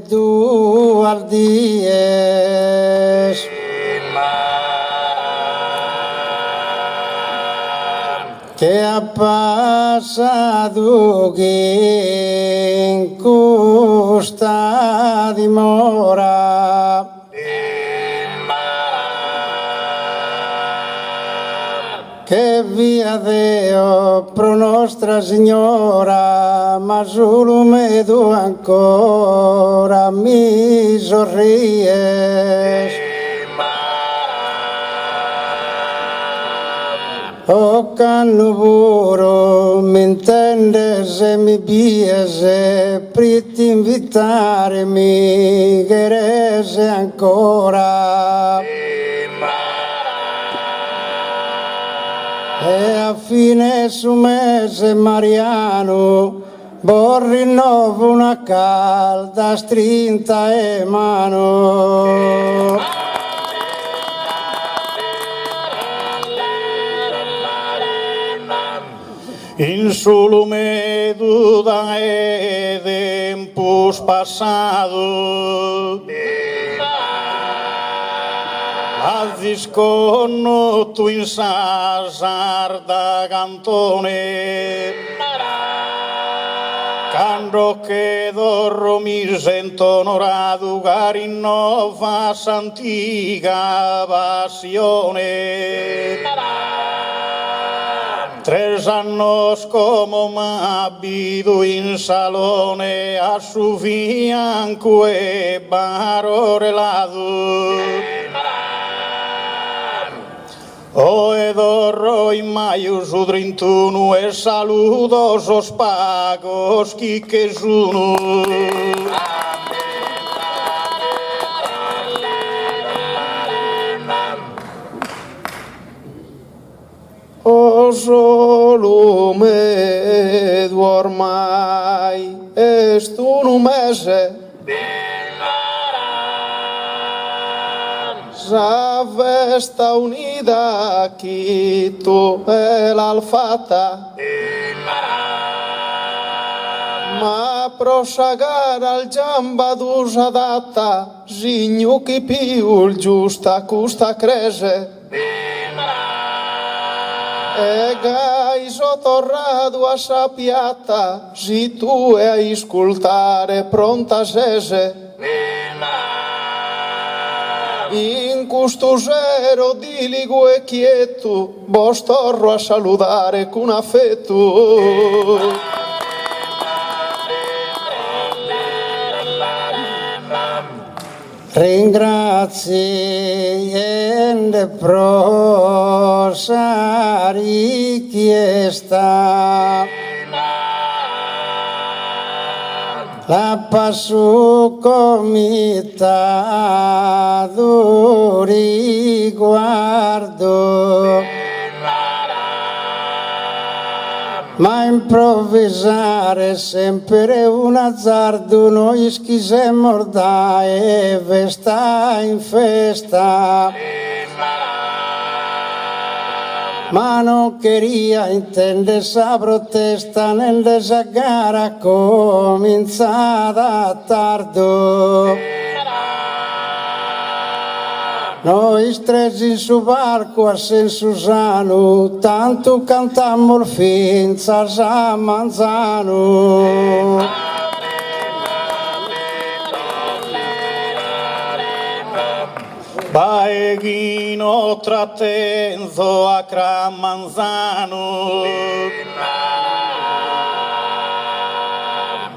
2 dies. Che ha passato che in questa dimora che via Deo pro Nostra Signora, ma solo me tu ancora mi sorries. O canno puro, mi intende se mi piese, per invitarmi che rese ancora. E a fine su mese Mariano, rinnovo una calda strinta e mano. In solo medo da tempos passado azzisconno tu in sarda cantone cando che dorro mi sento onorato cari nova santica passione. 3 años como m'abito in salone a su fianco e barorelato. O edorro in maio su 31 e saludo sos pagos che sono. O solo me ormai est un mese sa festa unida chi tu e l'alfata ma prosagar al giamba d'usa data signo chi più il giusta custa crese e gai sottorrado a sapiata si tu e a ascoltare pronta sese in questo zero diligo e quieto vos torro a saludare con affetto. Ringrazi e prosa richiesta la passo comitato riguardo ma improvvisare sempre un azzardo noi schisiamo da e festa in festa ma non queria intende sa protesta nella gara cominciata tardo noi stresi in su barco a San Susano tanto cantammo il finza a Manzano Baeghino trattenzo a Cramanzano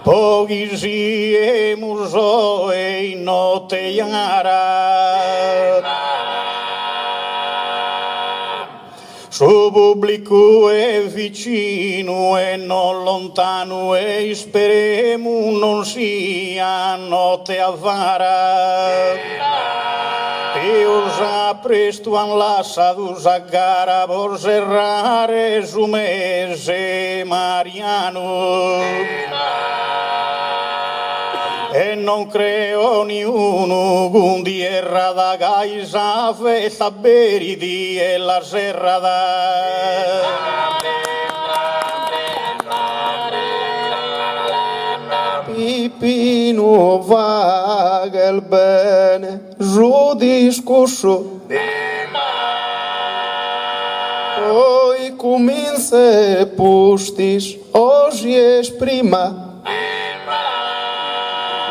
Poghisi e muso e notte iara Su pubblico è vicino e non lontano e speriamo non sia notte avara Usa presto han lasciato a gara por serrare su mese Mariano e non creo niuno con tierra da gaisa festa beridi e la serrada Pepino vaga il bene, giù discusso. Poi comincia pustis, oggi esprima.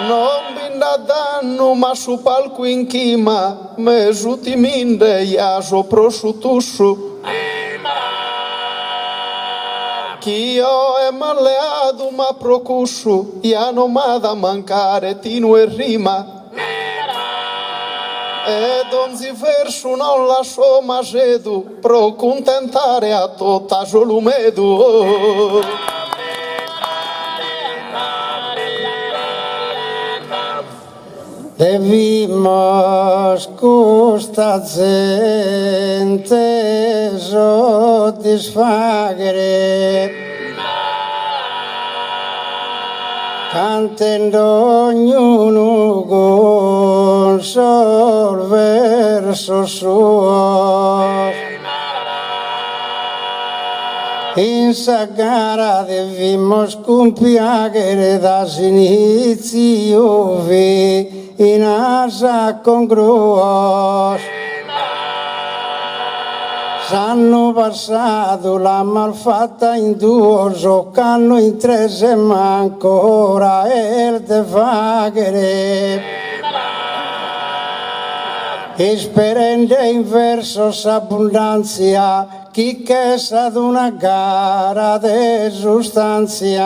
Non binda danno ma su palco in chima, me giuti minde iaso prosciutussu. Chi io è malleato ma procussu, iano ma da mancare tino e rima. E donzi verso non lascio magedu, pro contentare a tutta giolumedu. Debimos custa gente soddisfagere, cantando ognuno con sol verso suo. In sa gara debimos compiagere das inizio in asa congruos. S'hanno passato la malfatta in due, giocando in tre se ancora il de fagere. E sperendo in verso s'abbondanza, chi che è stata una gara di sostanzia.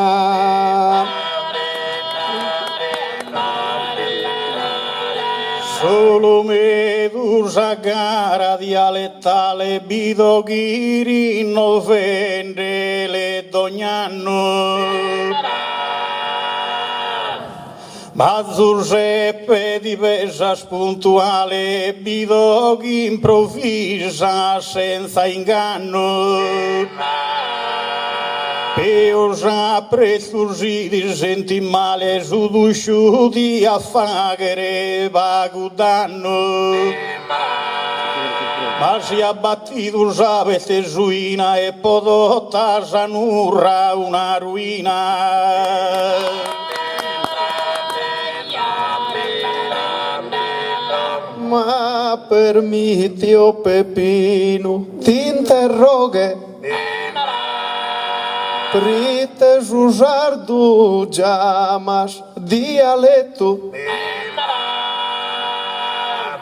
Solo medusa gara dialettale bidoghiri novembre le dognano. Ma Giuseppe di Pesa spuntuale bidoghi improvvisa senza inganno. Peusa prestusi di senti male giudusciuti a fagere vagudanno. Ma si abbattido usavete ruina e podotta sanurra una ruina. Ma permetti, o Pepino, ti interroghe. Prite giusardo giamas dialetto.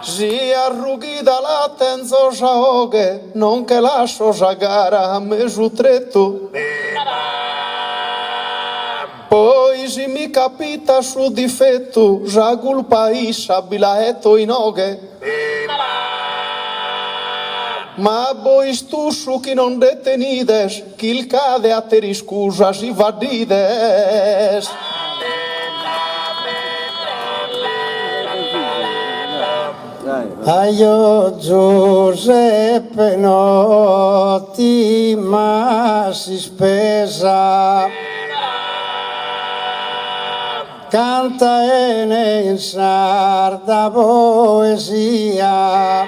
Si arrughida la tenzo giaoghe, non che lascio giagara a me giutretto. Poi si mi capita su difetto, giagul país abilaeto in oghe. Ma voi stussu chi non detenides, chi il cade a te riscusa si vadides. Aio Giuseppe notti ma si spesa, canta in sarda poesia.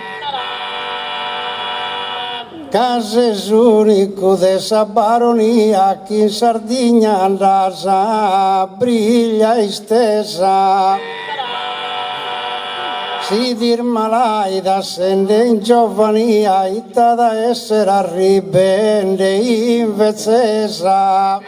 Case unico de sa baronia, chi in Sardegna andasa briglia istesa. Si dir malaida sende in giovania, itta da essere arribende in vezzesa.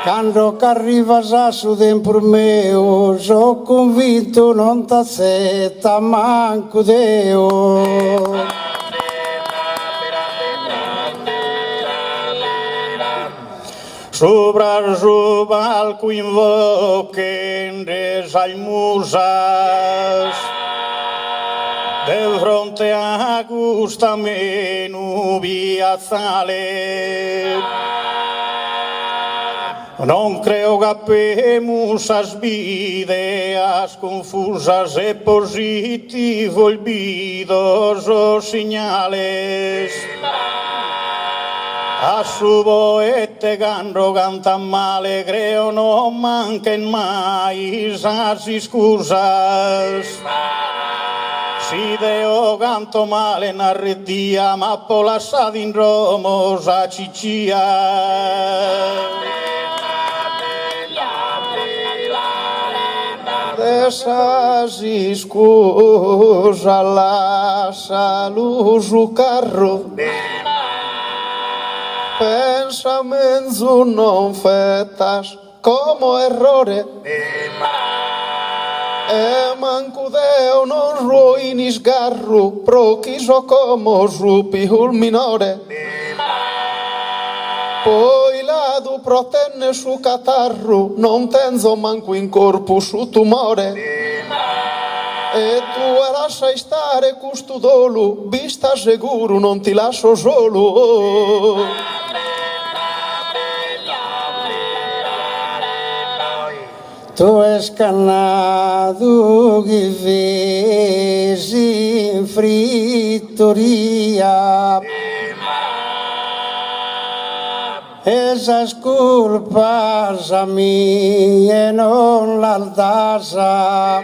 Quando arriva su dentro mio, sono convinto non t'accetta manco Dio. Sopra il palco invoquen les almusas, de fronte a questa menu piazzale. Non creo que apemos as ideas confusas e positivo olvidos os señales. A su poete canro cantan male, creo non manquen mai as excusas. Si deo canto male na reddía, ma polasad in romos a ciccia. Dessas escusas lascia luz o carro. Pensamento non fetas como errore. E manco Deo non ruini sgarro, pro chiso como rupi il minore. Poi lado protenne su catarro, non tenzo manco in corpo su tumore. E tu lasciai stare custo dolo, vista sicuro non ti lascio solo. Tu escannado che vesi in frittoria. Esas culpas a mie non l'aldasa.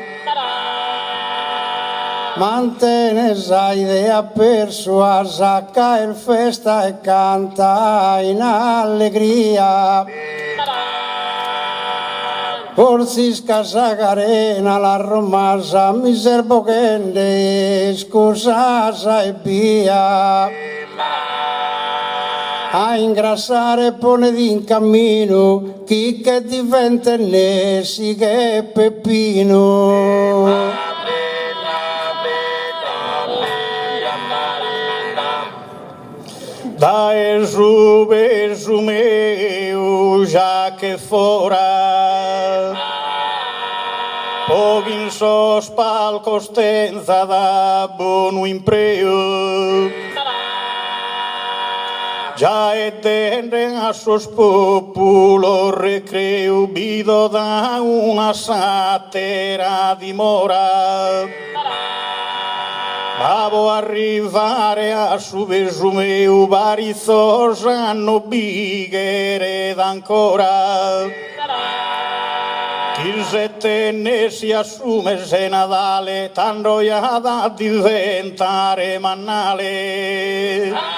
Mantenes a idea persuasa che il festa e canta in allegria. Forsis casagarena la romasa, miser boghende, scusasa e via. A ingrassare pone in cammino chi che diventa nessi che Peppino. Dai su beso meu, já que fora, pogin sos palcos tenza da buon impreo. Già e tenden a sos populo recreo, vido da una satera dimora. Vavo arrivare a su beso meu, barizos hanno bighere d'ancora. Chi se tenne si assume se Natale, tanto ya da diventare mannale.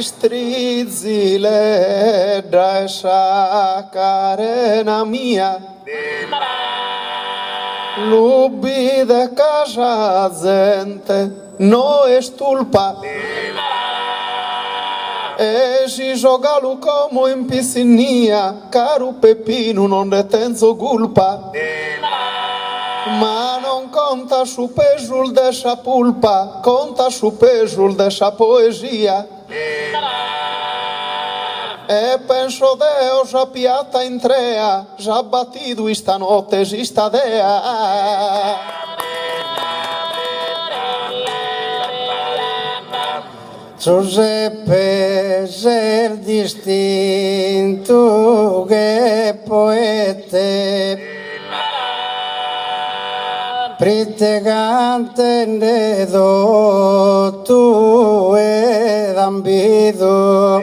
Strizzi ledda e sa carena mia, lubi de casa gente no estulpa. E si giogalu come in piscinia, caro Peppino non ne tenzo culpa. Ma non conta su pesul dessa pulpa, conta su pesul dessa poesia. E penso Deo già piatta in trea, già battido stanotte esista dea. Giuseppe ser distinto che poete, pritegante ne do tu ed ambido.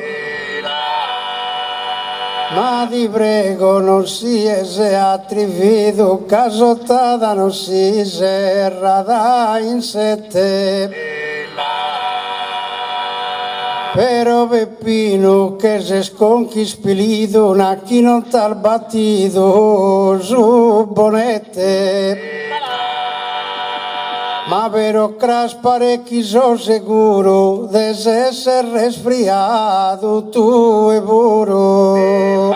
Ma ti prego non si ese attrivido, casottada non si serrada in sette. Pero Peppino che se sconchispilido, na chi non t'al battido su bonette. Ma però cras parecchi so sicuro de essere resfriato tu e puro.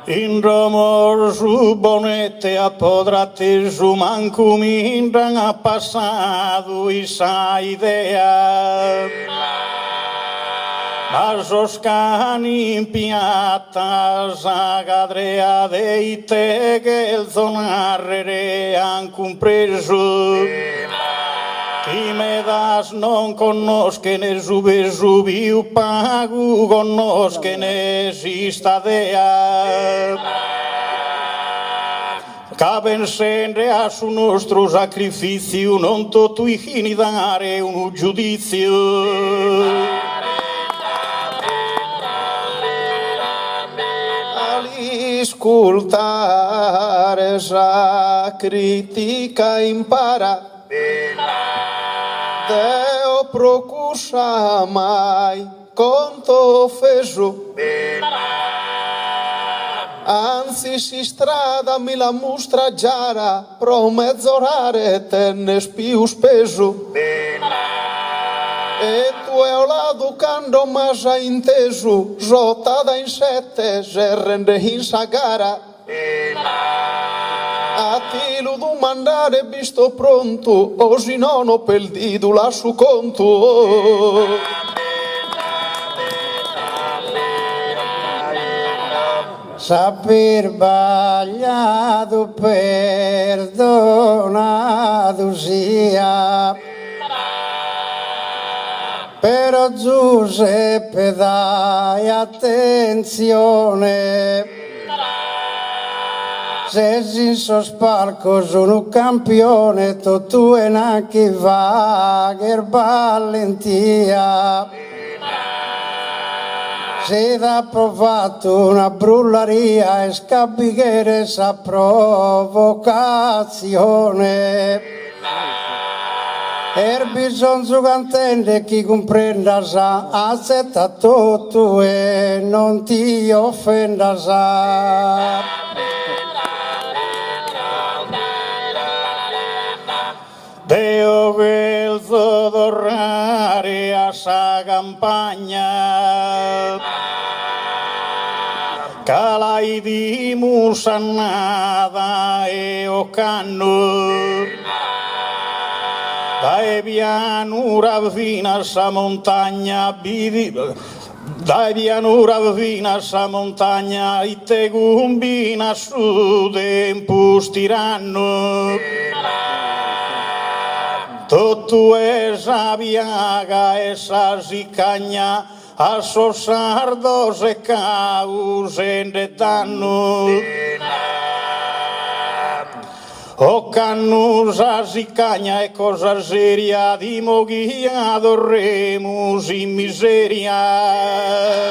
In Roma su bonette a podrate su manco mindran a passato isa idea. Ma sos cani in piatta sagadrea dei te che il zonarrere han compreso. Chi me das non conoscene su Vesuviu pago conoscene esista dea. Caben sempre a su nostro sacrificio non tutto i chini dare un giudizio. Ascoltare sa critica impara, Deo procus sa mai conto fesu. Anzi si strada mi la mustra giara, pro mezz'orare tenne più speso. E tu è la ducando masa inteso, zotada in sette, se rende in sagara. A ti lo domandare visto pronto, osi non ho perdido la su conto. Saper sbagliato perdonato sia, però Giuseppe dai attenzione, se in sospalco sono un campione, tu e neanche va che valentia. Se da provato una brullaria e scappiere sa provocazione. Bisogna cantare chi comprenda sa, accetta tutto e non ti offenda sa. Deo quel sodorrare a sa campagna, calai di musannata e occanno, dai pianura fino a sa montagna, dai pianura fino a sa montagna, i te cumbina su tempo stiranno. Tutto esa viaga, esa zicagna, a sos sardos e causen de danno. O cannus a zicagna e cosa seria, di moghia dorremus in miseria.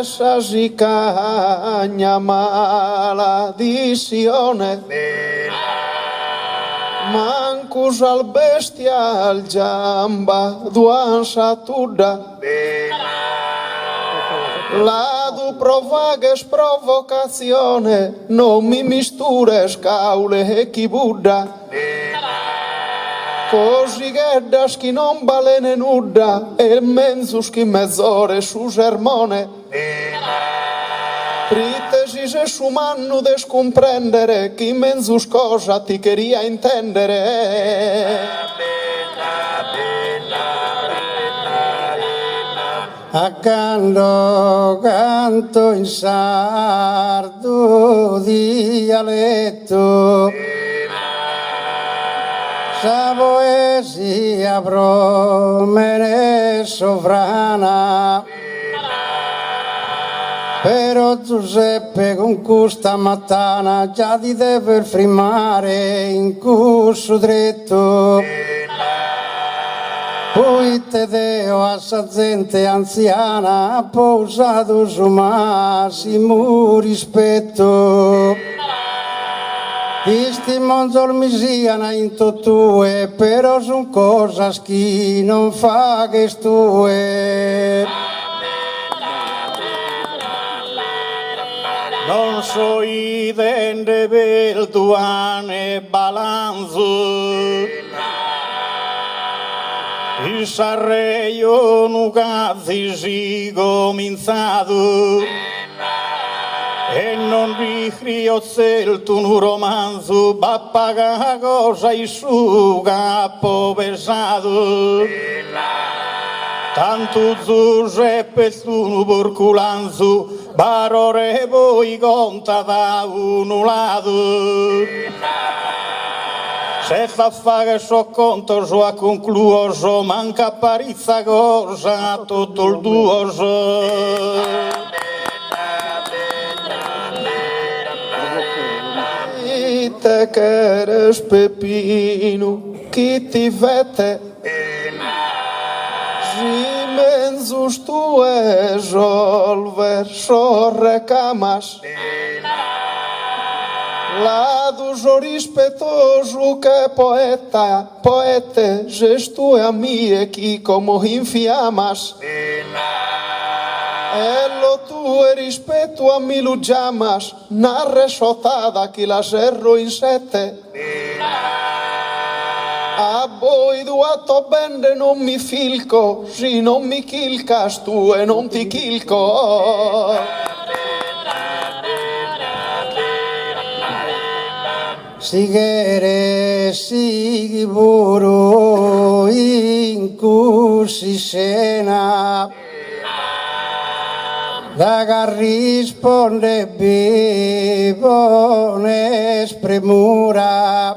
Esa zicagna maledizione, mancus al bestia al giamba duan satuda, la du provages provocazione, non mi mistures caule e chi Buddha. Così che chi non balene nuda e menzus chi mezz'ore su sermone. Pritesi se su mannu descomprendere chi menzus cosa ti queria intendere. Accanto canto in sardo dialetto, sa poesia promene sovrana, però Giuseppe con questa mattina già ti deve firmare in corso dritto. Poi te deo a sa gente anziana ha posato su massimo rispetto. Questi monzol mi siano in tue, però son cose che non fa che stue. Non so i dente per tuane balanzo, il sarreio nu cazzi si cominciato, e non ricriozzelto un romanzo, pappaga cosa il suo capo pesato. Tanto Giuseppe tu porculanzo, barore poi conta da un lato. Se fa fare so conto so a concluoso, manca parizza cosa tutto il duoso. Te che eres pepino, chi ti vete? Menzus tu esolver sorre camas, Ladujo rispettoso che poete, gesto a mie chi como infiamas. Ello tu e rispetto a mi lo llamas, narre sotada chi la serro in sette. A voi duato bene non mi filco, si non mi chilcas tu e non ti chilco. Sigere sigi buru in cusi sena, daga risponde bibones premura,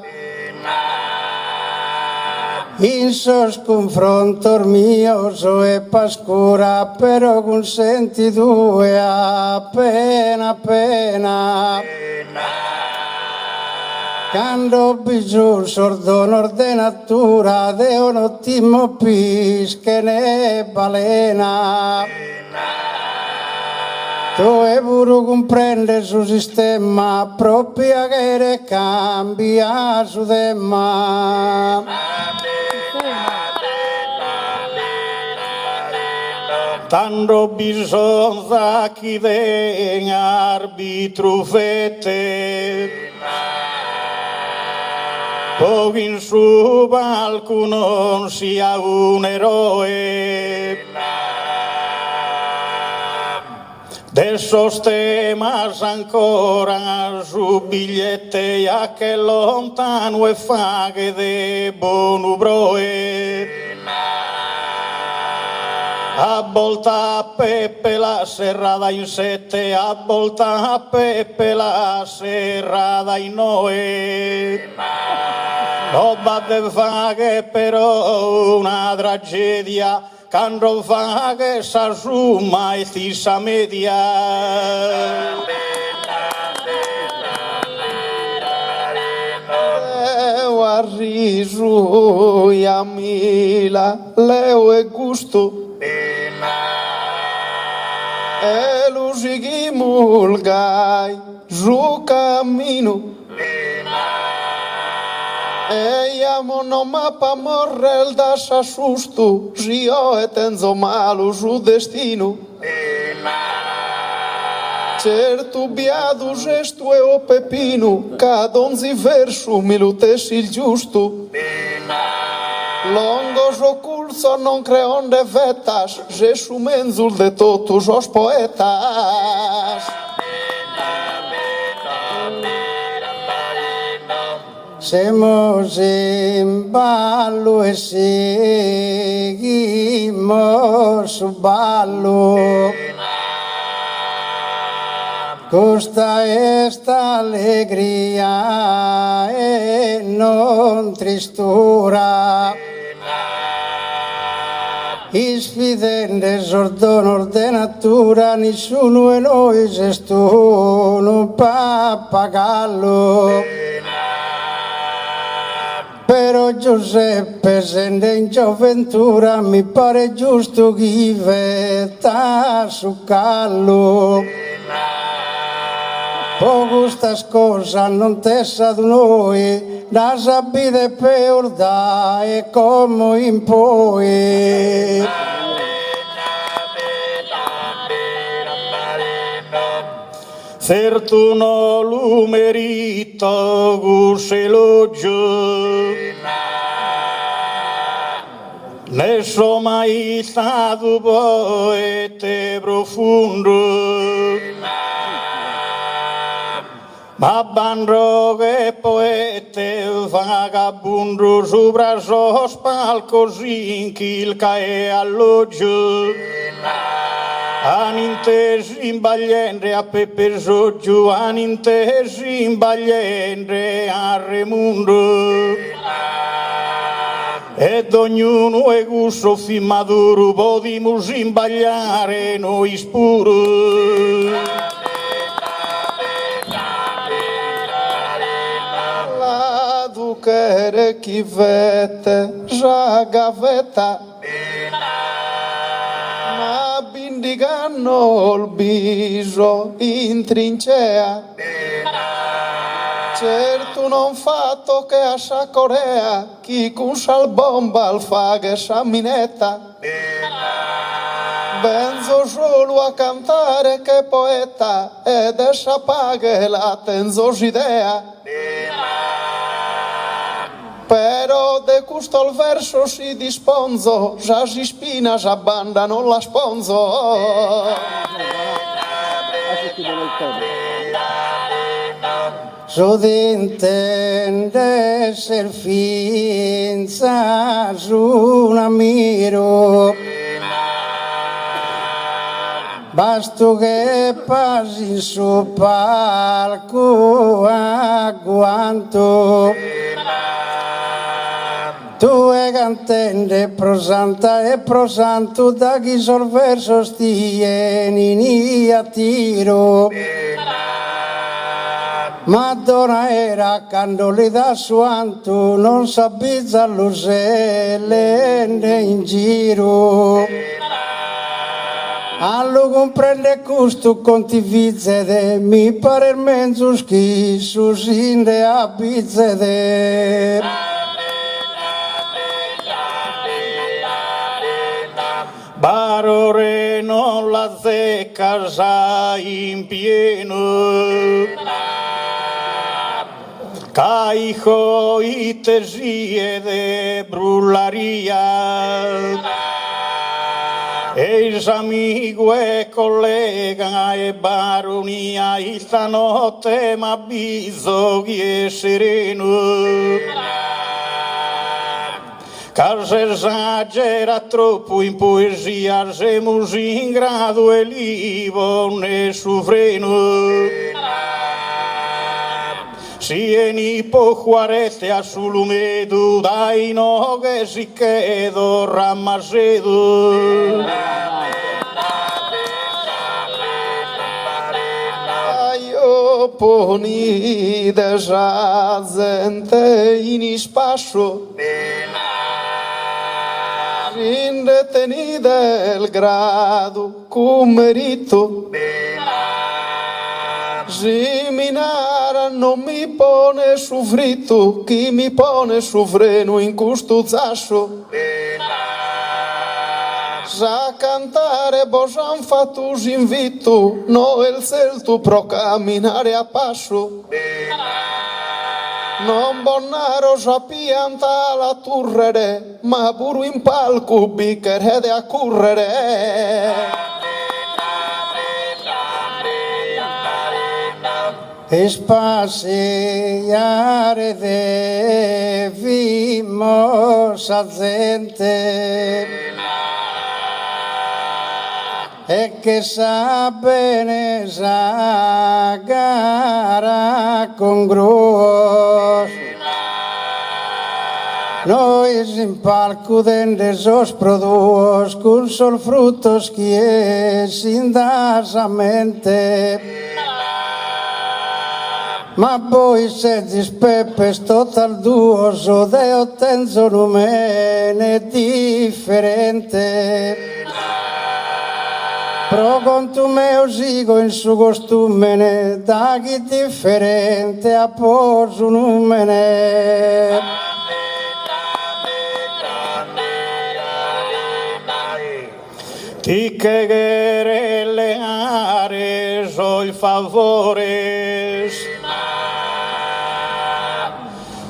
in sos confrontor mios e pascura, però consenti due appena. Quando bisogno sordono ordenatura de un ottimo pis che ne balena. Tu e pure comprende su sistema proprio che cambia su tema. Tanto bisogna chi de arbitru fete. Poi in su palco non sia un eroe. De esos temas ancora su bigliette a che lontano e faghe de buonu broe. A volta a Peppe la serrada in sette, a volta a Peppe la serrada in noe. Roba de faghe però una tragedia, quando faghe sa summa e tissa media. Leo a risu e a mila, leo e gusto. E lo sigimulgai su cammino. E amo no mapa morrel da s'assusto, rio e tenzo malo su destino. Certo biado gesto e o pepino, cadonzi verso mi lutessi il giusto. Longos o curso non creon de vetas, Gesù menzul de totus os poetas. Semos in ballo e seguimos su ballo. Costa esta allegria e non tristura. Isfidende sordono ordenatura, nessuno e noi gestuno pappagallo. Però Giuseppe sende in gioventura, mi pare giusto chi vetta su callo. Poco sta cosa non tessa di noi, la sabide per dare come in poi. Certo no lo merito guscelogio, ne so mai stato poete profondo, ma bando che poete vagabundo sopra sos palcos in chilca e alloggio. Anintesi in bagliendre a Peppe Soggio, anintesi in bagliendre a Remundo. Ed ognuno è gusto fin maduro, podimus imbagliare noi spuro. La duchere chi vete, già gavetta. Bindigano il viso in trincea. Certo non fatto che a sa Corea chi con sal bomba al fa che sa minetta. Benzo solo a cantare che poeta ed essa paga la tenzosidea. Però de questo il verso si disponzo, già si spina, già banda non la sponzo. Sudintende ser finza su un ammiro. Basto che passi in su palco a quanto tu è cantende pro santa e pro santo da chi sol verso stieni a tiro. Madonna era quando le da suanto non s'abbizza l'uselle in giro. Allo comprende questo contivizede, mi pare il mezzo schisso sinde a bizzede. Barore non la zecca già in pieno. Caijo y te ríe de brullaria. Eis amigo e collega e baronia e stanotte m'avviso che è sereno. Car se esagera troppo in poesia siamo in grado e livo ne sovreno. Si eni po juarete a sulumedo, dai no che si quedo ramasedo. Io poni de gente in spascio, in detenida il grado con merito. Si minara non mi pone soffritto, chi mi pone soffreno in questo zasso. Sa cantare bosan fattus invito, no il celto pro camminare a passo. Non bonnaro sa pianta la turrere, ma pure in palco bicchiere a correre. Espaseare devimos a gente e che sa bene sa gara con gros. Noi in palco dende esos produos con sol frutos que sin dasamente. Ma poi se dispepes total duoso de ottenzo numene differente. Pro conto meo sigo in su costumene, da chi differente a poso numene. Ti che querele are soy favores,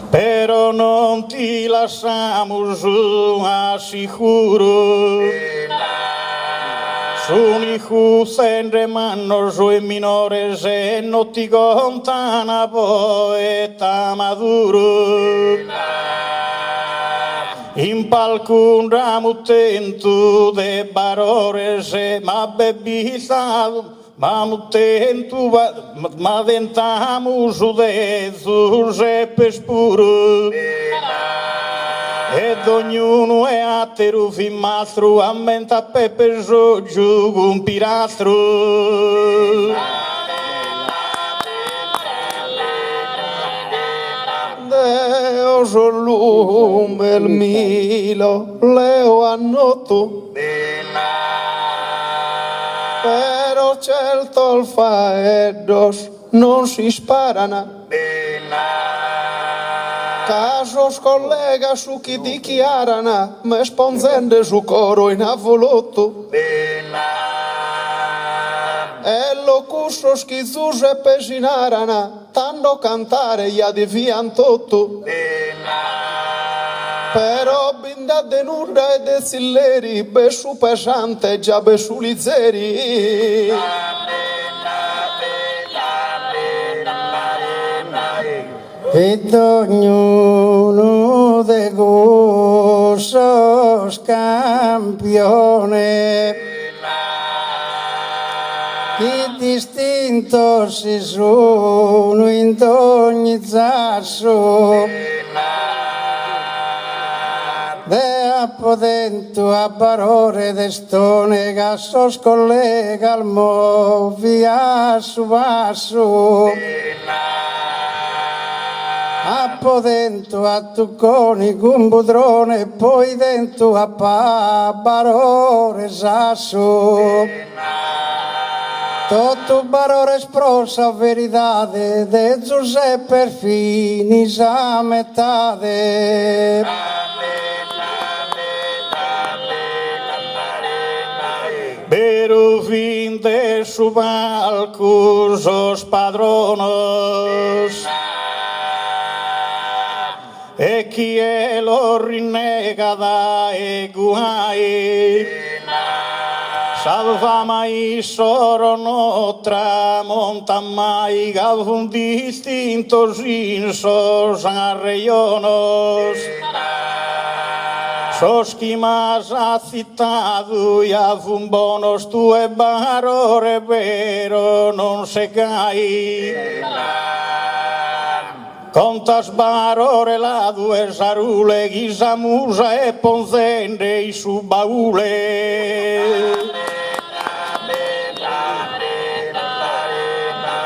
pero non ti lasciamo assicuro. Sono hijo sempre manno sui minores e non ti contana poeta maduro. In palco un ramo tento de barores e ma bebisado. Ma mutentu ma ventamos o dedo repes puro. Ed ognuno è atero filmastro, ammenta pepe roggio un pirastro. Deo solume il milo, leo annoto. Però certo il faeddos non si sparano. Casos colegas su chi dichiarano, me sponzende su coro in avvolotto. E lo cusso schizuse pesinarana, tanto cantare gli adiviantotto. Però binda denurra e de zilleri, besu pesante già besu lizzeri. Ed ognuno de gustos campione, che distinto si sono in ogni zasso, de appodento a parole de stone gassos collega al mo via su basso. Appo dentro a tucconi con budrone, poi dentro a barore sasso. Tutto barore sprosa veritade, de Giuseppe fini sa metade. Pero fin de su balcos os padronos. E chi è lo rinnega da e guai, salva mai soro no tramonta mai, gavun distintos insos arreionos. Sos qui mas ha citado y avun bonos tu e barore vero non se gai. Contas barore la due sarule, ghisamusa e ponzende i su baule.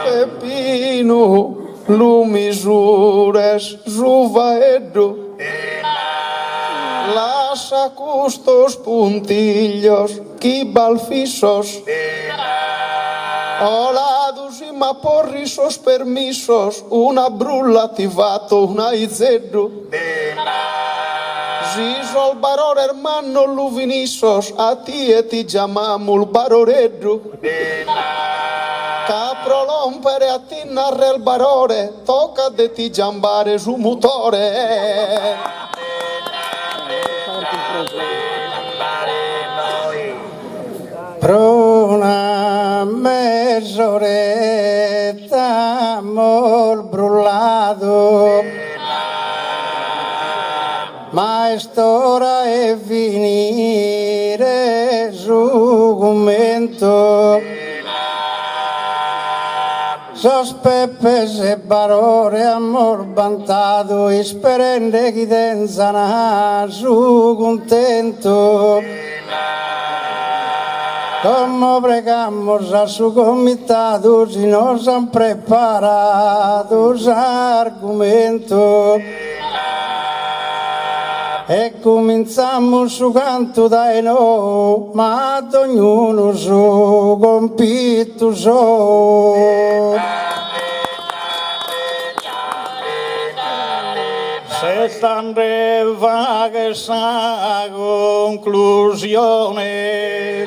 Pepino, lu misures, zuvaeddo. Lascia custos puntillos, chi balfisos. Olados y maporrisos permisos, una brulla attivato, una izeddu. Zisol baror hermano luvinissos, a ti e ti chiamamul baroreddu. Capro lompere a ti narre il barore, tocca de ti giambare su motore. Pruna mezz'oretta mol brullato, ma è ora e finire su commento. Sos Peppe se barore amor bantato, e sperende chi tenzana su contento. Como pregamos a su comitados y nos han preparado argumentos. E cominciamo su canto dai no, ma ad ognuno su compito suo. Se stan vaghe sa conclusione,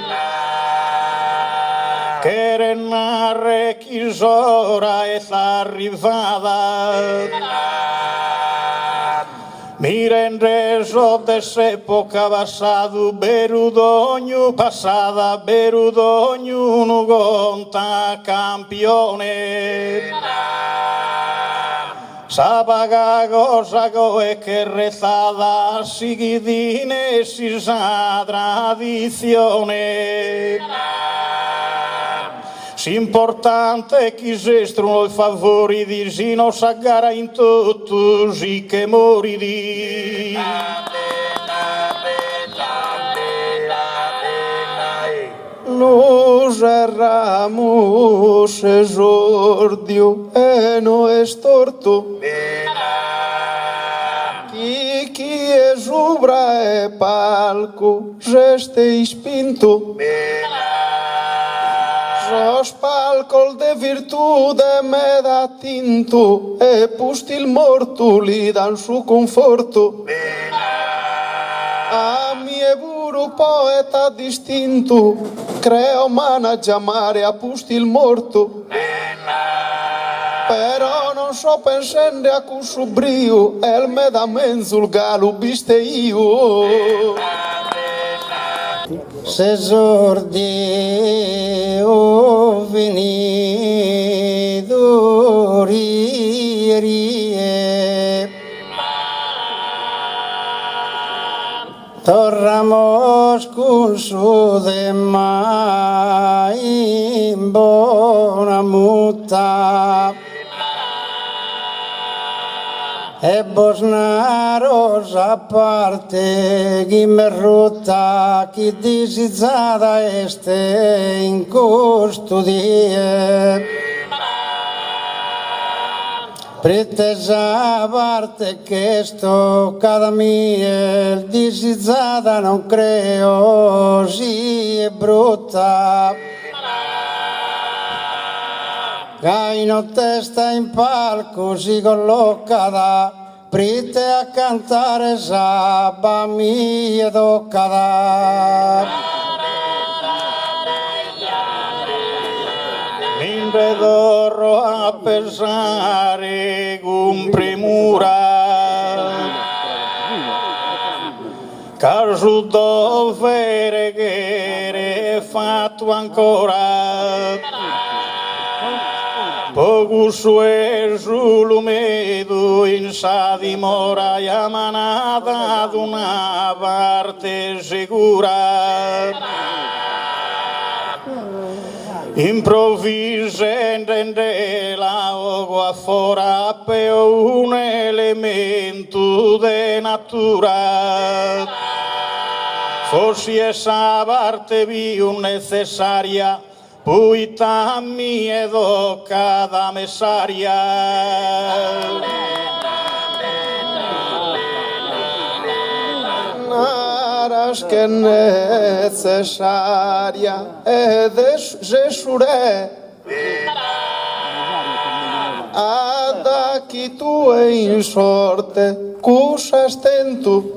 che renare chisora è arrivata. Miren reso dess'epoca passata, berudogno passata, berudogno nu conta campione. Sabaga cosa e che rezada, sigidine si sa tradizione. S'importante chi sestruno i favori di sino s'aggara in tutto, sì che mori di. Nos erramos esordio e no estorto. Chi esubra e palco, reste ispinto. Sospalcol de virtude me da tinto e pusti il morto li dan su conforto. A mie buru poeta distinto creo managgia mare a pusti il morto. Però non so pensare a questo brio e me da mezzo il galo viste io. Se sordi o venido rie torramos con su de mai in buona muta e Bosnaros a parte chi me ruta chi disizzata este in custodie pretesa a parte che sto cada mia disizzata non creo si è brutta. Gaino testa in palco si collocada, prite a cantare sabba mia toccada. Mentre dorro a pensare con premura, caso dovere che è fatto ancora. Poco sul medo in sa dimora chiamata ad una parte sicura. Improvvisamente la qua fora per un elemento de natura. Forse essa parte più necessaria poi tammi e docca da messaria. Naras che necessaria ed jesure ad a chi tu è in sorte cusa stento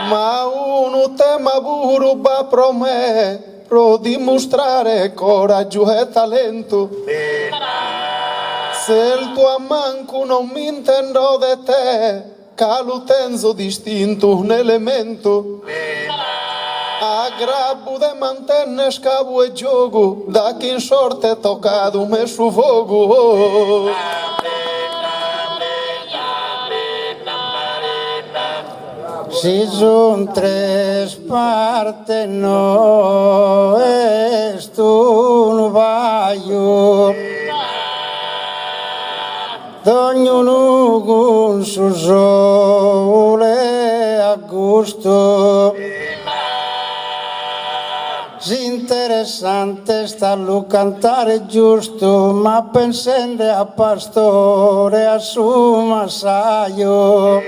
ma uno tema buruba pro me pro dimostrare coraggio e talento. Se il tuo manco non mi intendo di te, calo tenzo distinto un elemento. Aggrabbo de mantenne scavo e gioco, da chi in sorte toccato me su fogo. Si son tres partes no es un vaio, ognuno con su sole a gusto. Interessante starlo cantare giusto, ma pensando a pastore a su massaio.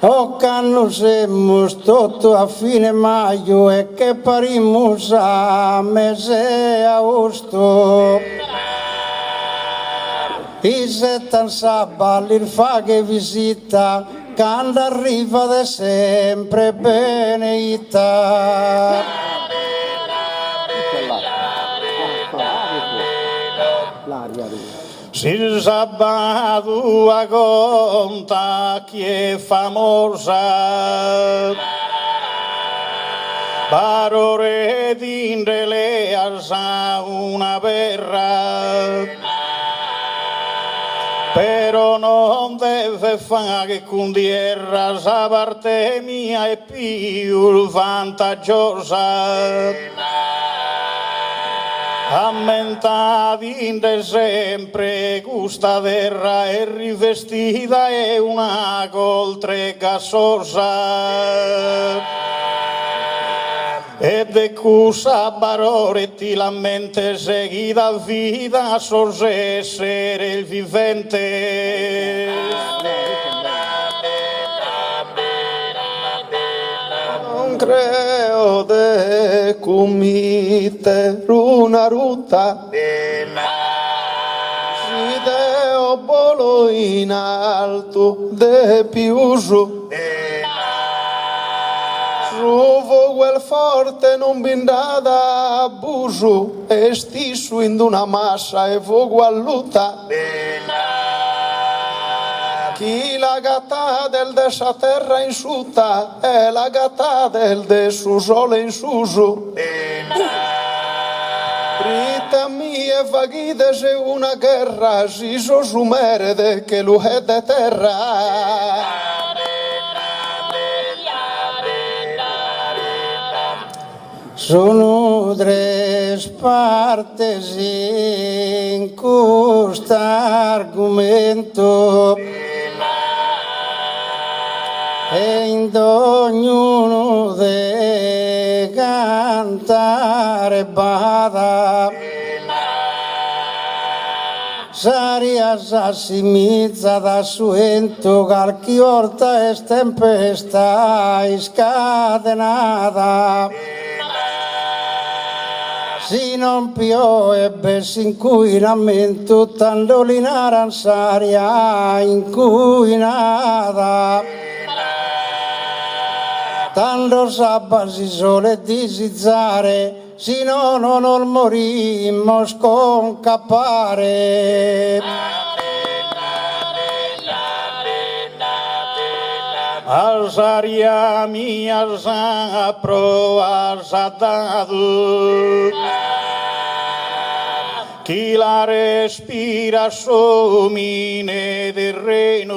O canno semmus tutto a fine maggio e che parimus a mese agosto. I settan sabali fa che visita, quando arriva da sempre beneita. Si sabato a conta che è famosa, parole d'indele alza una berra, però non deve fare con tierra, sa parte mia è più vantaggiosa. Ammentati sempre questa terra è rivestita è una coltre gassosa ed è cusa barore ti la mente seguita vita sorge essere il vivente. creo de cumite una ruta si deo volo in alto de piuso Ruvo quel forte non bindada abuso e stisso in una massa e vogo a luta chi la gatta del de sa terra insuta è la gatta del de su sole in suso Rita mia vaghide se una guerra si so sumere de che lu è de terra Sono tres partes in questo argomento e in ognuno de cantare bada Saria s'assimizza da suento qualche volta è tempesta scatenata Si non piove si inquinamento tanto l'inaranzaria inquinata tanto sabasi sole disizzare si no non morimmo sconcappare Alzaria mia pro azadado Chi la respira somine del reino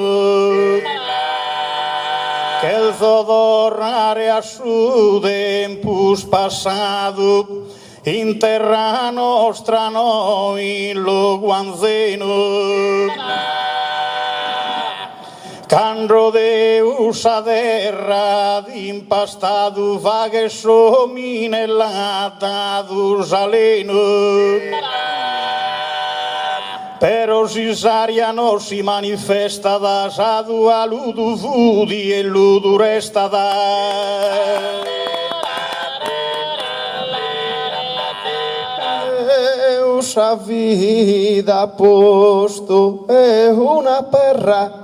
Che il zodorrare a su tempus passado In terra nostra noi lo guanzeno Candro Deus a terra d'impastado vaghe somine latado saleno Però Cisaria non si manifesta da sadu a ludu fudi e ludu resta da Deus a vida posto è una perra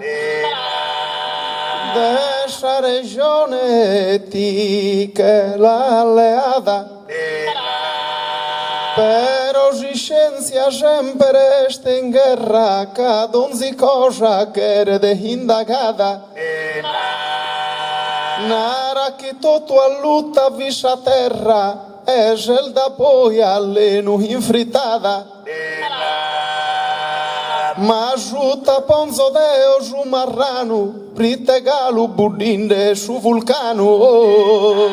Dessa regione ti che l'alleata Però si scienza sempre este in guerra Kad onzi cosa che de indagata Nara che tutto a lutta visa terra E gel da poi all'enu infrittata Ma giuta ponzo deo su marrano, prite galu budinde su vulcano.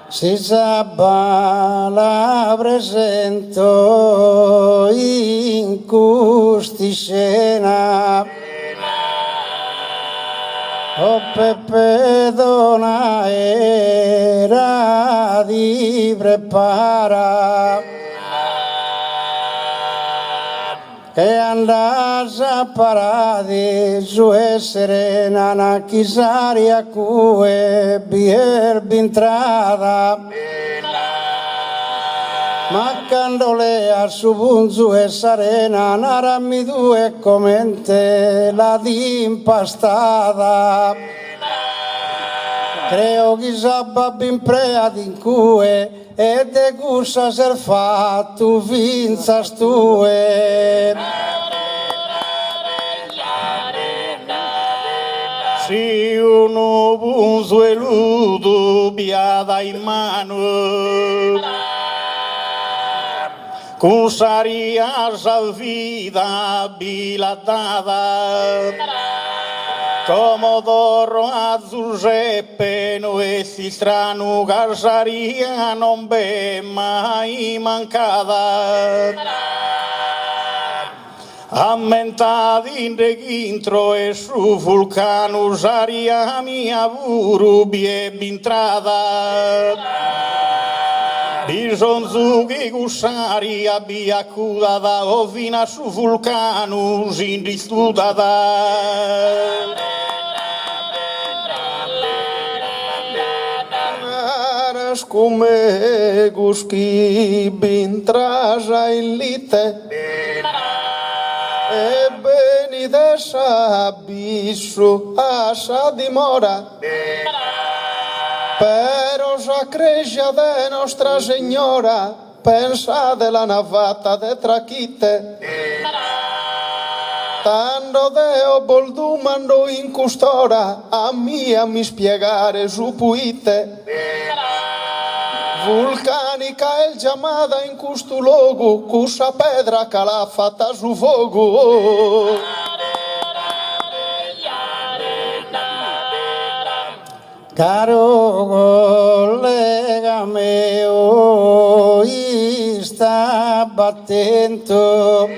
Si sabala presento in custi scena O Peppe dona era di prepara E andas a paradiso e serena na chisaria cue bier bintrada Ma quando le a su bunzu e sarena narami due commente la di impastada Creo che sababin prea din cue e de gusa ser fatto vinzas tue Si uno bunzo e ludo biada in mano Con saria salvida bilatada Comodoro azzurre no e si strano garzaria non be mai mancata Ammentati in regintro e su vulcano usaria mia vuru bie bintrada Bisonzugi gussaria bia cudada ovina su vulcano indistudada come guschi bintraja in lite e beni desha bisu asha dimora pero já creja de Nostra Senhora pensa de la navata de traquite Tando deo boldumando in custora a mi spiegare su puite vulcanica el chiamata in custu logo cusa pedra che l'ha fatta su fogo Caro collega mio, sta battendo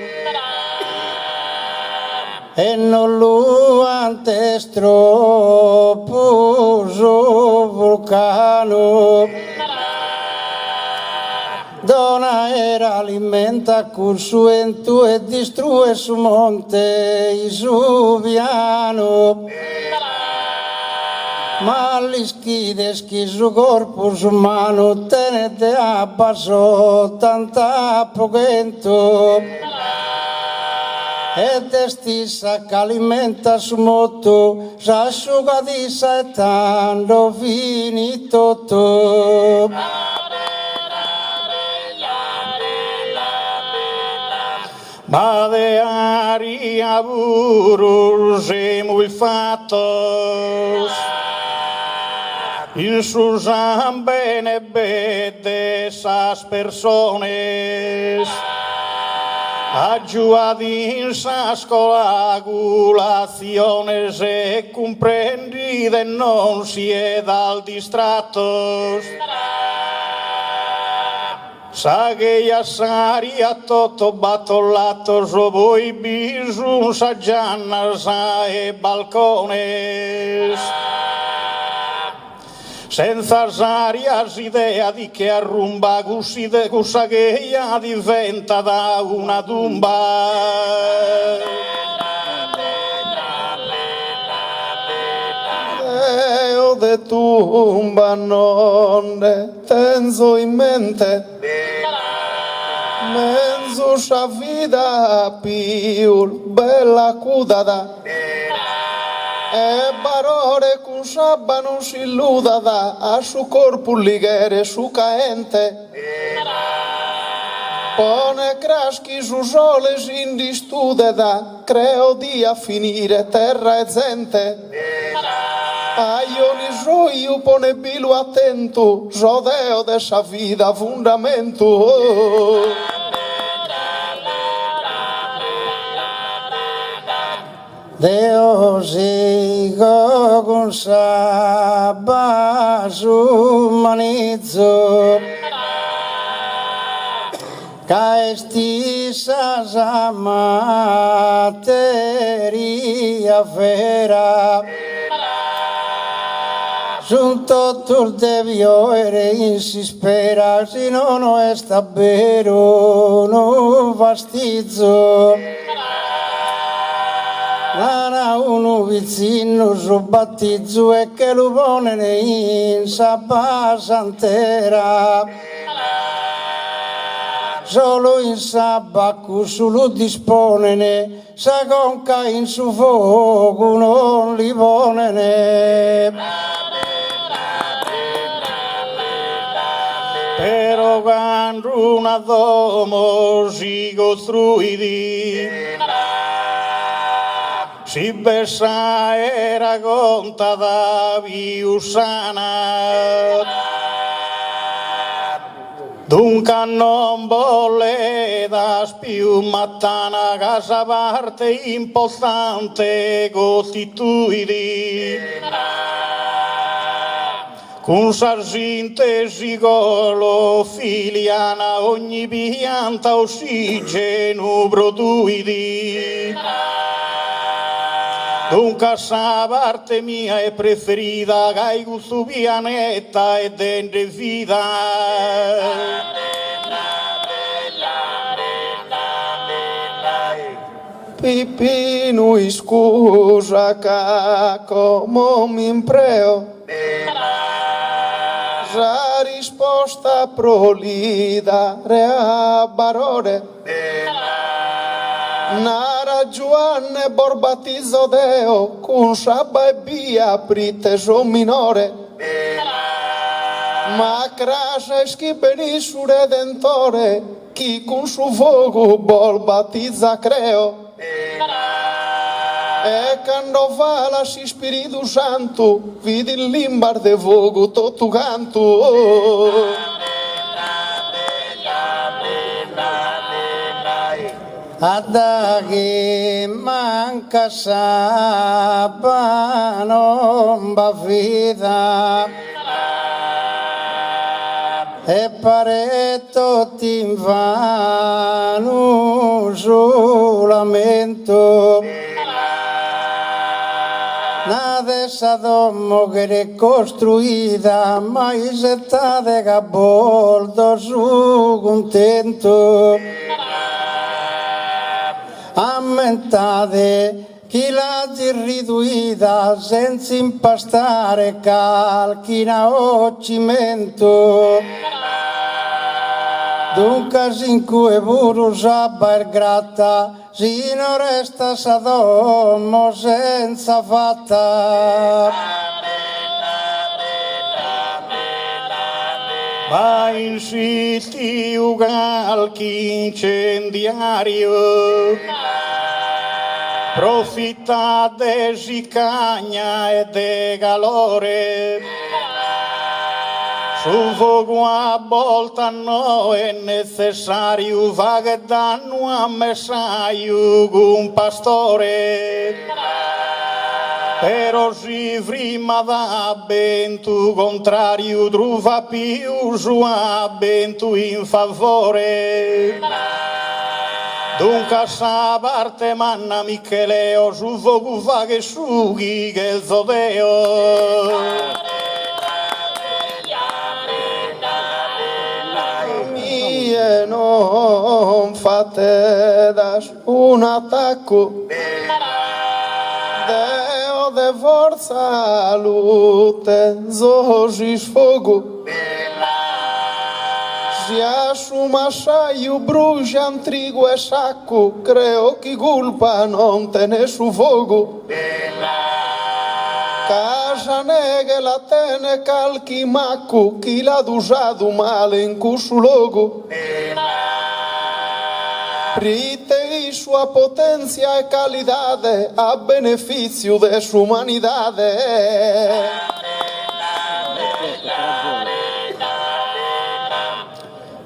e non lo antes troppo su vulcano dona era alimenta curso entu e distrue su monte su piano ma gli schides che su corpo umano tenete a basso tanta pochento e te stessa che alimenta su moto s'asciugadissa e tanto finito tutto ma de aria burus e muy fatos in sus bene de esas personas ayudadisas coagulaciones e comprendide non si è dal distratos Sagheia saria toto batollato voi bisu saggiannas e balcones senza sarias idea di che arrumba Sagheia diventa da una tumba Deo de tumba non tenzo in mente Menzo sa vida più bella cudada e barore con sabba non si illudada a su corpo ligere su caente pone craschi su sole sin distudeda creo dia finire terra e gente Aioni soio pone bilu attento rodeo de sa vida fundamento Deo sigo con sabba su manizzo ca stessa sa materia vera Giunto tu debió ere in si spera si non è sta vero no fastizzo Nana uno vicino su battizzo e che lo pone in sabba santera Solo in sabba su lo dispone sa conca in su fuoco non li pone Pero quando una domo si costruidi si bessa era contata più sana Dunque non voledas più mattana casa parte importante costituidi con sa sintesi filiana ogni pianta ossigeno produidi Dunque sa parte mia è preferita che questo pianeta è dentro vita Pipino scusa che come mi impreo Già costa prolida rea barore Nara Giovanne Borbatizo Deo con Shabba e Bia priteso minore ma crasha schibeni su redentore chi con su fogo bol battizza creo e quando fa la si spiritu santo vidi il limbar de fogo tutto canto Adaghi manca sapa non va vita e paretto ti invano lamento Nadessa domo che è costruita mai setta de caboldo su contento ammentate chi l'ha riduita senza impastare calchina o cimento dunque in cui pure sabba e gratta si non resta sadomo senza fatta ma in siti calchi incendiario profittate si cagna e de calore su fuoco a volta no è necessario fa che danno a messaio con pastore però si prima da bentu contrario trova più su a bentu in favore dunque sa parte manna Micheleo su fuoco fa che sughi che zodeo mie non fate das un attacco Deo de forza lute zoji sfogo si assuma saiu brucian trigo e sacco creo chi colpa non te ne su fuoco casa nega la tene calchi macco chi l'ha usato male in questo luogo Rite sua potenza e calidade a beneficio de su humanidade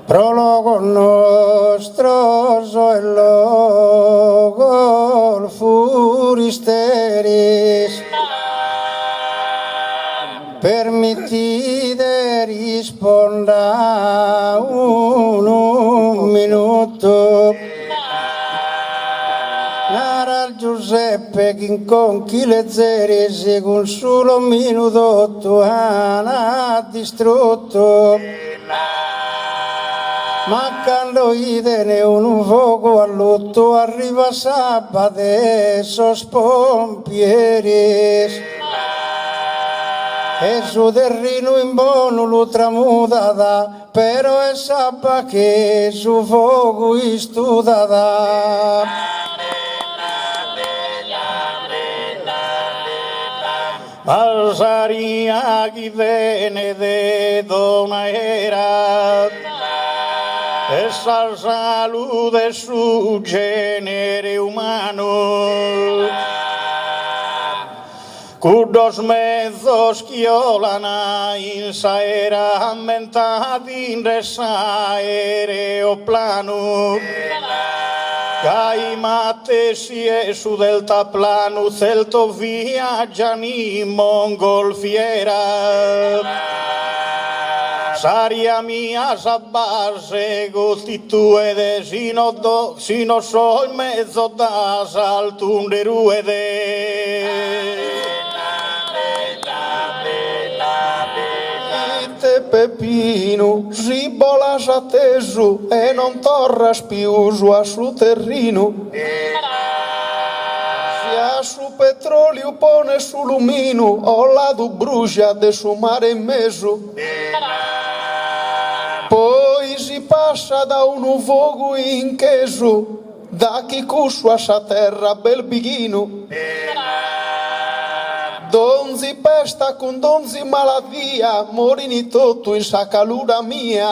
Prologo nostro so il logo furisteris permettite risponda un minuto Nara Giuseppe che con chi le zeris con solo un minuto tu ha distrutto ma quando idene un fuoco all'otto arriva sabate sospompieri e su terreno in bono lo tramutata però è sabba che su fuoco istudata Alzaria chi vene de dona era essa salute su genere umano Cudos mezzos chiolana in saera ammentati in aereo plano Gai matte si è su deltaplano celto viaggiano in mongolfiera Saria mia sabase costituede sino so in mezzo da saltunde ruede Pepino ribola atteso e non torra spiuso a su terrino sia su petrolio pone su lumino o la du brucia de su mare in mezzo lascia da un fogo in chesu, da chi cusua sa terra bel bighino. Donzi pesta con donzi maladia, morini tutto in sa calura mia.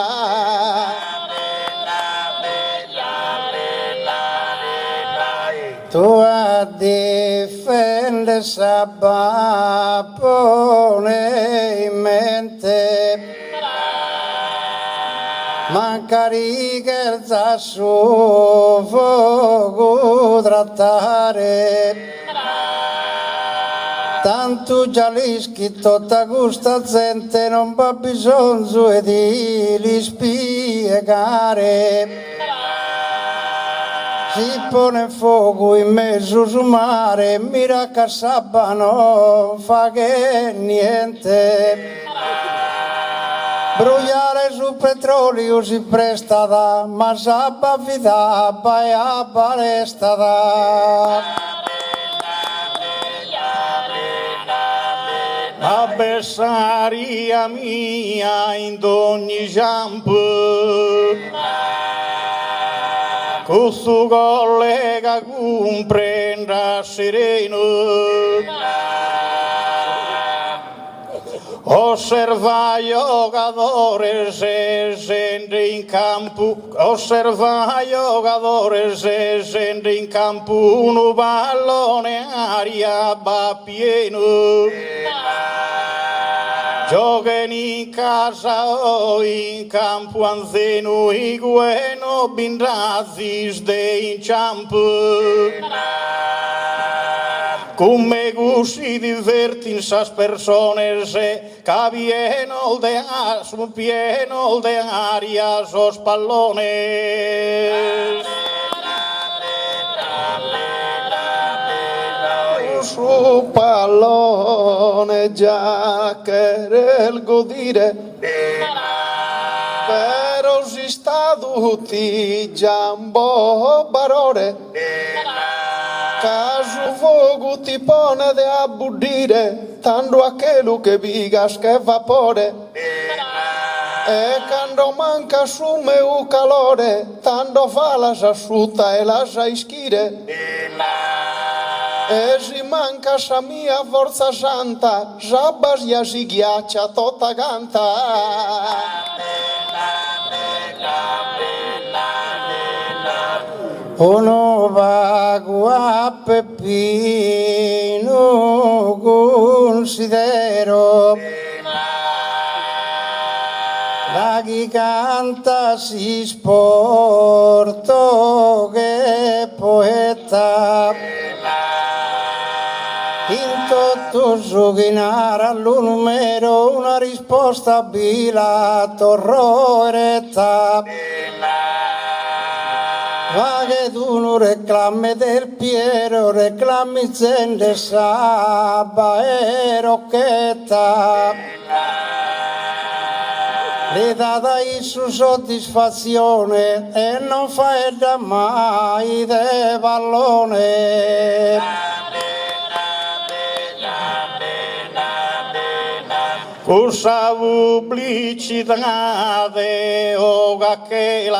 Tu a difende sapone in mente, mancari che il suo fuoco trattare. Tanto già li scritto da questa gente non va bisogno di li spiegare. Si pone fuoco in mezzo sul mare, mira che sabba non fa che niente. Bruciare sul petrolio si presta da, ma sabba fidaba e apparesta da. A Bessaria mia in ogni campo, questo collega comprenda sereno, osserva i giocatori se scende in campo, osserva i giocatori se scende in campo, un pallone aria va pieno. Giocano in casa o in campo anzeno, i gueno bindazzi de inciampo. Come si divertin sas persone se capieno pieno de aria sos pallones. Su pallone già querer godire, però si sta tutti giambo barore, caso fuoco ti pone de abbuddire, tanto a quello che vigas che vapore, e quando manca sume u calore, tanto fa la s'asciutta e la sa ischire. E si manca sa mia forza santa, sabbas ja si ghiaccia tutta canta. Uno vago a Peppino considero, da chi canta si sporto che poeta. In tutto su chinare allo numero una risposta bila torro eretta. Ma che tu non reclami del Piero, reclami zende sabba e rocchetta. Le dà su soddisfazione e non fai da mai de pallone. Questa pubblicità de Coca-Cola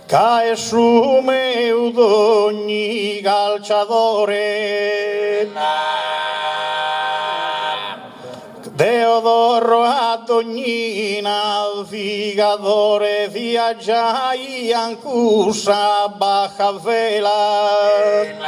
che su meu d'ogni calciatore, Deodoro ad ogni navigatore viaggiai in cussa baja vela.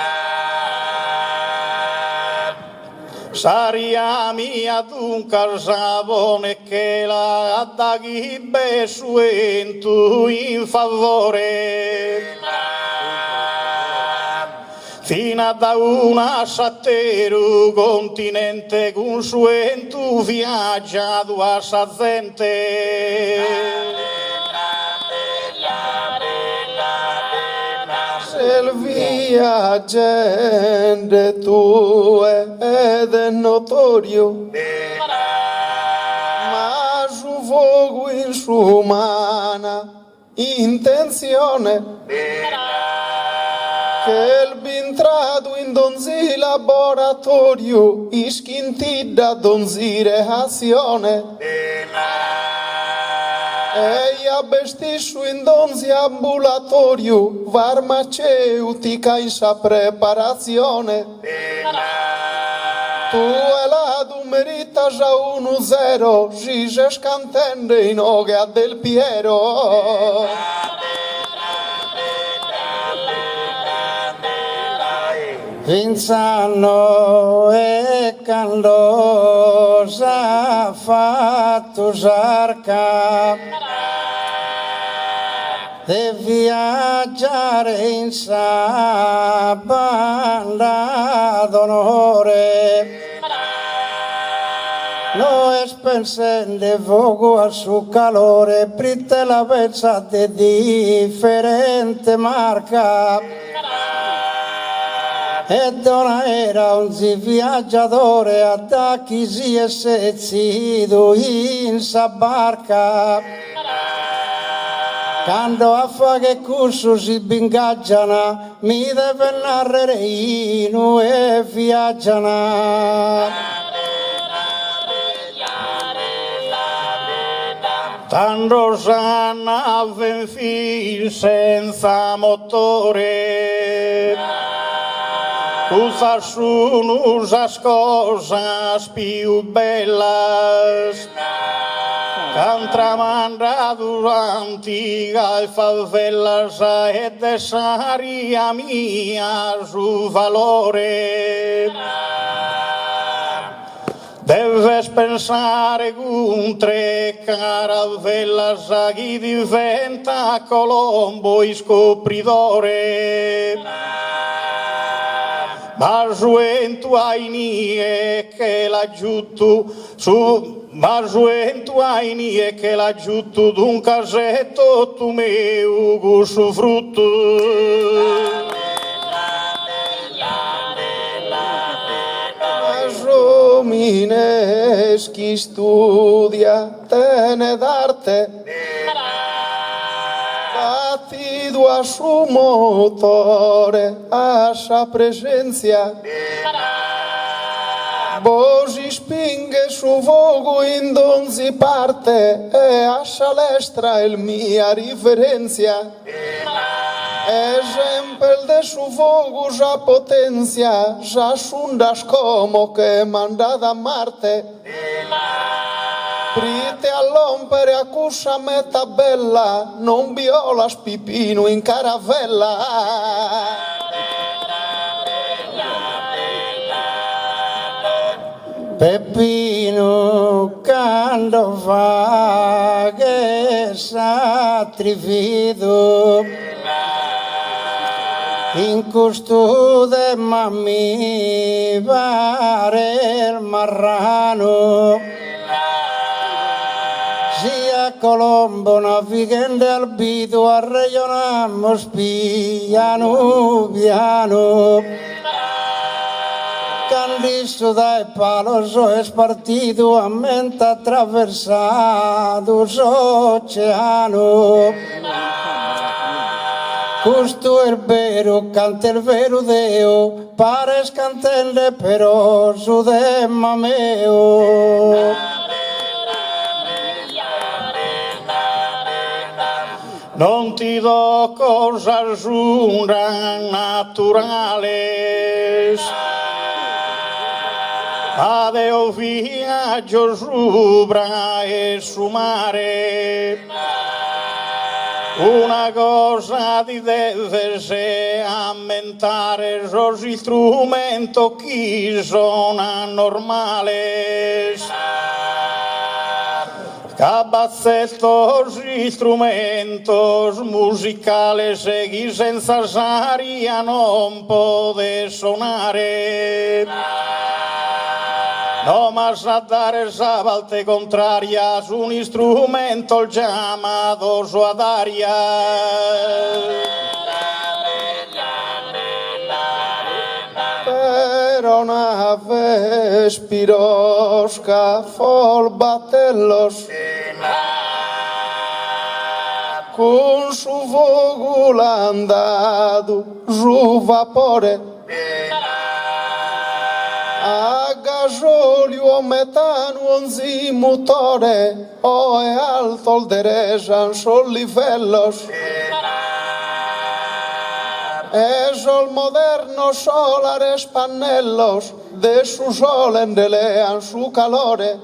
Saria mia dunque sabone che la daghi suentu in favore. Fino da una satteru continente con suentu viaggiato a sa gente. Selvia gente tu ed è notorio, ma su fuoco in su umana intenzione, che il bintrato in donzi laboratorio ischinti da donzi reazione. Eia bestissu in donzi ambulatoriu, farmaceutica in sa preparazione. Tu e la tu merita già 1-0, Gige scantende in oga del Piero. Vinzano e Candosa fatto sarca e viaggiare in sa banda d'onore. Noi spensende fuoco a su calore, pritte la pensa di differente marca. E donna era un viaggiatore a chi si è sezzido in sa barca. Quando a fa che curso si bingaggiano, mi deve narrare inu e viaggiano. Tanto sanno fin senza motore, usas usas cosas più bellas, Cantramanda durante le favelas e desaria mia su valore. Deves pensare con 3 caravellas a chi diventa Colombo e scopridore. Ma suento ai nie che l'aggiunto su, ma suento ai nie che l'aggiunto d'un casetto tu meu su frutto. Mineschi studia tene d'arte, batido a su motore, a sa presenza, Bosi spinge su vogo in donzi parte e a salestra il mia riferenzia. Esempel de su vogo già potenzia, già sundas como che mandada a Marte. Prite all'ompere accusa meta bella, non violas pipino in caravella. Peppino quando va che satrifido in custode mammi pare il marrano sia Colombo navigante al bito arregionamos piano piano. Candisto dai palos es partido a mente attraversato l'oceano. Questo è il vero, canta il vero Deo, pare scantende però su de mameo. Non ti do cosas naturales, adeo viaggio subra e su mare. Una cosa ti deve aumentare, gli strumenti che sono normali. Cabazzettos, instrumentos musicales e chi senza saria non può suonare. No, ma a dare sa volte contraria su un strumento chiamato suadaria. Pero una vez pirosca fol batellos con su fogo andado su vapore. gasóleo ou metano, onzi motore, o é alto derejan solivelos. Esos modernos solares pannellos de su sol endelean su calore.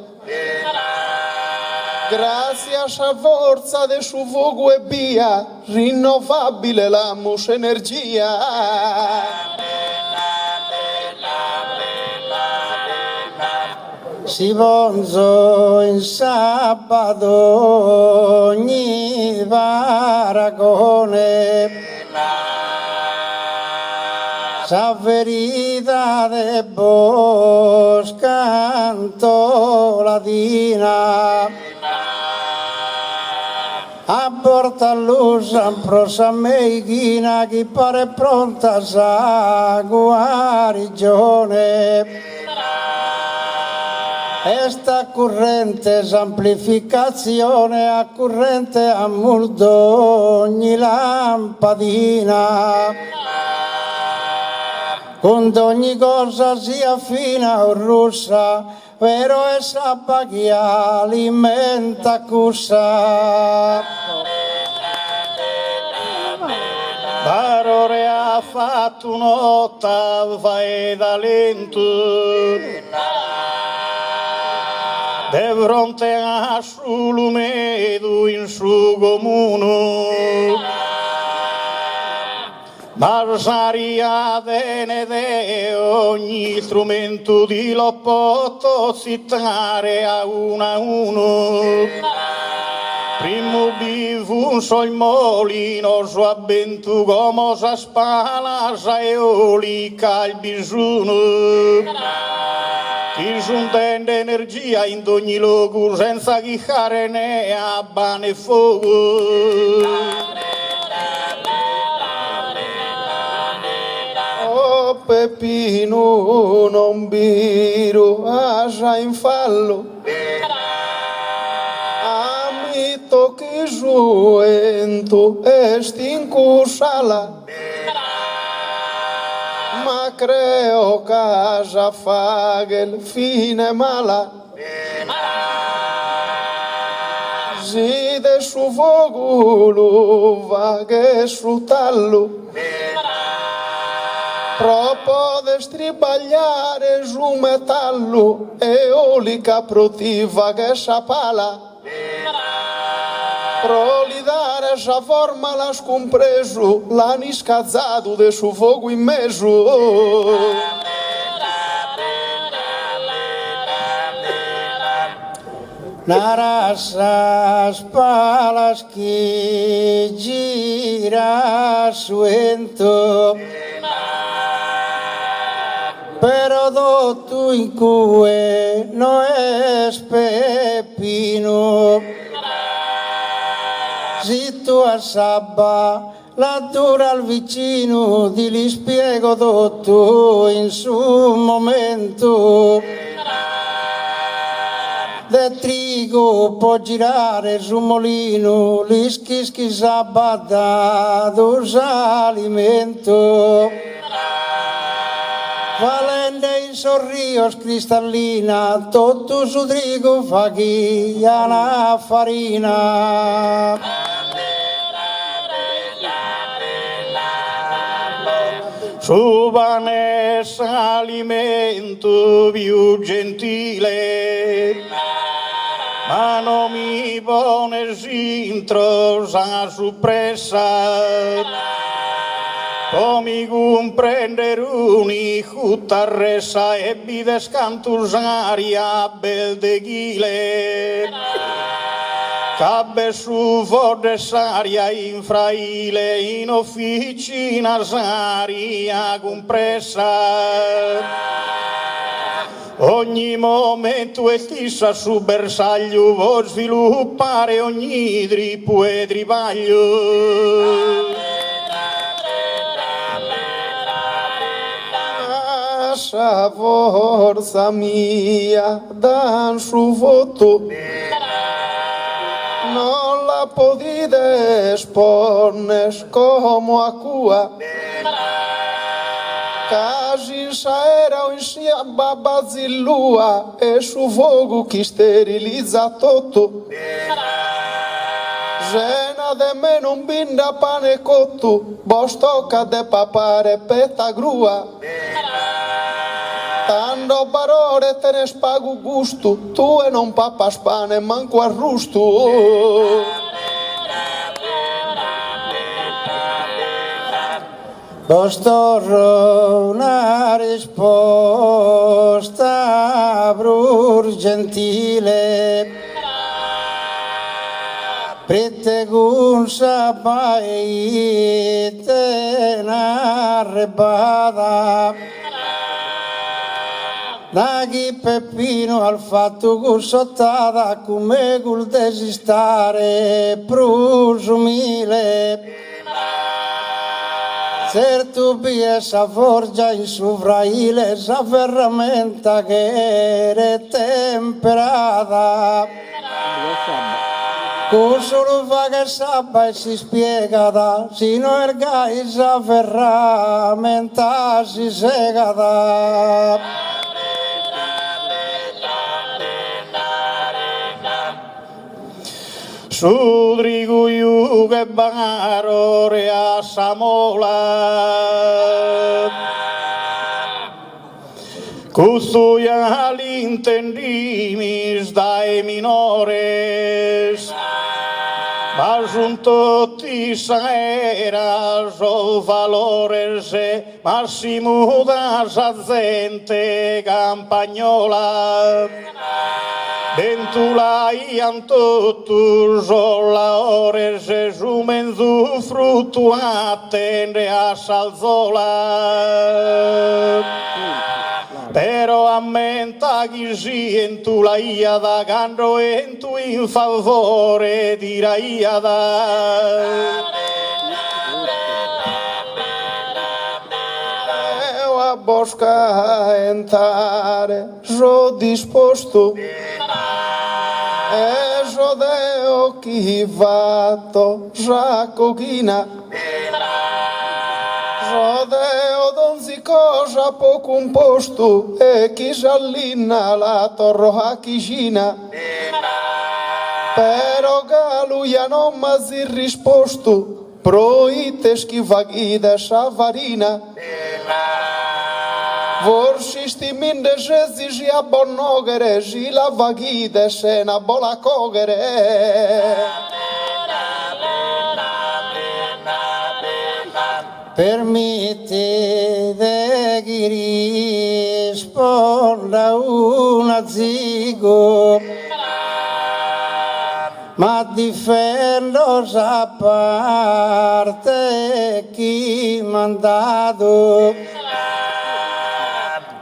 Gracias a forza de su fuoco e via, rinnovabile la mus energia. Si bonzo in sabato ogni paragone. Sa verità de vos canto latina. A porta luz en prosa meighina chi pare pronta sa guarigione. Esta corrente amplificazione a corrente a molto ogni lampadina. Quando ogni cosa si affina o russa, vero è sappa che alimenta cussa. Parole ha fatto un'ottava e da lento. De fronte a sul medo in su comune. Marsaria de ogni strumento di lo posso citare a uno. Primo bivu il molino su avventu come sa spala sa eolica il bisuno. Chi s'intende energia in ogni luogo senza chiccare né abba né fuoco. Pepino non biro, asa in fallo. Amito che suento estinco sala. Ma creo casa fagel fine mala. Si de su fogulo va che su tallo. Troppo de stribagliare su metallo, eolica protiva che sapala. Prolidare sa forma l'ha scompreso, l'hanno scazzato de su fuoco in mezzo. Narasa spalas che gira suento. Pero dotto in cue no es pepino. Si tu a sabba la dura al vicino, di li spiego dotto in su momento. De trigo può girare su molino, li schischi sabata alimento. Valende in sorrios cristallina, tutto su trigo fa chi la farina. Su pane alimento più gentile, ma non mi pone sintro sa suppressa. Come comprendere un'icuttarressa e bides cantusaria bel de ghile. Cabbe su fordessaria in fraile in officina saria compressa. Ogni momento è stessa su bersaglio vuol sviluppare ogni drippo e tripaglio. Lascia forza mia dan su voto. Non la podite espones como a cua. Cajin era o babazilua e chuvogo que esteriliza toto. Žena de menom binda panekotu, bostoka de papare peta grua. Tando barore tenes pago gusto, tu e non papas pane manco arrusto. Bostorro una risposta brur gentile, prete gunsa baite narrebada, naghi peppino al fatto gussottata come gul desistare prosumile. Certo piesa forgia in sovraile sa ferramenta che era temperata. Con solo fa che sabba e si spiegata, sino il gai sa ferramenta si segata. Sudrigu yuge barore a Samola, custodia l'intendimis dai minores, ma junto ti saeras o valores e massimo das azente campagnola. Ventulaian totus la ores resumen zu fruto attende a salzola. Pero ammenta chi entulaia da gandro entu in favore diraia da. Bosca entrare, so disposto, e jodeo chi vato, jacoghina, jodeo donzi cosa poco un posto, e chi giallina la torroja chigina, però galuia non mazir risposto, proites chi vaghida savarina. Voršisti minde žezi žija bonogere, žila vagide se na bola kogere. Permette che risponda una zigo, ma difendo a parte chi mandato.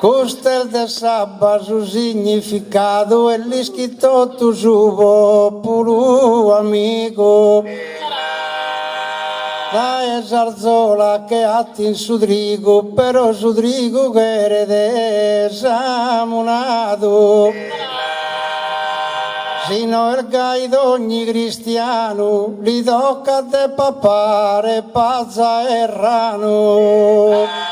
Costel de sabba su significado e li scritto tu subo puru amico. La Zarzola che atti in Sudrigo, però Sudrigo che erede samunato. Sino il gaido ogni cristiano li tocca de papare pazza e rano.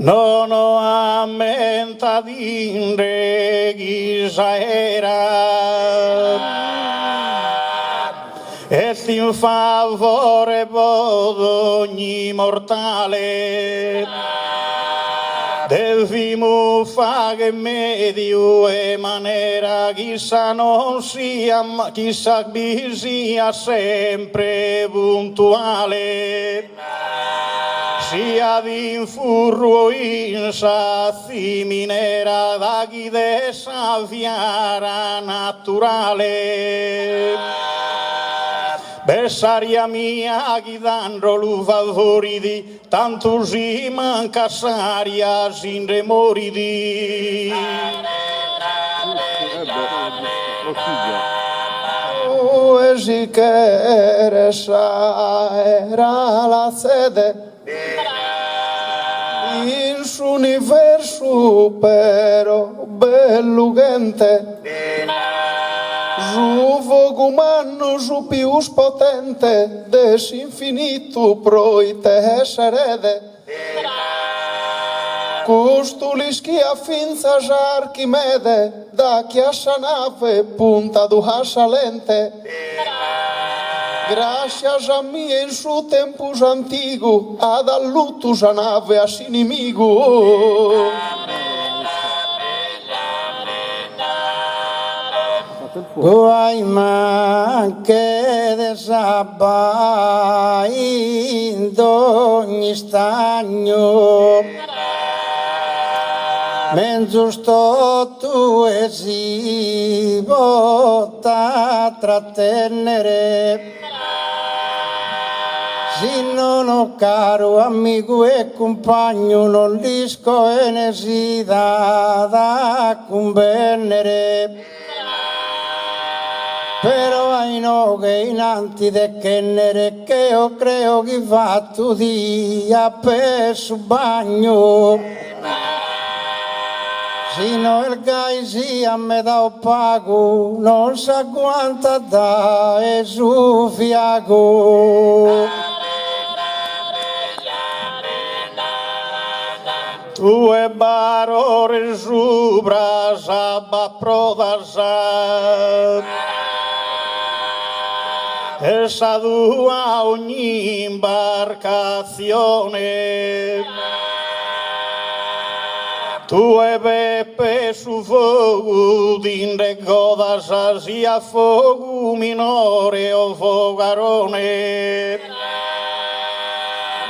Non ho ammenta d'indre ghisaera e in favore d'ogni mortale devimo fare medio e maniera chissà non sia chissà vi sia sempre puntuale sia di furro in sazi minera da chi dessa fiara naturale. Bessaria mia chi danno lu favoriti, tanto si manca saria sin remoridi. E si che era la sede in su universo però bello gente Ju fogo humano, ju pius potente, des infinitu proite serede. Custulis que a finza já Arquimede, da que a nave punta do rachalente. Graças a mim em seu tempo já antigo, a dar luto já nave a inimigo. Guayman que desabaindo ogni stagno, menzus tu esi volta trattenere. Se non ho caro amico e compagno, non riesco da convenere. Però ai no che innanti de kennere che io creo che fatto dia per su bagno. Sino il gai sia me da opago, non sa quanta da e su fiago. Tu e barore subra sabba prodasa. Essa dua ogni imbarcazione. Tu e beppe su fogo d'inde goda sia fogo minore o fogarone.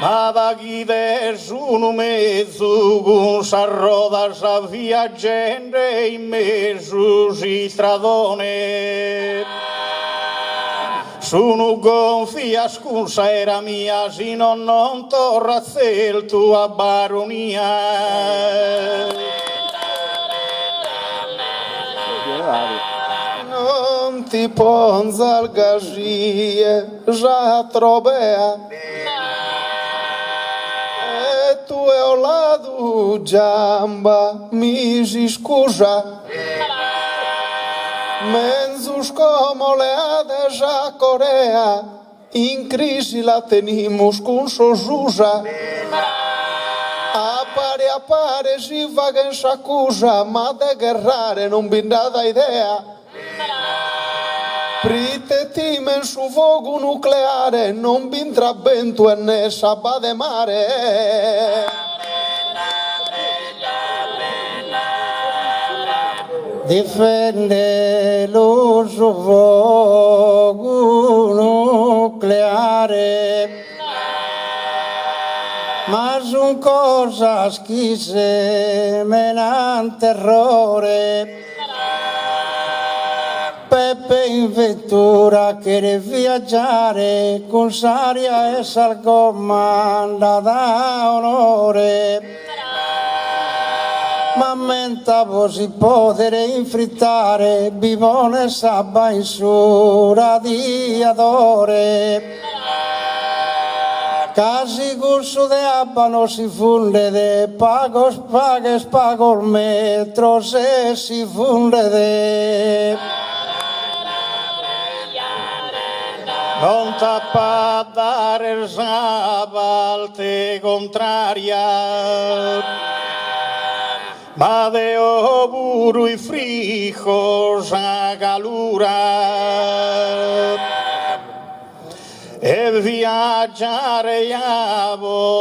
Ma da chi sono mezzo con s'arroda sa viaggiante in mezzo si stradone. Sono gonfia scusa era mia, se non torra il tua baronia. Non ti ponza al gagie, già trobea. E tu e o lado jamba, mi scusa. Menzus como leade já Corea, in crisi la tenimos con sojuja. Appare si vaga in s'accusa, ma de guerrare non binda da idea. Prite timen su fogo nucleare, non bintra vento e ne sabba de mare. Difende lo fuoco nucleare, ma son cosas che semenan terrore. Peppe in vettura quiere viaggiare con saria e salgomanda da onore. Ma mentavo si potere infrittare, bivone sabba in su radiatore. Casi gusto de abano si funde de pagos pagues pago il metro se si funde de. Non tappa dare valte contraria. Ma de oburu i frijos a galura. E viaggiare a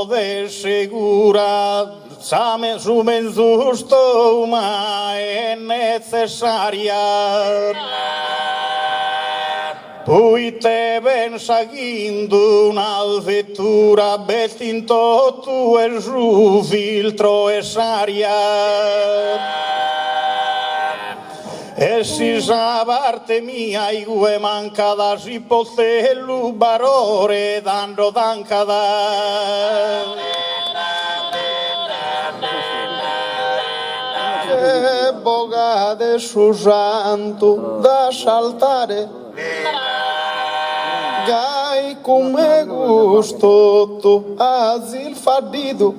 de segura, same su menzusto ma è necessaria. Poi te ben seguindo una vettura bettinto tu e su filtro e saria. E si sa parte mia igue mancada si potellu barore dando dancada. Che bogade su santo da saltare. Gai come gusto tu asil fadido.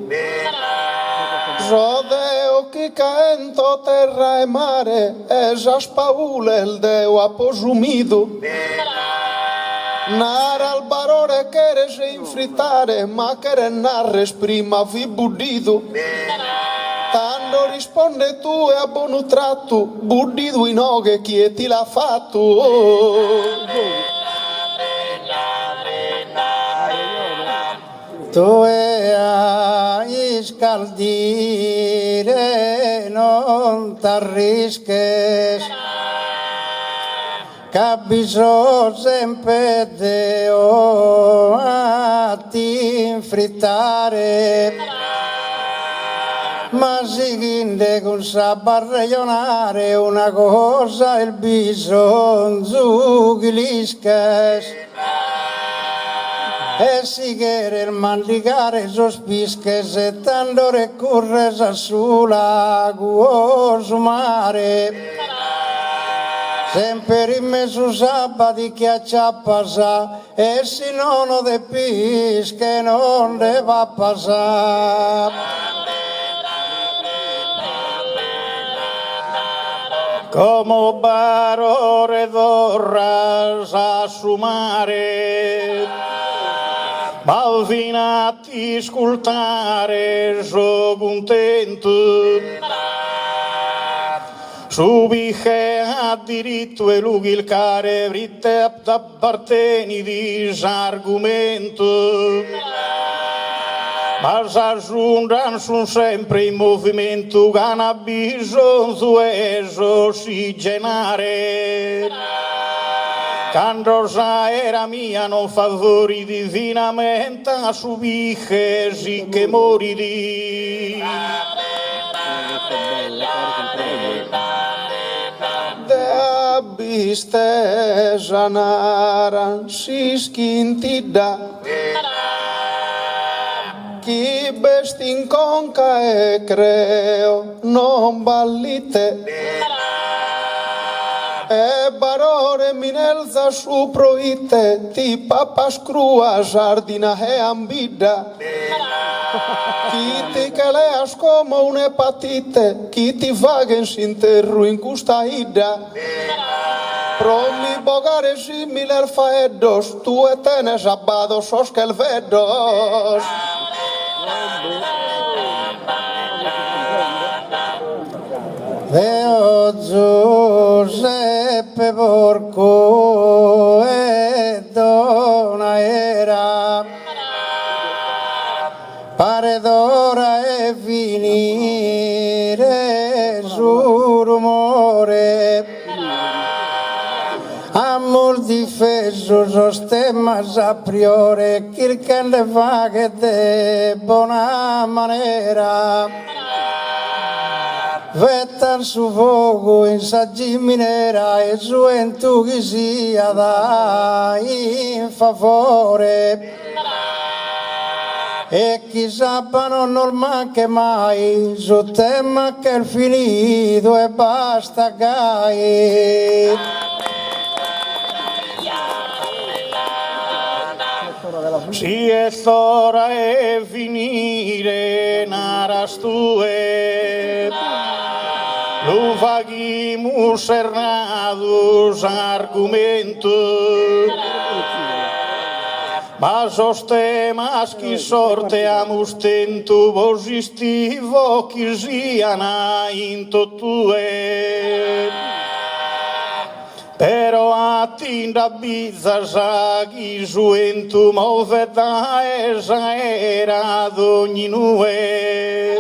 Rodeo chi caento terra e mare, e già spaule il deo ha posumido. Nara al barore che se infrittare, ma che narres prima vi buddido. Tanto risponde tu e a buon tratto, buddido in oghe chi ti l'ha fatto. Tu e a scaldire non t'arrisches, capisco sempre Deo a ti infrittare, ma seguinde con sabarrionare una cosa il bisogno giugilisques. E si quiere il mandicare sospisches e tanto recurres a sull'acqua su mare. Sempre in mezzo sabati che acciappasa e si non de pische non ne va a passare. Come barore d'orras a su mare, Malvinati ascoltare, so contento. Subiche a diritto e lughi il care, vritte apparteni di argomento. Ma s'aggiungeranno sono sempre in movimento, che hanno bisogno di ossigenare. Quando era mia non favori divinamente a subire sì che moridi. De abiste janaran si schintida, chi bestin conca e creo non ballite. E barore minelza su proite, ti papa scrua giardina e ambida. Chi ti caleas come un'epatite, chi ti vagen s'interru in custa ida. Promi bogare simile faedos, tu e tenes abbados os kelvedos. Deo Giuseppe Porco e donna era, pare d'ora e finire su rumore, amor difeso sostemas a priore, chi che ne fa che de buona maniera. Vettan su fuoco in saggi minera e gioventù chi sia da in favore. E chi sappano non manca mai, su tema che è finito e basta gai. Si è ora e finire naras tue, lo faghimus errados argumentos, ma sostemas chi sorteamus tento vos istivo chi siana in tue. Però a tinda bizza chi suentu moveta esa era d'ogni nue.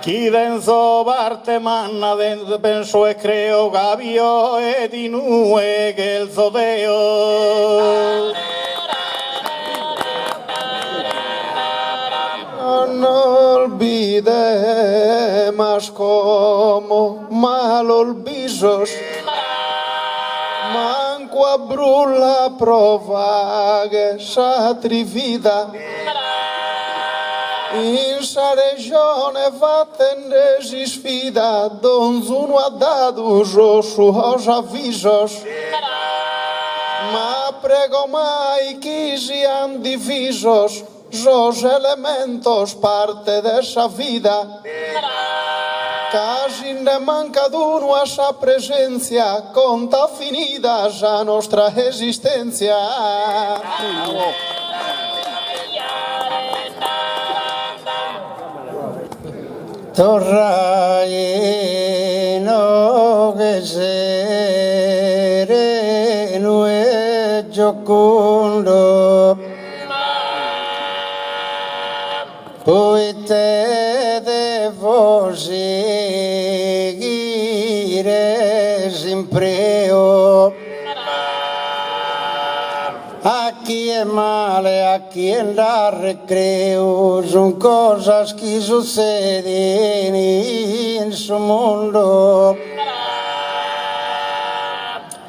Chi denzo parte manna dentro penso e creo gabio e di nue che il zodeo. Non olvide más como mal olvisos, manco a brulla provaghe s'atrivida. In sa regione vattene si sfida, donzuno ha dato sus avvisos. Ma prego mai chi sian divisos, los elementos parte de esa vida. ainda manca d'uno a sua presença, conta finida já nostra existência. Torrai no che sereno e giocondo, poi te devo seguire sempre. A chi è male, a chi è da recreo, son cosas que suceden in su mondo.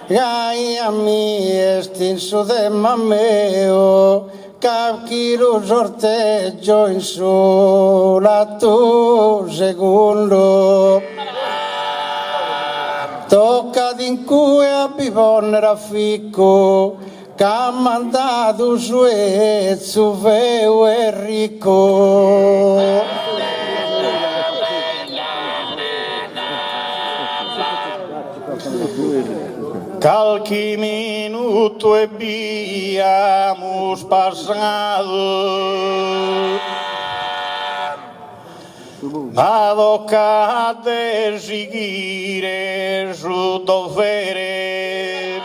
Gai a mi estin su de mameo, cap chi lo sorteggio in su l'atto secondo. Tocca d'incue a bivonne rafficco, che ha mandato su su feo e ricco. Qualche minuto abbiamo passato, ma tocca seguire su dovere.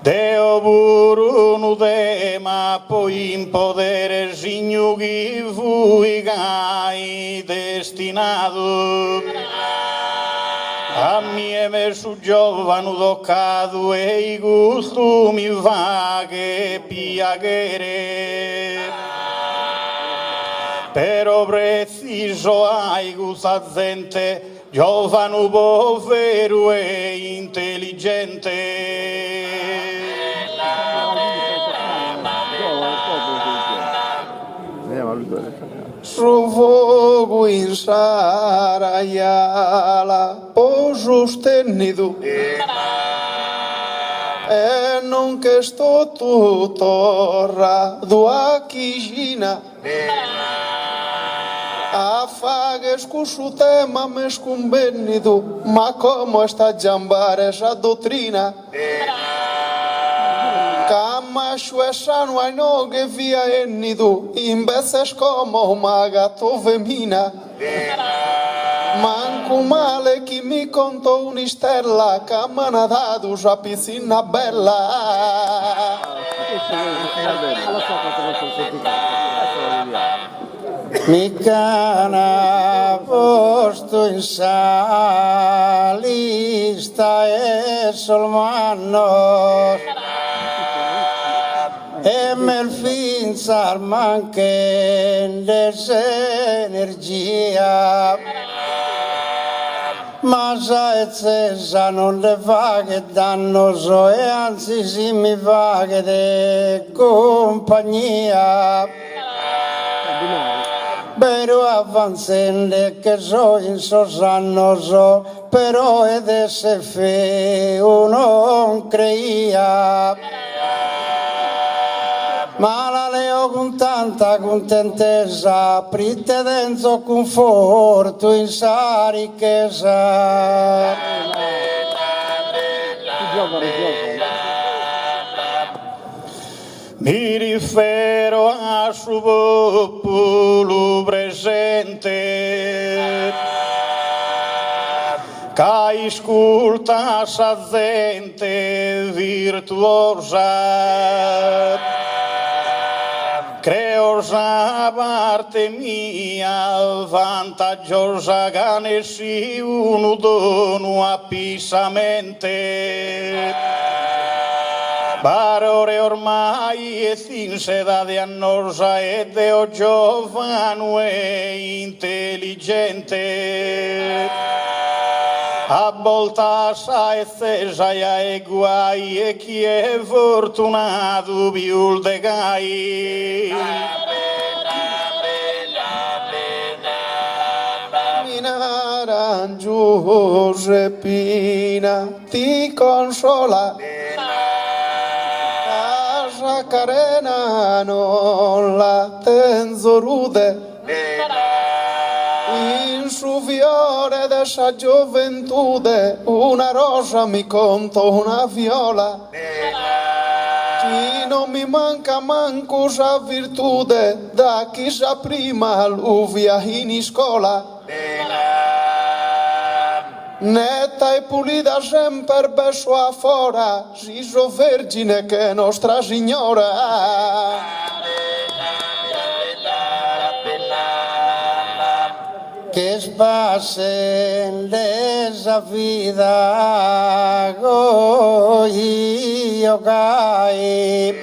Deo buruno tema poi in podere signo che fui gai destinato. A me verso giovane toccato e i costumi va che piacere. Però preciso hai questa gente, giovane povero e intelligente. Su fogo in saraiala po sostenido, e non che sto tuttora dua chigina. A fagues cu su tema me scumbennido, ma como está giambare esa dottrina? Camacho e sano ai no che via ennido, in veces como uma gato femina. Manco male chi mi contò un'istella, che m'ha dato a piscina bella. Mi cana posto in salista e solmanno, e mel finzar manchen energia, ma sa e cesa non le fa che dannoso, e anzi si mi fa che de compagnia. Pero avanzende che so in sosannoso, però ed esse feo non creia. Ma la leo con tanta contentezza, prite dentro conforto in sa ricchezza. Mi rifero a suo popolo presente, che ascolta sa gente virtuosa. Creosa parte mia, vantaggiosa che nessuno dono appisamente. Parole ormai e sincera di annosa e deo giovane e intelligente. A volta sa e cesa e guai, e chi è fortunato più de gai. Minaran Giuseppina ti consola, casa carena non la tenzo rude, in su viola sa gioventù, una rosa mi conto una viola. Chi non mi manca manco sa virtude, da chi sa prima alluvia in scuola. Netta e pulita sempre verso a fora, si so vergine che Nostra Signora. Que es pasen de esa vida goy o gai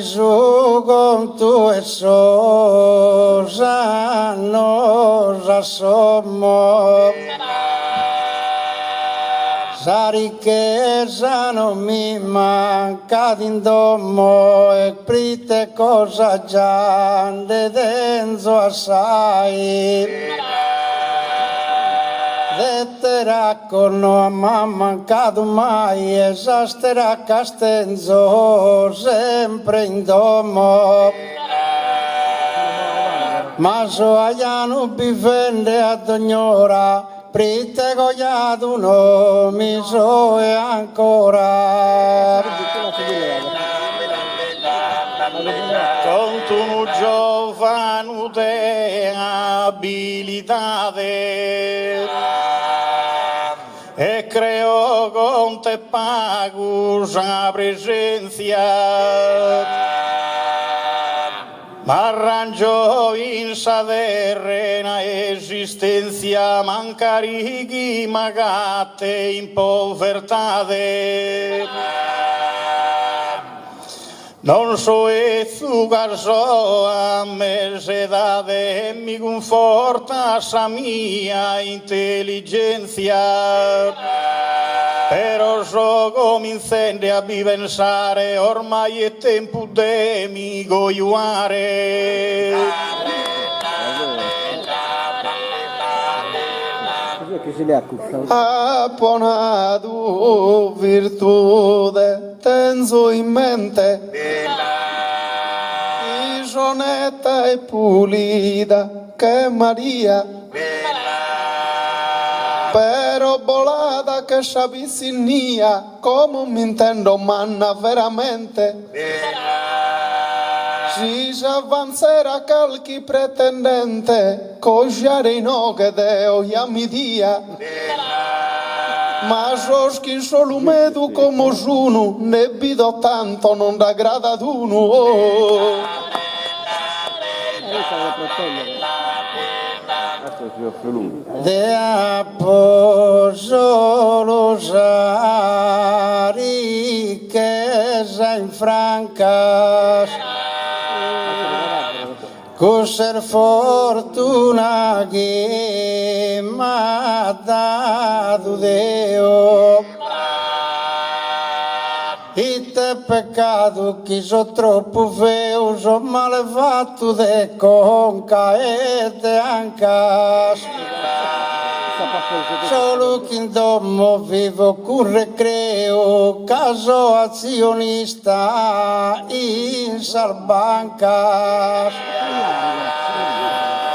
su con tu esos anos asomo sa ricchezza non mi manca d'indomo e prite cosa già de denzo assai detterà con non ha mancato mai esasterà castenzo sempre in domo ma so aiano bifende ad ogni ora prite goiato no mi so e ancora con tu giovane de abilitade e creo con te pagus a presencia m'arrangio in sa terrena esistenza mancarichi magate in povertade non so e zugar so a mesedade mi conforta sa mia intelligenza però so cominciando a pensare ormai è tempo de mi goiuare Apponato virtude tenzo in mente isonetta e pulita che Maria però volata che s'avvicinia come mi intendo manna veramente si s'avanzerà qualche pretendente cogliare in oghe deo mi dia ma soschi solo medu come sono ne bido tanto non da grada ad uno de apposo sa ricchezza in francas coser fortuna che m'ha dato Deo e te peccato che so troppo feo so malefatto de conca e de ancas solo che in domo vivo con recreo caso azionista in salbanca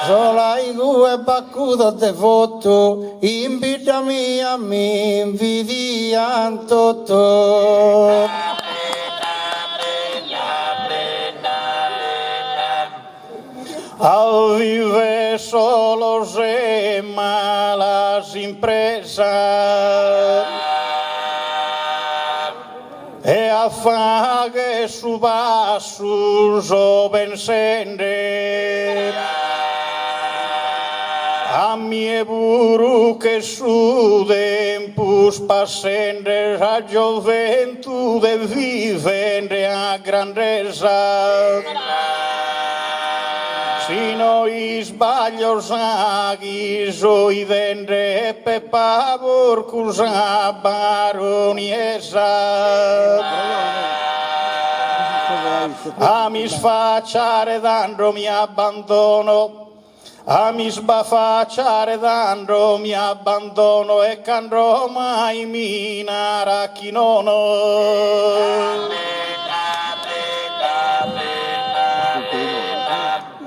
sola i due baccudo devoto in vita mia mi invidian tutto al vive solo se malas impresas e affague su bassus o pensende a mie buru che su tempus passende a gioventude vivende a grandezza sino i sbaglio saghiso i dende pe pavor cusa baroniesa a mi sfacciare dando mi abbandono a mi sbafacciare dando mi abbandono e candro mai minara chi non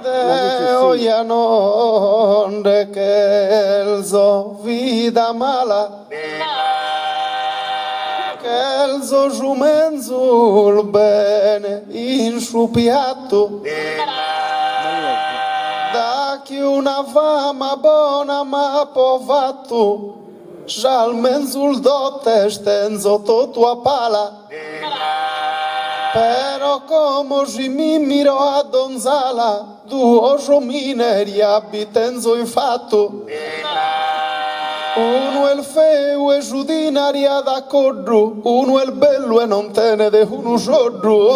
de Oia non kelzo vida mala kelzo jumenzul bene in su piatto da chi una fama buona ma povatto già il menzul dote stenzo tua pala però come si mi miro a donzala duo mineri abitenzo infatti uno è il feo e giudinaria da codru uno è il bello e non te ne de uno sodru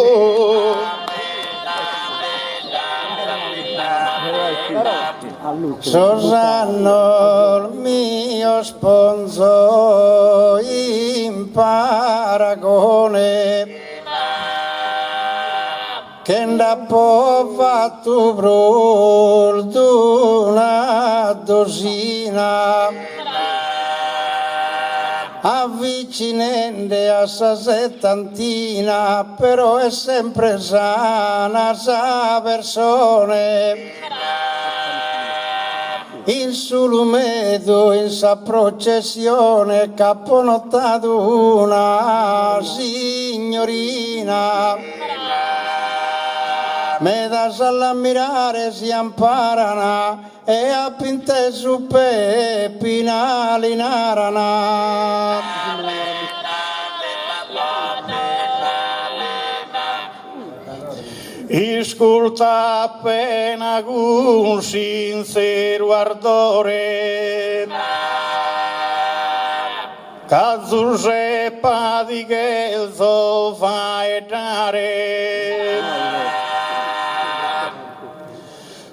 Susanno il mio sponso in paragone che da fatto brul d'una dosina avvicinende a sa settantina però è sempre sana sa persone in sulumedo in sa processione caponottato una signorina me da s'all'ammirare si amparana e a pinte su pepina linarana Ascolta appena con sincero ardore Cazzo seppa di che so fai dare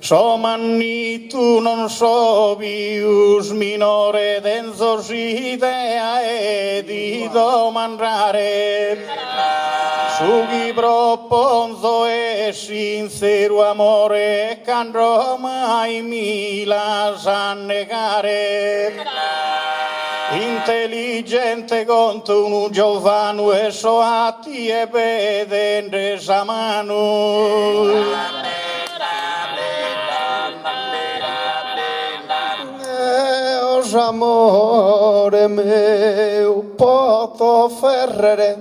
Somanni tu non so più minore denso idea e di domandare su chi proponzo e sincero amore che andrò mai mi lascia negare intelligente conto un giovane e so atti e vedende sa mano amore mio poto ferrere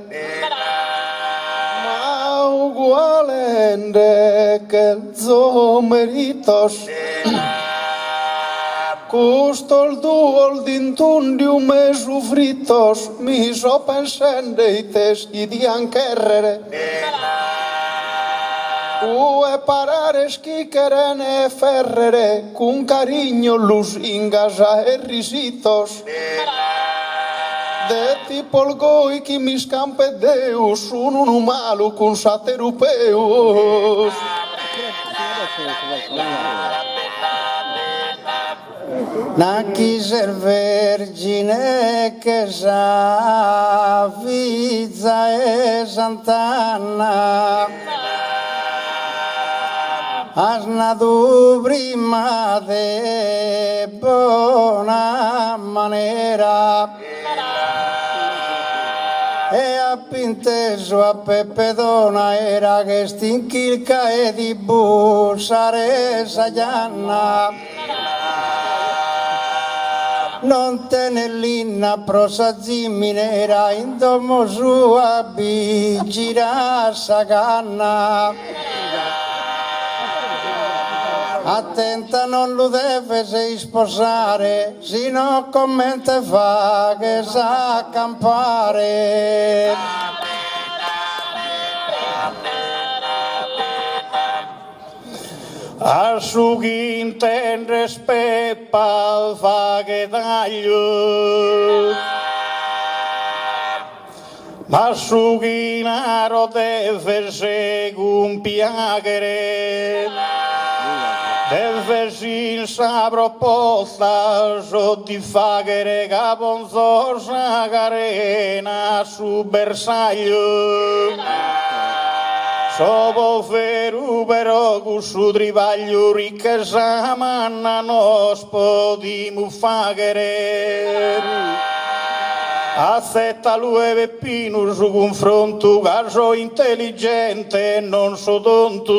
ma ugualmente che zomeritos custol duol d'intun di un mesu fritos mi so pensando i teschi di ancherrere e parare schichere ne ferrere con carigno lus ingasa e risitos de tipo il goi chi mi scampe deus un malu con saterupeus Nacchi ser vergine che sa Vizza e Sant'Anna Asnadu prima de buona maniera e a pinteso a Peppe Dona era che stinchirca e di bussare Sagianna non tenellina prosa zimminera in domo sua bigira saganna attenta non lo deve si sposare sino commente fa che sa campare a su chi intende speppa fa che taglio ma su chi naro deve se compiagere deve sin sa proposta soddisfagere caponzo sa carena su bersaglio Sopo feru però con su trivaglio ricchezza manna nos podiamo fagere. Accetta lui e Peppino su confronto, caso intelligente e non so tonto.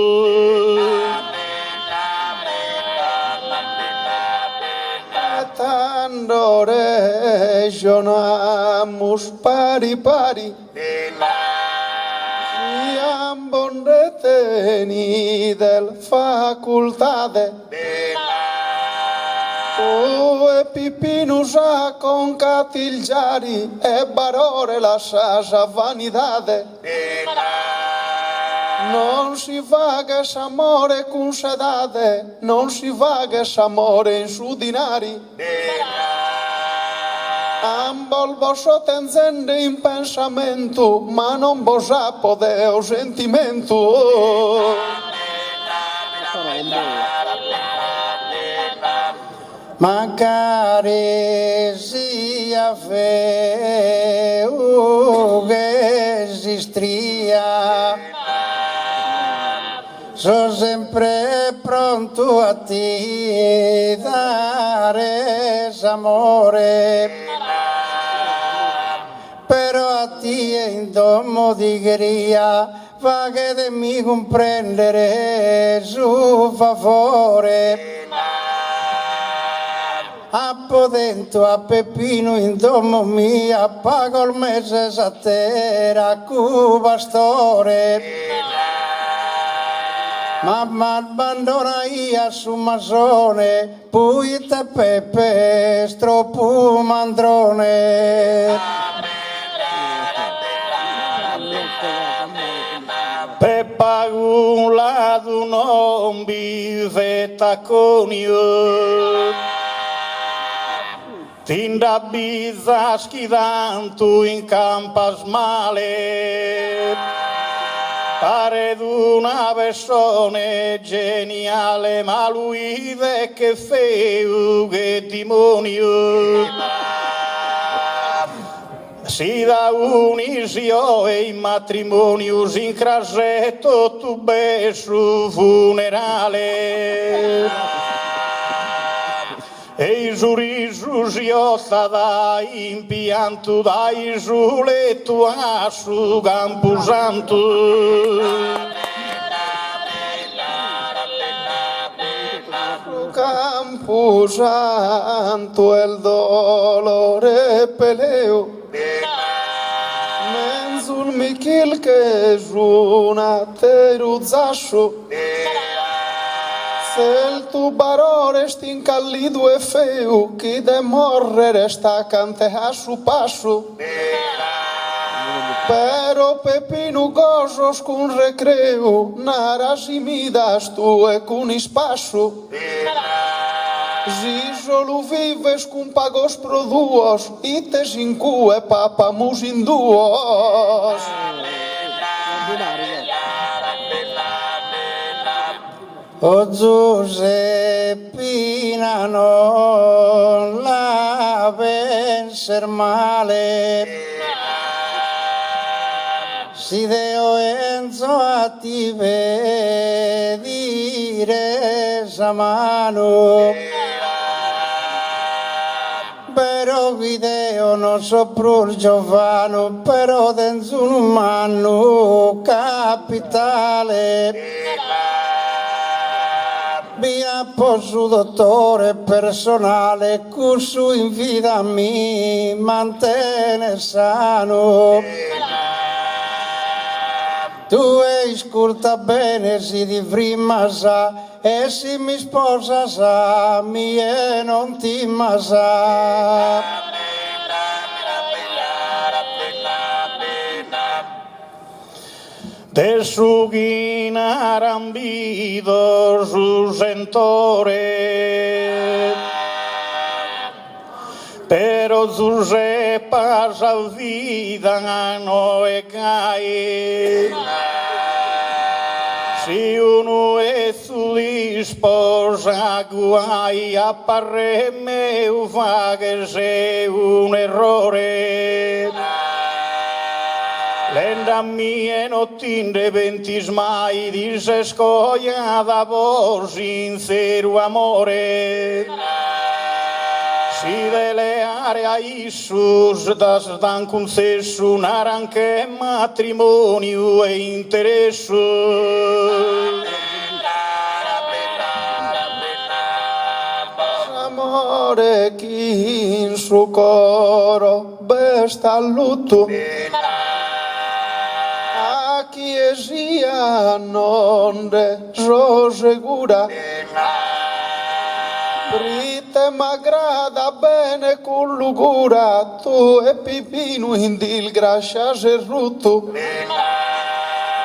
quando ragionamos pari, siamo bondeteni del facultade, e Pipinus a concatilgiari e barore la sasa vanidade. Non si vagas amore con sedade, non si vagas amore in su dinari. Ambol vos tenzende in pensamento, ma non vos apodeo sentimento. Magari sia feu che esistria, sono sempre pronto a ti dare amore, però a ti in domo di gria va che de mi comprendere su favore. Appodento a Peppino in domo mia, pago il mese a terra cu bastore. Mamma abbandona io su masone, poi te pepe stroppo mandrone. Peppa un lato non bivetta con io. Tinda bizza schidantu in campas male, pare d'una persona geniale, ma lui ve che feu, che demonio. Si da unisio e in matrimonio in crasetto tu su funerale. E i sorriso si da impianto dai suletto a su Camposanto. Camposanto il dolore peleo, menzul michil che giuna teruzzasso. Se il tuo barone stincallido e feu, chi de morrere sta cante a su passo. Pero Pepino gozos con recreo, naras y midas tu e con ispasso. Si solo vives con pagos produos, y te sincue papamus induos. O Giuseppina non la penser male, si Deo Enzo a ti vedere sa mano, però Guideo non so pur Giovano, però dentro un umano capitale. Via posso dottore personale, curso in vita mi mantiene sano. Tu ascolta bene, si di prima sa, e se mi sposa sa, mie non ti masa. Te sughina rambido su sentore, pero su pasa vida no e cae. Si uno è su disposa guai appare me fa che sei un errore. Lenda mie nottinde ventis mai dice scoglia da vos sincero amore. Si delle area Isus das dan concesso naranche matrimonio e interesso. Amore chi su coro besta a lutto a chiesia non de segura Prite m'aggrada bene con lugura tu e Pipino in il grascia serrutto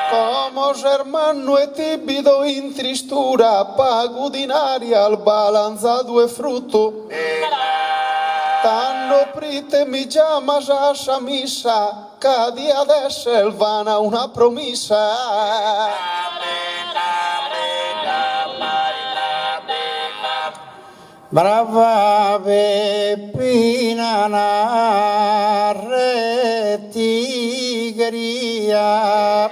Como germano e tibido in tristura pago dinaria al balanzado e frutto Tanno prite mi chiama già missa cadi adesso il vana una promessa Brava Peppina narretigria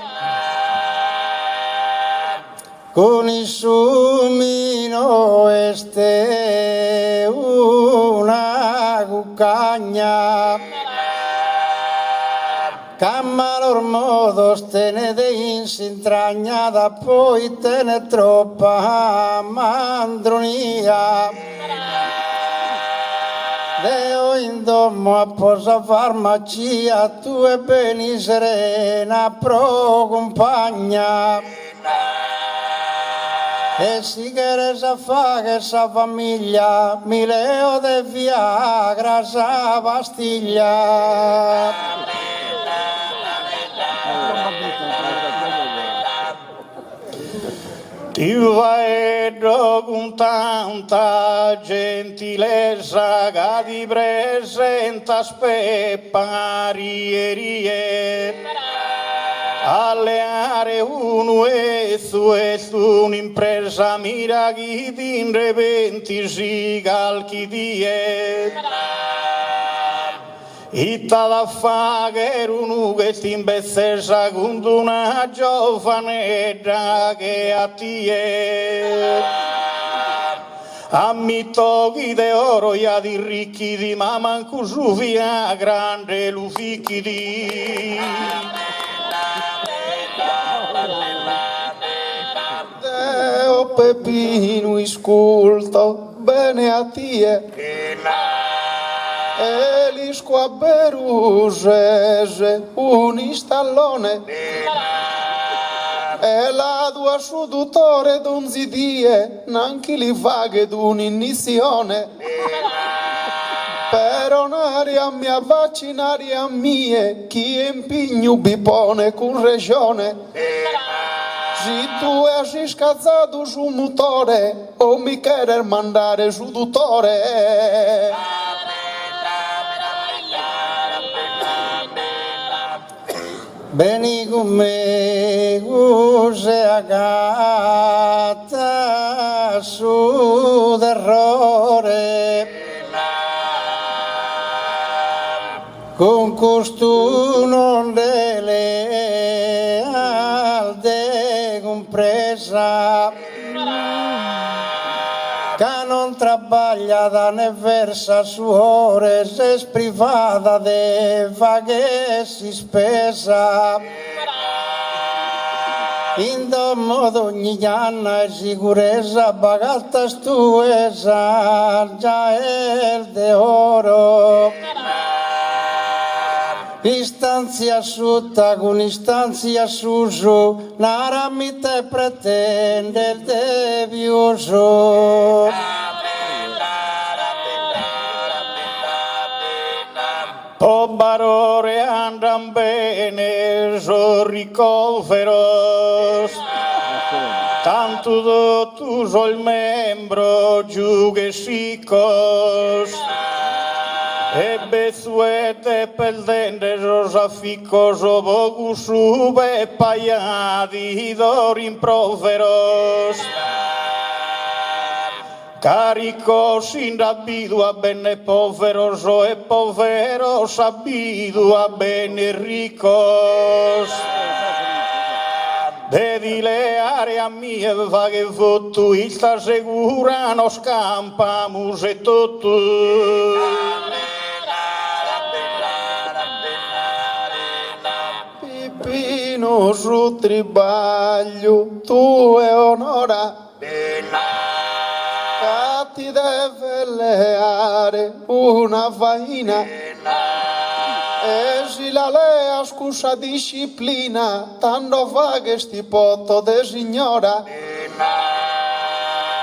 con il sumino este una cucagna Cammalor modos tene de insintragnada poi tene troppa mandronia Deo in domo a posa farmacia tu e beni serena pro compagna E si quieres a fare esa famiglia mi leo de Viagra sa pastiglia Ti vedo con tanta gentilezza che ti presenta spepparierie alleare uno e un'impresa mira chi ti in repenti si calchi die Itta da fare uno che ti imbestessa con una giovanetta che a tie Ammitto chi de oro e di ricchi di ma manco su via grande lu ficchi di Deo Peppino isculto bene a tie e li squabberuse un istallone e la tua su dottore donzidie nanchi li vaghe d'un'inizione per onaria mia vaccinaria mie chi impigno bipone con regione se tu hai scazzato su motore o mi querer mandare su dottore Beni con me, cose agata su d'errore con costo non delle alde compresa che non trabaglia né versa su ore se privata de vaghe si spesa in domo d'ogni anno è sicurezza bagatta stuesa già è de oro istanzia asciutta con istanzia susu naramite pretende il devioso O barore andam bene so ricoveros tanto tu sol membro giù che sicos e besuete perdente rosa ficco so poco sube paiati do rimproveros Caricos inabidua bene poveros e poveros abidua bene ricos Devi leare a mie vaghe votu il sta segura nos campamus e tutto Pipino su tribaglio tu e onora ti deve leare una vaina e si la lea scusa disciplina tanto va che sti potto de signora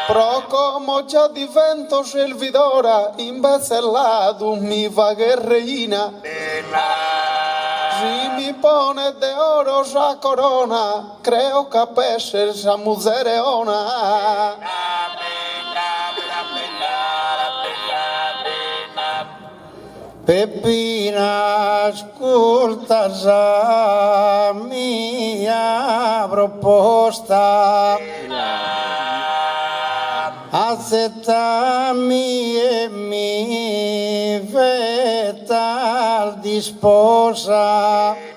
però come già divento servidora invece lato mi va che reina si mi pone de oro sa corona creo capesse sa muzereona. Peppina, ascolta la mia proposta, accettami e mi vetta di sposa.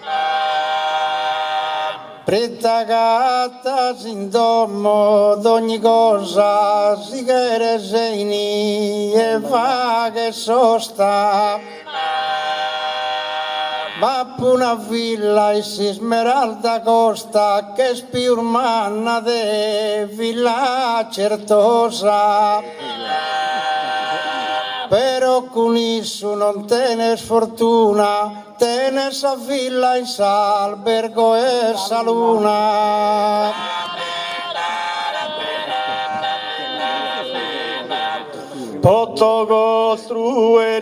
Preta gatta sin domo d'ogni cosa, si che segni e fa che sosta. Va pu una villa e si smeralda costa, che spiurmanna de villa certosa. Però con isso non tenes fortuna, tenes a villa in s'albergo e sa luna. Potto costruir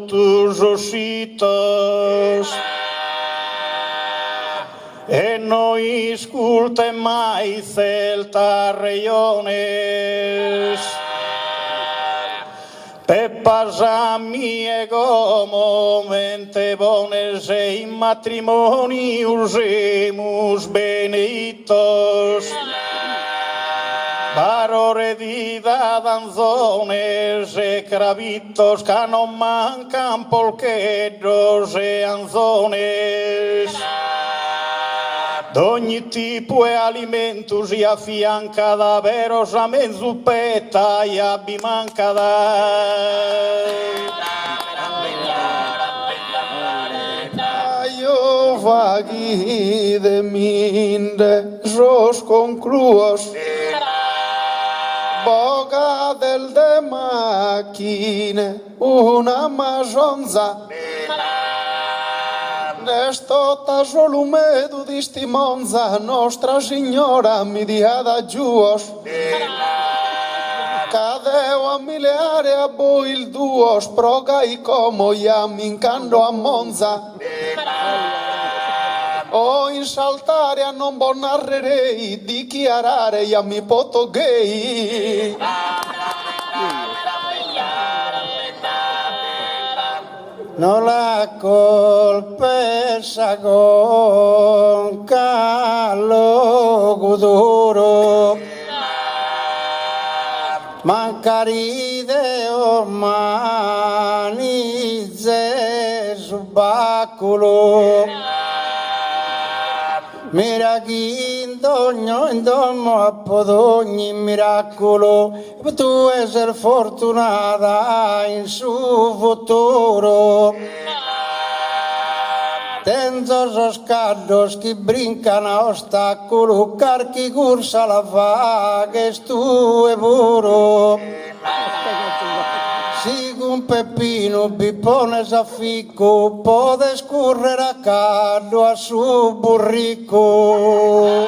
tus ositos e noi sculte mai celta reiones. Peppas amigo momente bones e in matrimoni usemus beneitos. Parole di danzones e cravitos que no mancan polqueros e anzones. D'ogni tipo e alimentus i affianca da verosament zuppetta e abbi manca Io vaghi de minde sos concluos boga del de macchine una masonza Nestota solumedu di stimonza Nostra Signora mi dia da giuos Cadeu a mileare a boi il duos Proga i como ia mincando a Monza O in saltare a non bonarrerei Dichiarare ia mi poto gay No la colpesa con callo duro, mancaride o manize subacolo. Mira chi in domo appodo ogni miracolo, tu essere fortunata in suo futuro. Tenzo sos caldos che brincano a ostacolo, carchi cursa la fa che stu e puro. Si con Peppino Pippone s'afficco, pode scorrere a caldo a su burrico.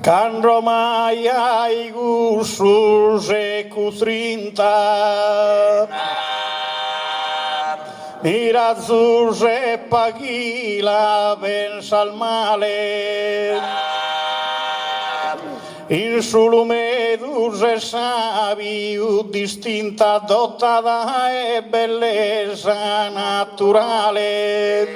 Candro mai ai gussus e cutrinta Mirazus e pagila pensa al male In sulumedus e sabiu distinta dotada e bellezza naturale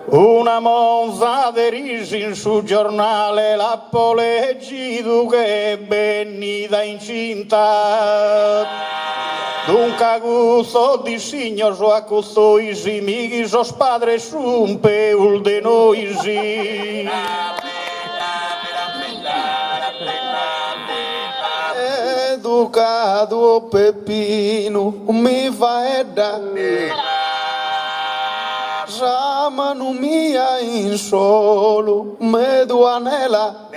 Una Monza derisi in su giornale la poleggidu che benida incinta Dunque gusto di signor so accustoisi mighi sos padre sun peul de noisi Educado Peppino mi va edda já manu mia in solo, medo anela.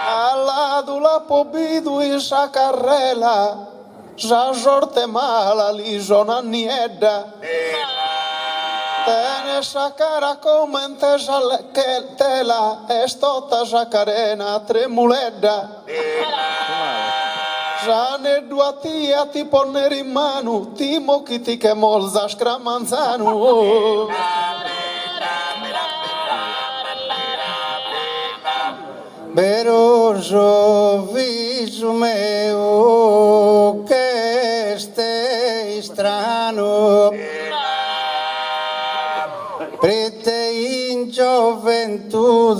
Al lado la pobidu in sa carrela, já jorte mala li zona niedda. Tene sa cara come in tela, estota sa carena tremuledda. Já ne dua tia ti poner in mano, ti mochiti che molza scramanzano. Veroso viso meu che stei strano, prete in gioventù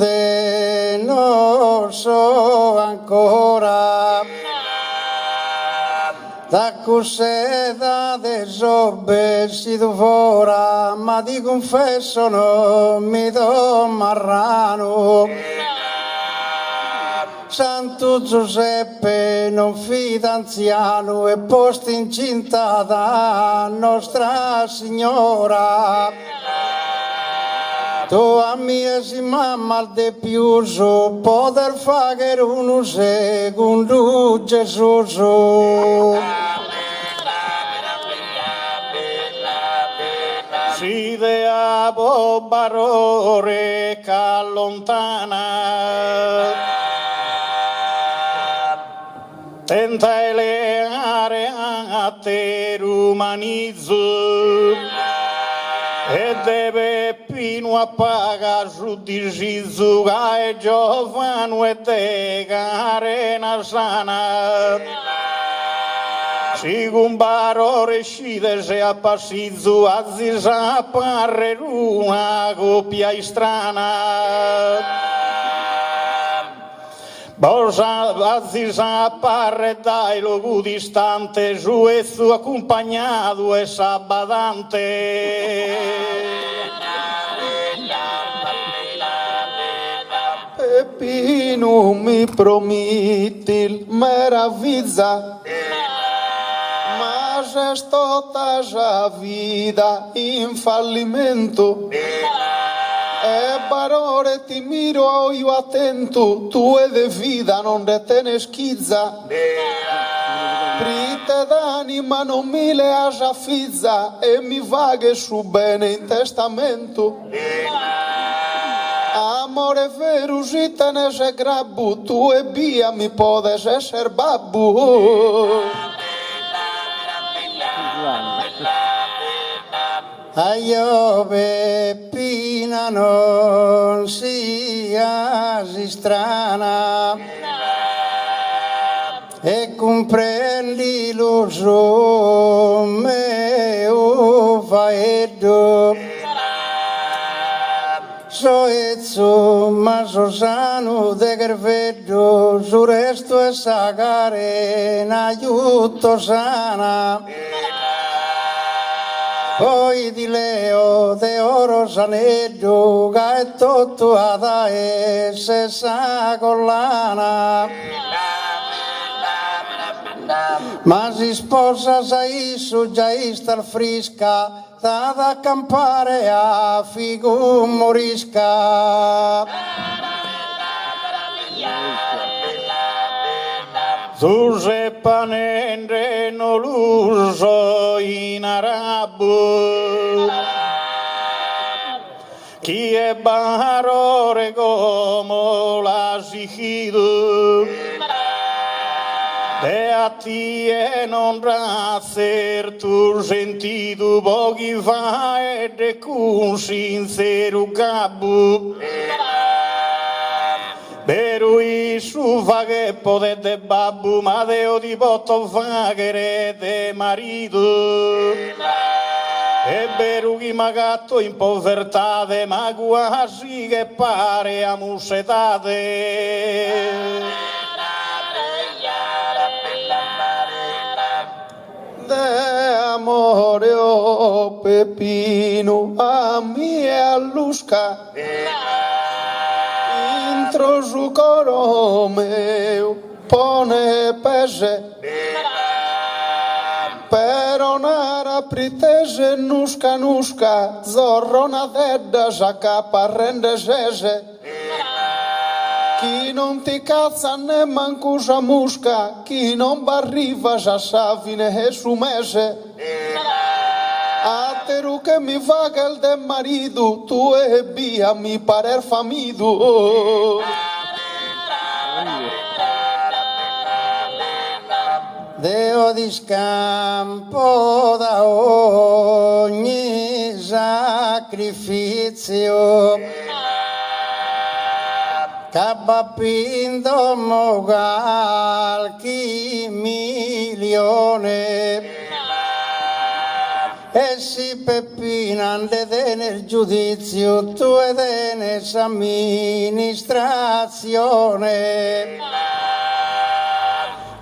non so ancora, da cos'è de sobbe si dovora, ma ti confesso non mi do marrano. Santo Giuseppe non fida anziano e posto incinta da Nostra Signora. Tua mia si mamma de piuso poter fare uno secondo Gesù. Si dea barore che allontana, tenta eleare a te umanizzo e deve pino a paga giudici e giovano e te arena sana. Si un barore scide se a passizzo a zisa parre una coppia strana. Bosa azisa parre dai logo distante, giù e su accompagnato e sabadante. Pepino mi prometti meraviglia, ma se stota già vida in fallimento. E barore ti miro io attento, tu e de vida non de te ne schizza. Prite d'anima non mi le haja fizza e mi vaghe su bene in testamento. Amore vero si te ne se grabbu, tu e via mi podes esser babbu. Aio Peppina non siasi strana e comprendi l'uso meo faeddo. So ezzo ma so sano de gerveddo, su resto e sagare in aiuto sana. Poi di leo de oro saneddo, che è tutto ad esse sa collana. Ma si sposa sai su già star frisca, da accampare a figo morisca. Tu seppanende non l'uso in arabo, chi è barore come la sichido, e a ti e non razzer tu sentito, pochi fa e de cun sincero capo. Pero su che potete babbu, ma deo di potto faghere de marito. E vero chi magatto in povertà, ma quasi che pare a musetate. De amore o Pepino a mia lusca. Intro su coro meu pone pese, però nara pritese nuska nuska, zorrona dedda, giacappa rende gege. Chi non ti cazza né manco musca, chi non barriva già savine e su mese. A teru che mi vaga il de marido, tu e via mi parer famido. Deo di scampo da ogni sacrificio, capapinto mogal chi milione, e si peppinan de nel giudizio tu ed nel amministrazione.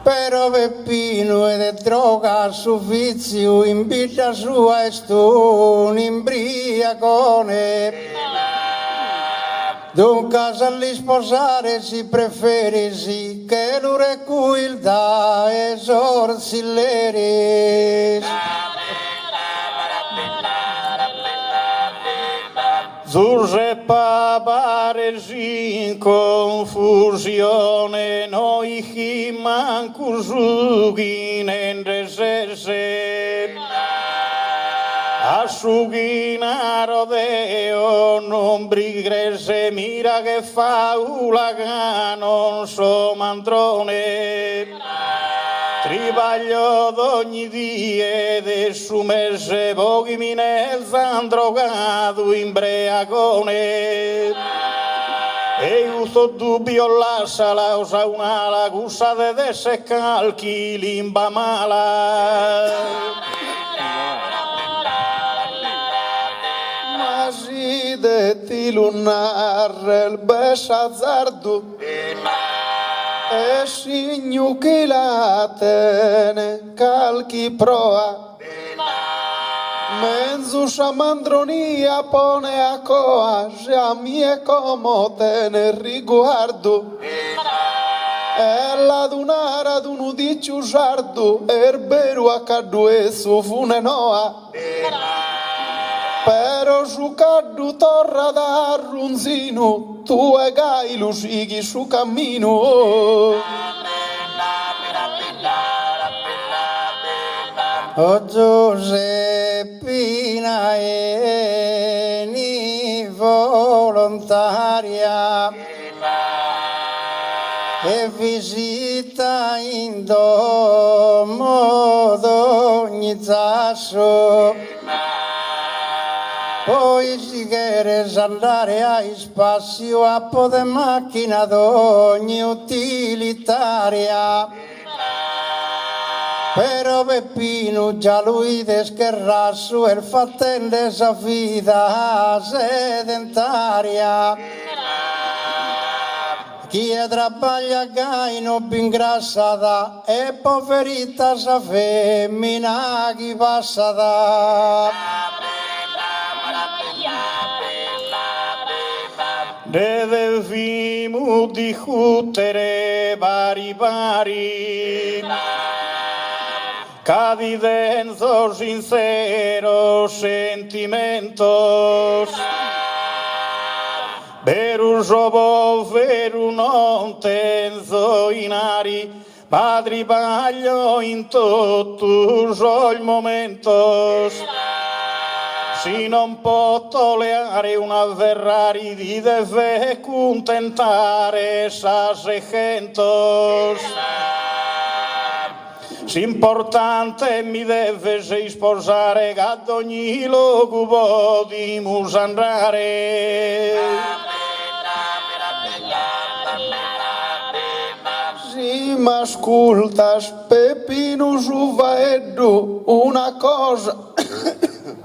Pero Peppino è di droga su vizio, in vita sua è un imbriacone. Dunque all'i sposare si preferisi che l'ure cui da esorcilleris. Zurze paparesi in confusione, noi chi manco zughin endesese. A sughinaro deo non brigrese, mira che fa ulagano so mandrone. Tribaglio d'ogni dia de su mese, pochi nel zandrogato imbriacone. E uso dubbio la sala usa una lagusa de se calchi limba mala. Ma si detti lunare il besazardo, e signu che la tene calchi proa, menzu sciamandronia pone a coa, già mie como te ne riguardo, e l'adunare ad un udiccio giardo, erberu a cadue su fune noa. Pero su caddu torra da runzino, tu e gai lo sighi su cammino. O Giuseppina eni volontaria e visita in domo d'ogni zasso. Poi si quieres andare a spazio a po' de macchina d'ogni utilitaria. Però Peppino già lui descherrasso e fattende sa vita sedentaria. Chi è trabaglia gai non più ingrassata e poverita sa femmina chi passata. Deve vimu discutere vari vari, cadi denso sinceros sentimentos, veru robo veru non tenzo inari, padri baglio in totus os momentos. Si non può tollerare una Ferrari, di deve contentare esas gentos. Si importante mi deve si sposare, che ad ogni luogo podimus andare. Si m'ascoltas, Peppino Giuvaeddu, una cosa...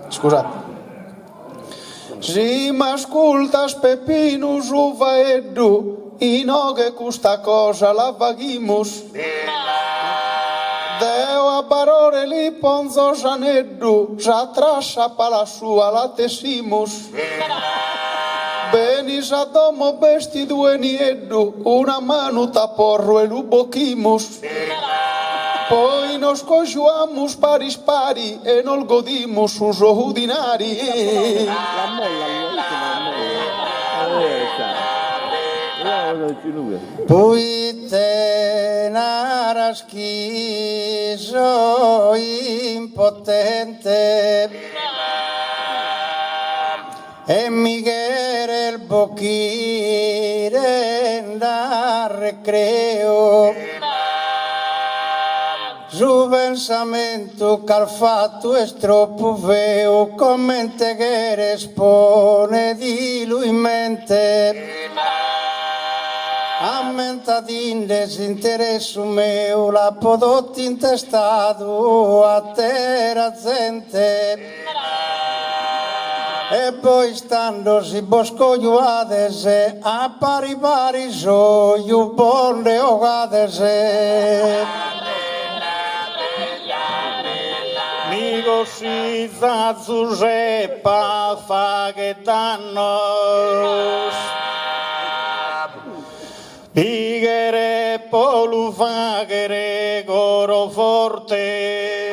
Scusate. Si m'ascoltas, Peppino Giuvaeddu, i no che questa cosa la paghimus. Deo a parole li ponzo Gianeddu, già trascia pala sua la tesimus. Benis a domo besti due nieddu, una mano taporro e lu bochimus. Poi nos cojoamos paris pari e non godimos os ordinari. Puite naraschiso impotente e Miguel el Boquire da recreo su pensamento che al fatto è troppo veo commente che respone di lui in mente ammentati desinteresse mio la prodotti intestato a terra gente e poi stando si boscogliuadese a pari pari so io bonde ogadese Migo si zazurzepa fagedanos Pigere polu fagere goro forte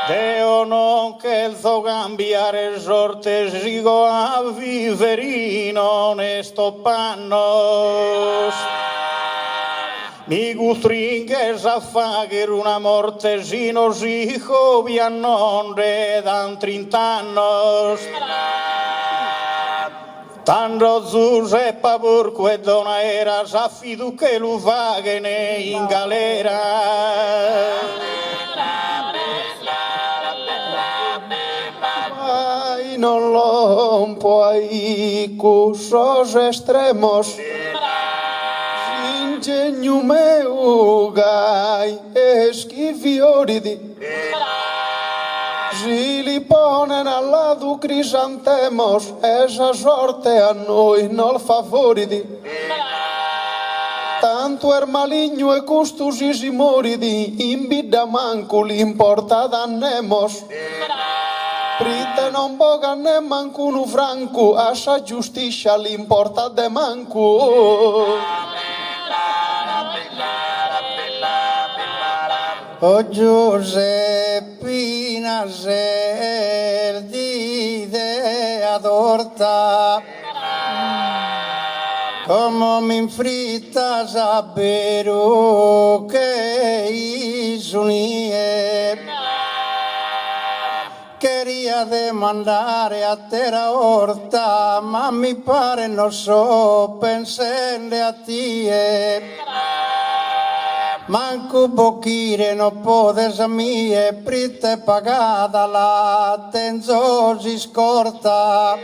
Deo non che il so cambiare sorte sigo a viverino ne sto pannos Mi gustrinches a fagere una mortesino sigo viannonde dan 30 annos Tanto Giuseppe Burque donna era s'affidu che lo fagene in galera Ai non lo puoi cusos extremos Ingegno meu gai esquivioridi Si li ponen al lado crisantemos esa sorte a noi non favoridi Tanto er maligno e custosisi moridi in bidda manco l'importa dannemos Prite non boga ne manco un franco a sa giustizia l'importa de manco O Giuseppina ser di idea dorta Como mi infrita saberu che isunie Quería demandare a terra horta ma mi pare non so pensarle a tie Manco bochire no podes a mie prite pagata la tenzo si scorta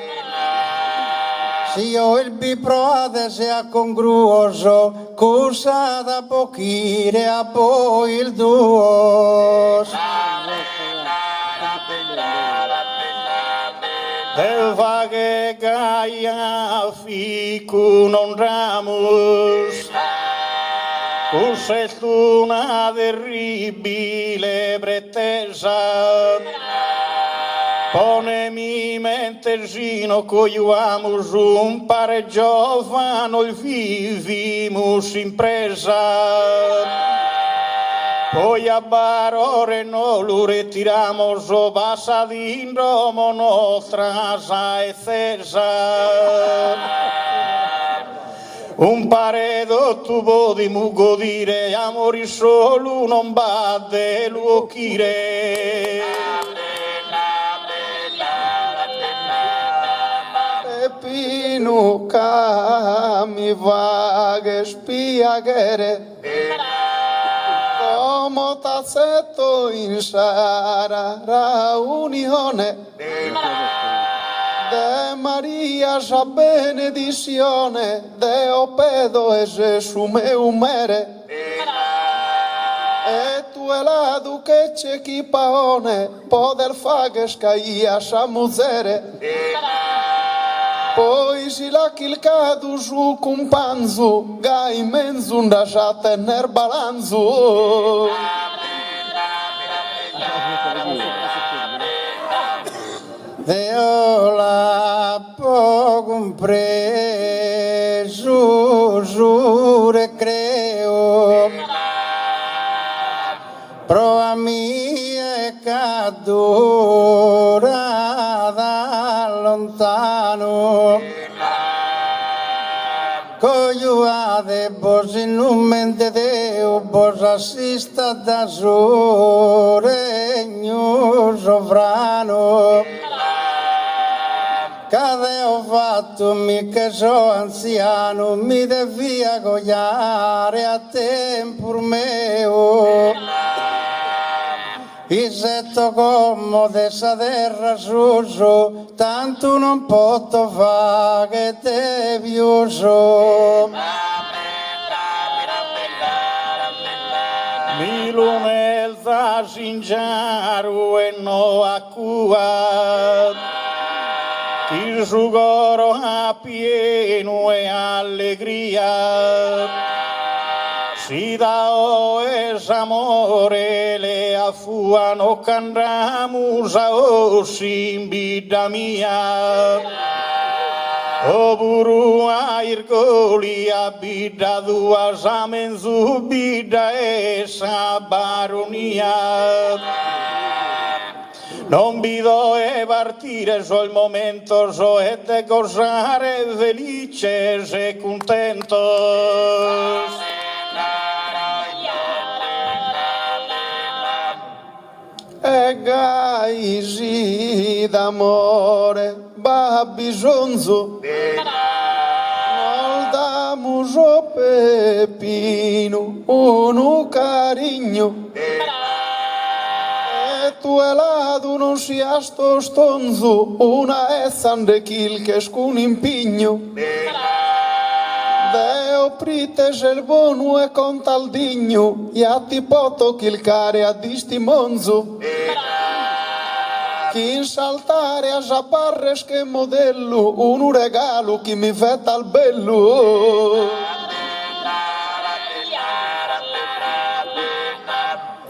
Si io il biproade sia congruoso cosa da bochire a poi il duos Del vaghe gaia ficu non ramus Cus'è una terribile pretesa Ponemi mentesino cogliuamus un pareggio vano il vivimus impresa Poi a barore no lo retiramos o basa di Roma nostra sa e cesa Un paredo tubo di mugo dire amori solo non bade luochire Pepino mi vaghe spiaghere Como tazzetto in sara raunione De Maria sa benedizione Deo pedo e Gesù meu mere E tu e la duchece chi paone Poder fages caia sa muzere Poi si la kilcadu su cumpanzu Gai menzun da ja tener balanzu Deo la poco preso su recreo prova mia cadura da lontano, cogliuade vos in nome de Deo, vos assista da suo regno sovrano. Cade ho fatto mi che so anziano, mi devia gogliare a tempur meo. Isetto come dessa terra suso, tanto non posso fare che te viuso. Milunelza sinjaru e no acqua. Il sugoro a pieno e allegria, si da o es amore le afuano candamusa o simbida mia, o buru a irgoli abida duas amenzu bida esa baronia. Non vedo e partire sul momento, so e de gozare felices e contentos. E gaisi d'amore, babisonzo, nol damos o pepino, uno carinho. Tu elado non sias tostonzo, una esan de quilques con impigno. Deo prites el bono e con taldigno, e a ti poto quilcare a distimonzo. Chi in saltare a zaparres che modello, un regalo che mi fetta al bello.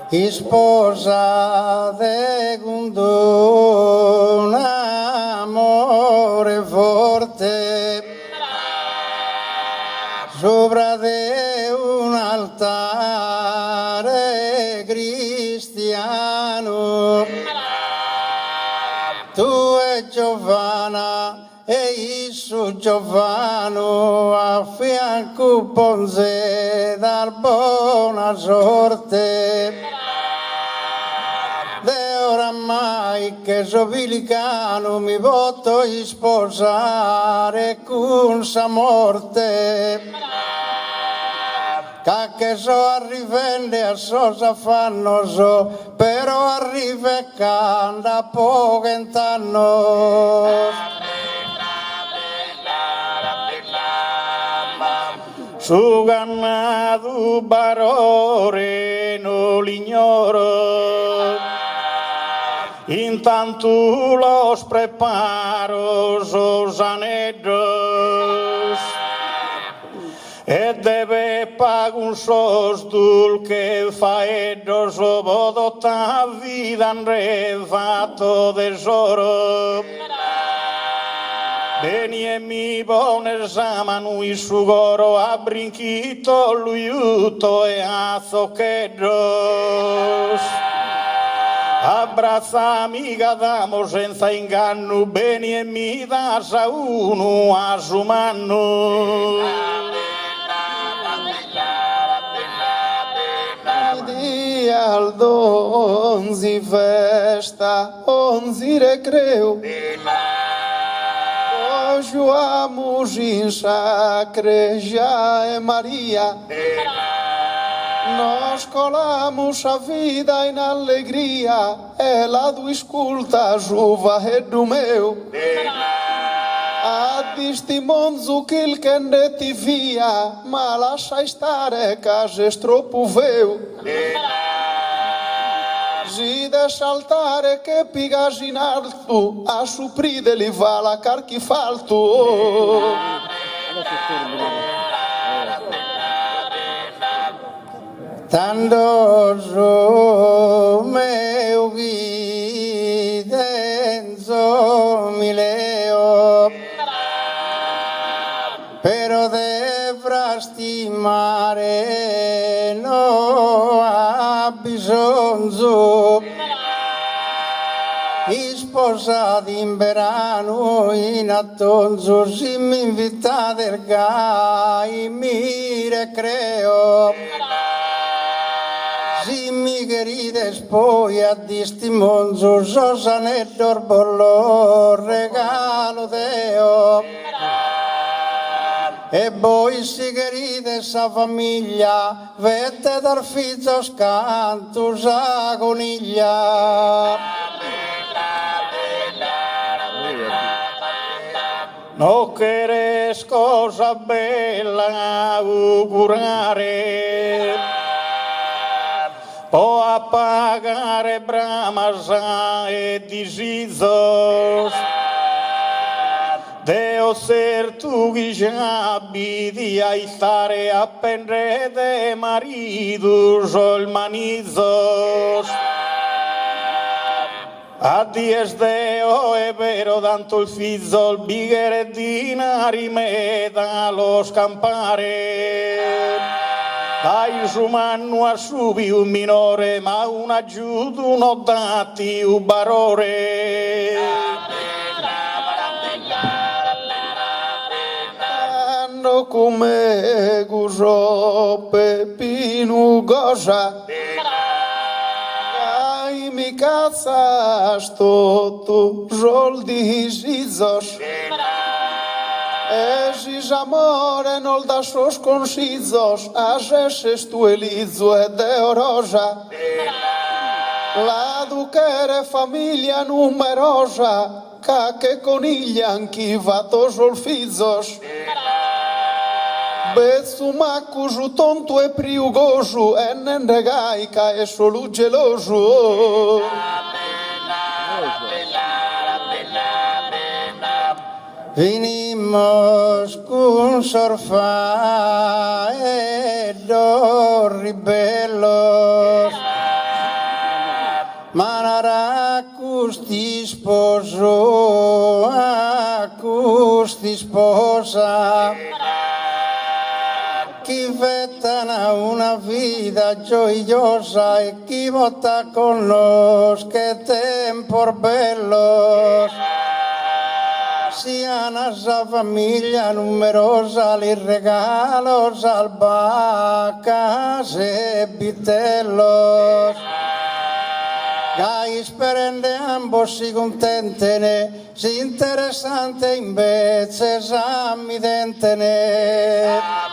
Sposa de un amore forte sopra de un altare cristiano. Tu e Giovanna e Isu Giovano a fianco ponze dar buona sorte. De oramai che so vilicano mi voto sposare con sa morte. Che so arrivende a so fanno so, però arriva e canta poco anno. Su ganado barore no l'ignoro, intanto los preparos os aneddos, e deve pagun sos dulce faeddos o bodota vida revato tesoro. Beni e mi bones amanu i sugoro a brinchito luiuto e a zoccheros. Abbraccia amiga damo senza inganno, beni e mi das a uno a sumanno. Dia al donzi festa, onzi recreo. Joamos in sacre já é Maria. Nós colamos a vida em alegria, ela do esculta a juva e do meu. A distimonzo quil que ne ti via, ma lascia stare casa estropoveu. De saltare che pigas in alto, a supride li va la carchi falto. Tanto so meu guidenzo mi leo, però devra stimare no ha bisogno. attonzo, sposati in verano in attonzo, si mi invitate il gai, mi recreo. Si mi querite poi a distimonzo, sosanetto il bollo, regalo teo. E voi si querite sa famiglia, vette dal figlio scanto, sa coniglia. No querés cosa bella augurare, può appagare bramas e disizos. Deo ser tu que já abidi a stare a pendre de maridos olmanizos. A dies Deo è vero tanto il figlio il bighere dinari me da lo scampare. Dai su manno a subi un minore ma un aggiuto non dati un barore. Come guso pepinu goza, ai mi cazas tu joldi zizos, esis amore nol da sos consizos, ases tu elizo e de orosa, la duchere famiglia numerosa, ca che coniglia anchi vato solfizos. Bezzumacusu tonto e priugosu, e nendegaica e solo geloso. Vinimos con sorfa e dos ribellos, manaracusti sposo, acusti sposa. Chi vettana una vita gioiosa e chi vota con nos che tempor bellos. Sia una famiglia numerosa, li regalos al vacas e vitellos. Gai sperende ambos si contentene, si interessante invece s'ammidentene.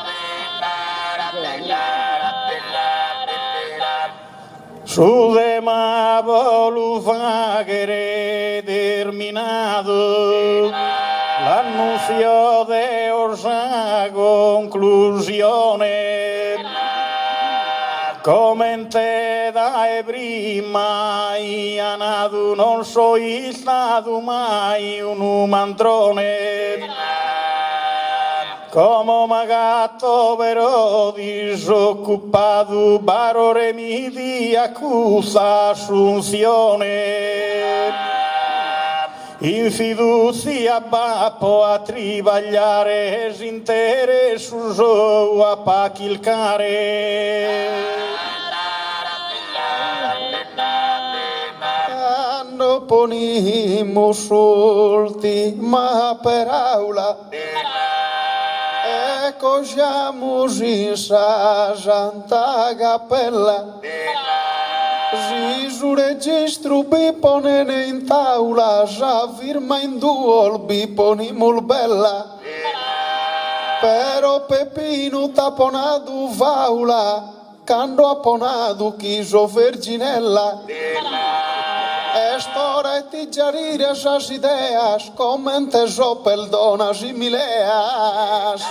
Su dema volu fagere terminato l'annunzio de orsa conclusione. Come te dai prima ianadu non so stato mai un umandrone. Come magatto però disoccupato barore mi di accusa assunzione. In fiducia bappo a trivagliare s'intere su so a pachilcare. Quando ponimus ultima per aula, cogiamus in sa santa cappella, si su registro biponene in taula, sa firma in duol biponimul bella, però Pepino taponadu faula, cando aponadu chiso verginella. Estora e ti giarire esas ideas, comente sopel donas y mileas.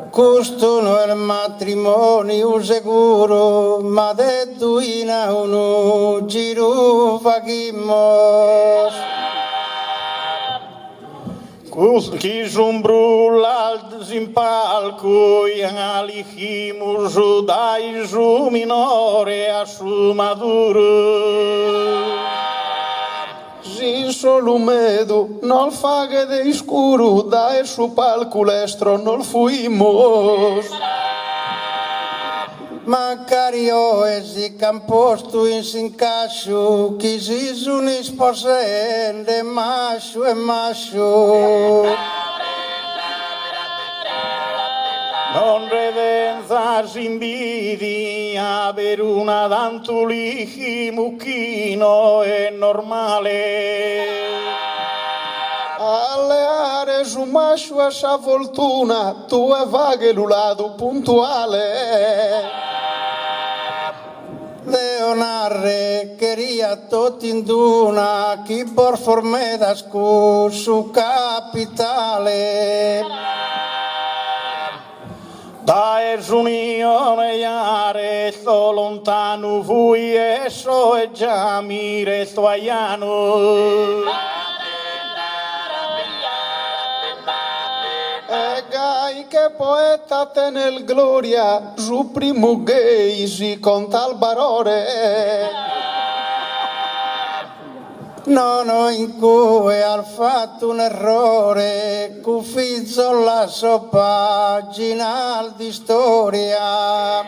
Questo non è il matrimonio sicuro, ma detto in uno giro facimos. Chi brulla in palco e alichimus dai su minore a su maduro. Sin solo medo, nol faghe de escuro, da su palco lestro nol fuimos. Mancario e si camposto in sincascio, chi si sunis posende, mascio e mascio. Non redenza si invidia per una tanto lichi mucchino è normale. Alle aree su mascio e sa fortuna, tu e vaghe lulato puntuale. Leonarre queria tot in duna, chi por formeda su capitale. Da esunione iare sto lontano fui e so e già mi resto aiano. E gai che poeta te nel gloria, su primo gay si conta al barore. Non ho in cui ha fatto un errore, cuffizzo la sua pagina di storia.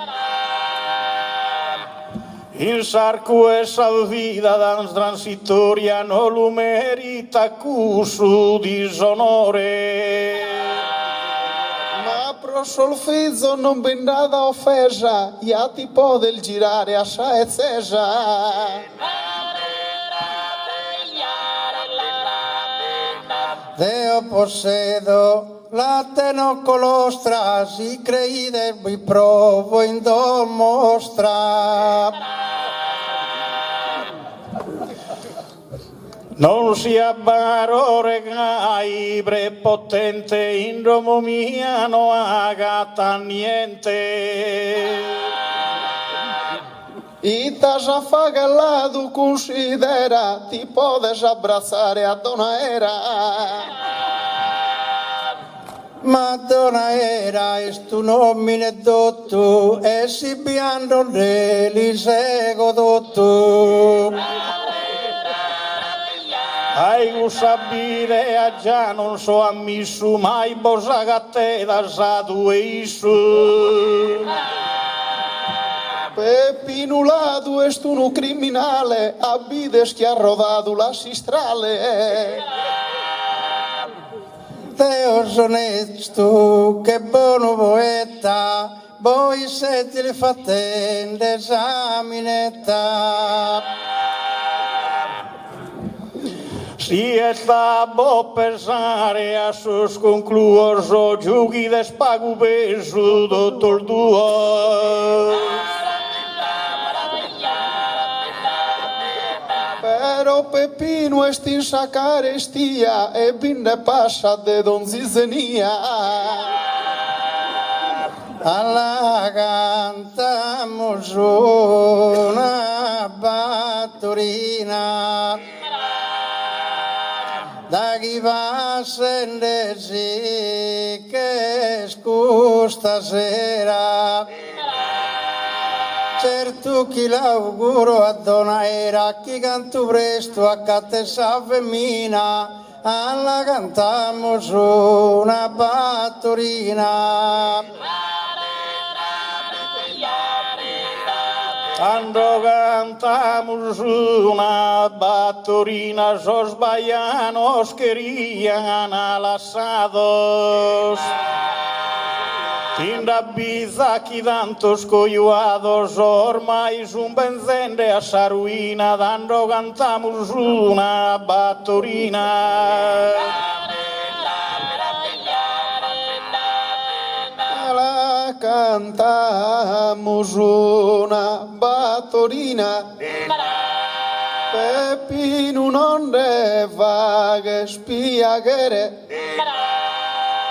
In sarco essa vida dans transitoria non lo merita cusu disonore. Ma pro solfizzo non bendata offesa, ya ti può del girare assai eccesa. Deo possedo la tenocolostra, si creide vi provo in do mostra. Non sia barore gai prepotente in Romo mia no agata niente. Ita già fagallato considera, ti podes abbracciare a donna era. Madonna era tu nomine dotto, e si biando l'elisego dotto. Ai usabile a già non so ammisso mai bosagatte da sadu e issu. Pepinulato est uno criminale, abides che ha rodato la sistrale. Deus onesto, che buono poeta, voi siete le fattende esaminetta. Si sta bo pensare a sus concluoso giughi de spagu pesu dottor duo. Pero Pepino est in sacarestia e binne passa de don Zizenia. Alla cantamos una batturina, da chi va sendersi che scusta sera. Certo chi l'auguro a donna era, chi canto presto a cattessa femmina, alla cantamos una batturina. Quando cantamos una batturina, sos baianos querían alasados. Tinda biza aquí tantos coyoados, ormais un benzende a sa ruina, dando cantamos una batturina. La cantamos una battorina. Pepino non ne vaghe spiaghere.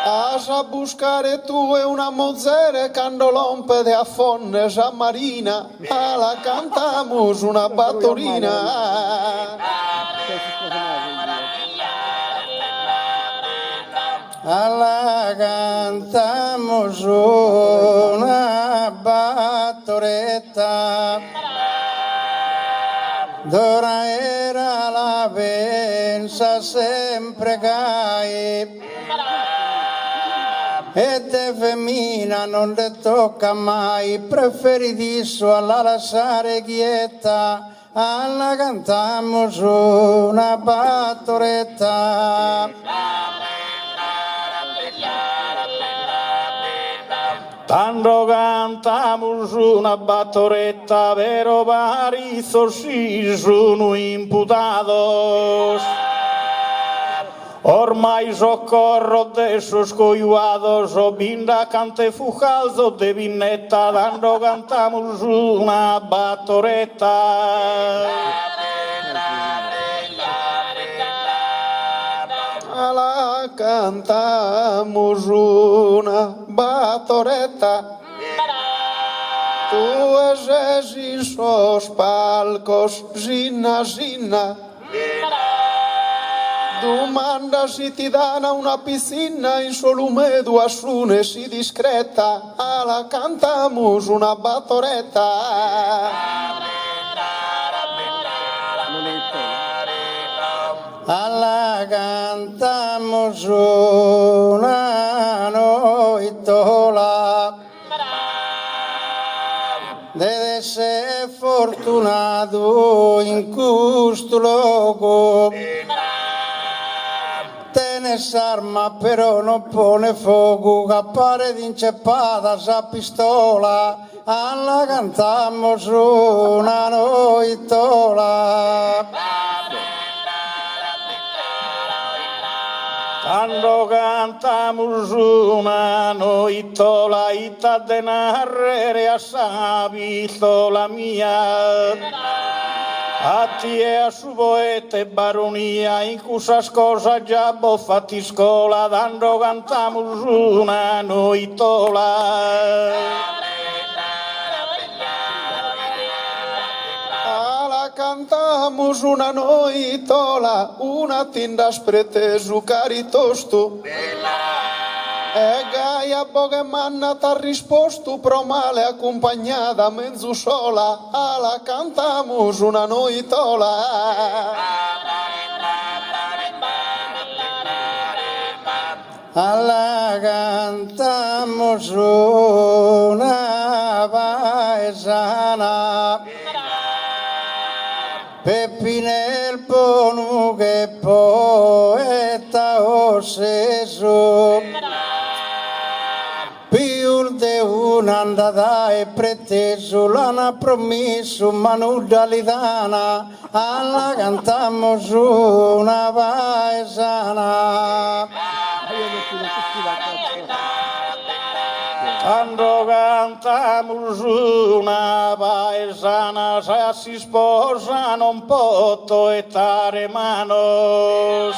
As a buscare tu e una mozzere quando lompe de affonne a marina. La cantamos una battorina. Alla cantamos una battoretta, d'ora era la pensa sempre gai, e de femmina non le tocca mai, preferitisso alla lasciare quieta, alla cantammo su una battoretta. Tanto cantamos una battoretta, pero parizo si sono imputados. Ormai socorro de esos coiuados, o binda cante fujalzo de vineta, tanto cantamos una battoretta. La cantamos una battoretta. Tu és in sos palcos, ginna, ginna. Domanda si ti dana una piscina in solume due assune si discreta. La cantamos una battoretta. Alla cantamos una noitola, deve ser fortunato in questo luogo. Tenes arma però non pone fuoco, cappare d'inceppata sa pistola, alla cantamos una noitola. Quando cantamos una noitola, ita de narrere a la mia. A ti e a su poete baronia, in cusas cosas già boffati scola, quando cantamos una noitola. Cantamos una noitola, una tindas pretesu caritostu. E gaia boga manna t'ha risposto, pro male accompagnata mezzo sola. Alla cantamos una noitola. Alla cantamos una paesana, Peppinel Bonu che poeta osseso, più di un'andata e preteso, l'hanno promesso ma nulla li dana, alla cantamos una paesana. Quando cantamos una paesana, se si sposa non può toetare manos.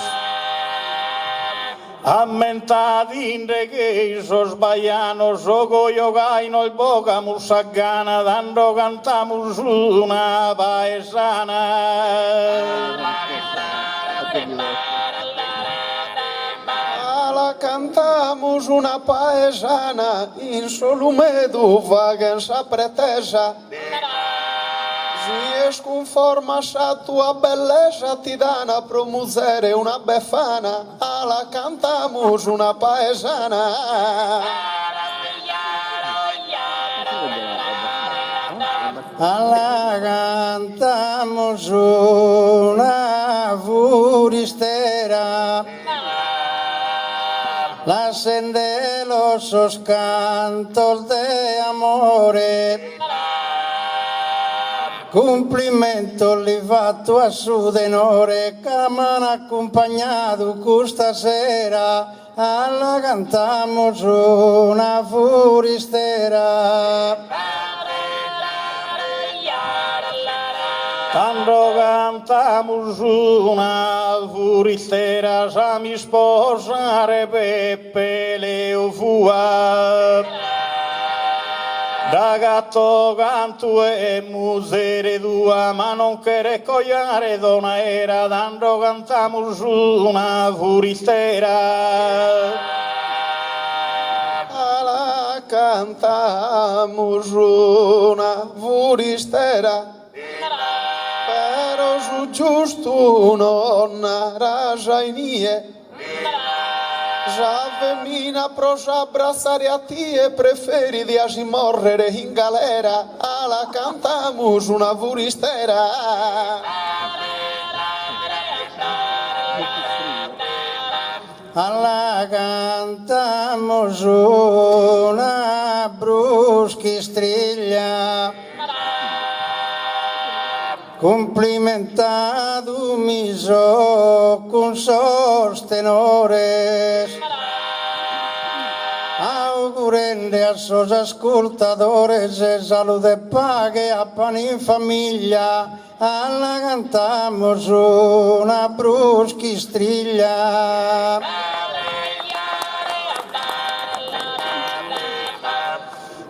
Ammentati in che sos baianos, o goio gaino il boca musagana, quando cantamos una paesana. La cantamos una paesana, in solume vaganza pretesa. Si es conforma a tua bellezza ti dana promusere una befana. La cantamos una paesana. Alla cantamos una furistera, la sende los cantos de amore, complimento li fatto a su denore, che m'hanno accompagnato questa sera, alla cantamos una furistera. Quando cantamos una furistera, sa mi sposare Peppe Leo fua. Da gatto canto e musere tua, ma non quere cogliare donna era, quando cantamos una furistera. La cantamos una furistera. Pero su giusto non rajainie, Javemina proja abbracciare a ti e preferi di morrere in galera, alla cantamos una vuristera. Alla cantamos una bruschistriglia, complimentado miso con sos tenores, augurende a sos ascoltadores e salute paghe a pan in famiglia. Alla cantamos una bruschistriglia.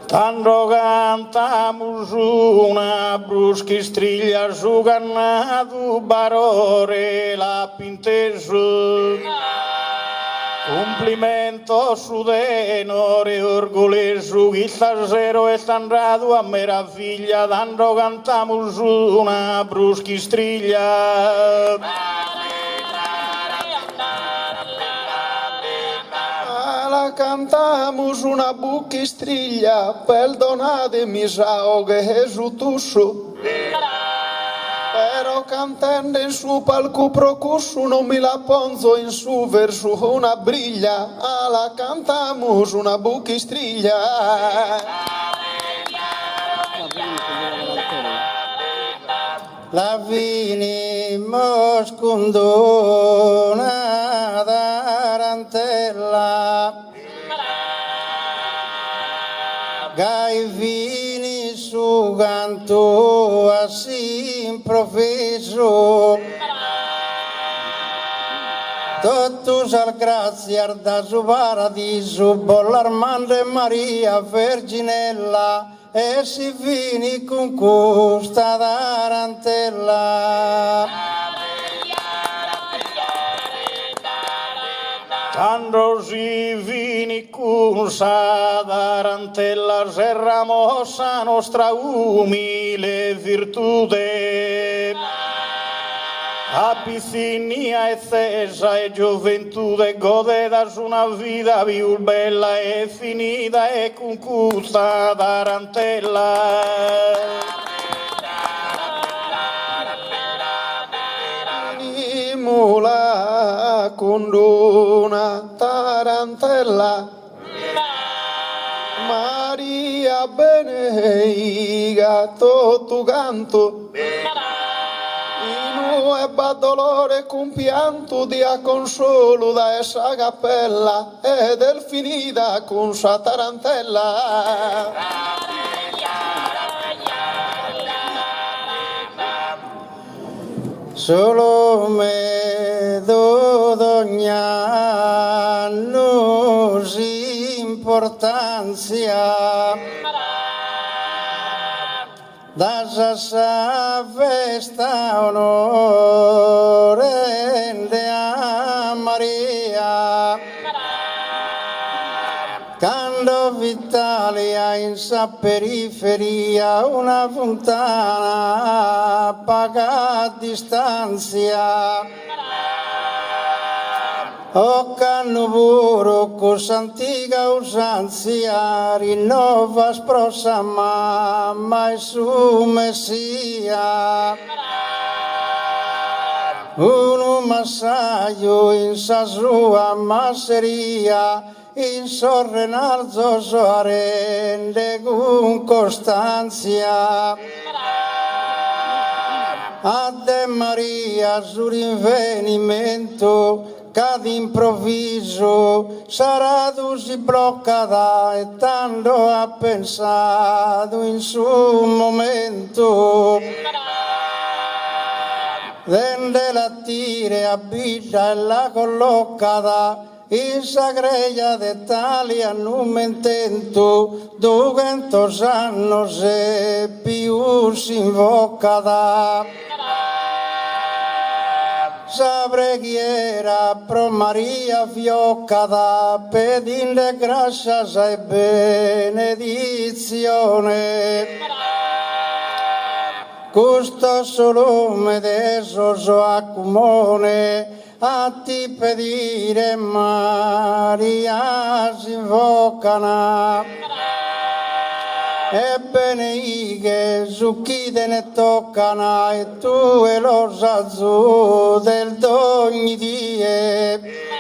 Tanto cantamos una bruschistriglia su cannato barore la pinteso. Complimento su tenore orgoglioso chitarrero e stanrado a meraviglia, tanto cantamos una bruschistriglia. La cantamos una buchistriglia, perdonatemi sao che Gesù tusso. Però cantando in su palco procusso non mi la ponzo in su verso una briglia, la cantamos una buchistriglia. La vinimos con una tarantella, gai vini su canto así improvviso, totus al graziar da su paradiso, bollarmande Maria Verginella, e si vini con questa tarantella. Tanto si vini con sa tarantella, serramos a nostra umile virtude. Abisinia e cesa e gioventù godeda su una vita più bella e finita e con questa tarantella. Mula con una tarantella, Maria beneiga tu canto, inu ebba dolore con pianto dia consolo da essa cappella ed è finita con sa tarantella. Solo me do d'ogna nos importancia da sa festa onore de a Maria. Quando Vitalia in sa periferia una fontana paga a distanza, o canno puro con s'antica usanzia rinnova sprossa mamma e su messia. Un massaio in sa sua masseria in Sorrenalzo soarende con costanzia. Ade Maria su rinvenimento cad improvviso sarà si bloccata e tanto ha pensato in su momento. Dende la tire abita e la collocata in sagreia d'Italia non mi intento 200 anni se più si invocata. Sa preghiera pro Maria fioccata pedinde gracias e benedizione. Custo solume de soso accumone, a ti pedire Maria si invocano. Ebbene che su chi te ne toccano e tu e lo sazzu del d'ogni die.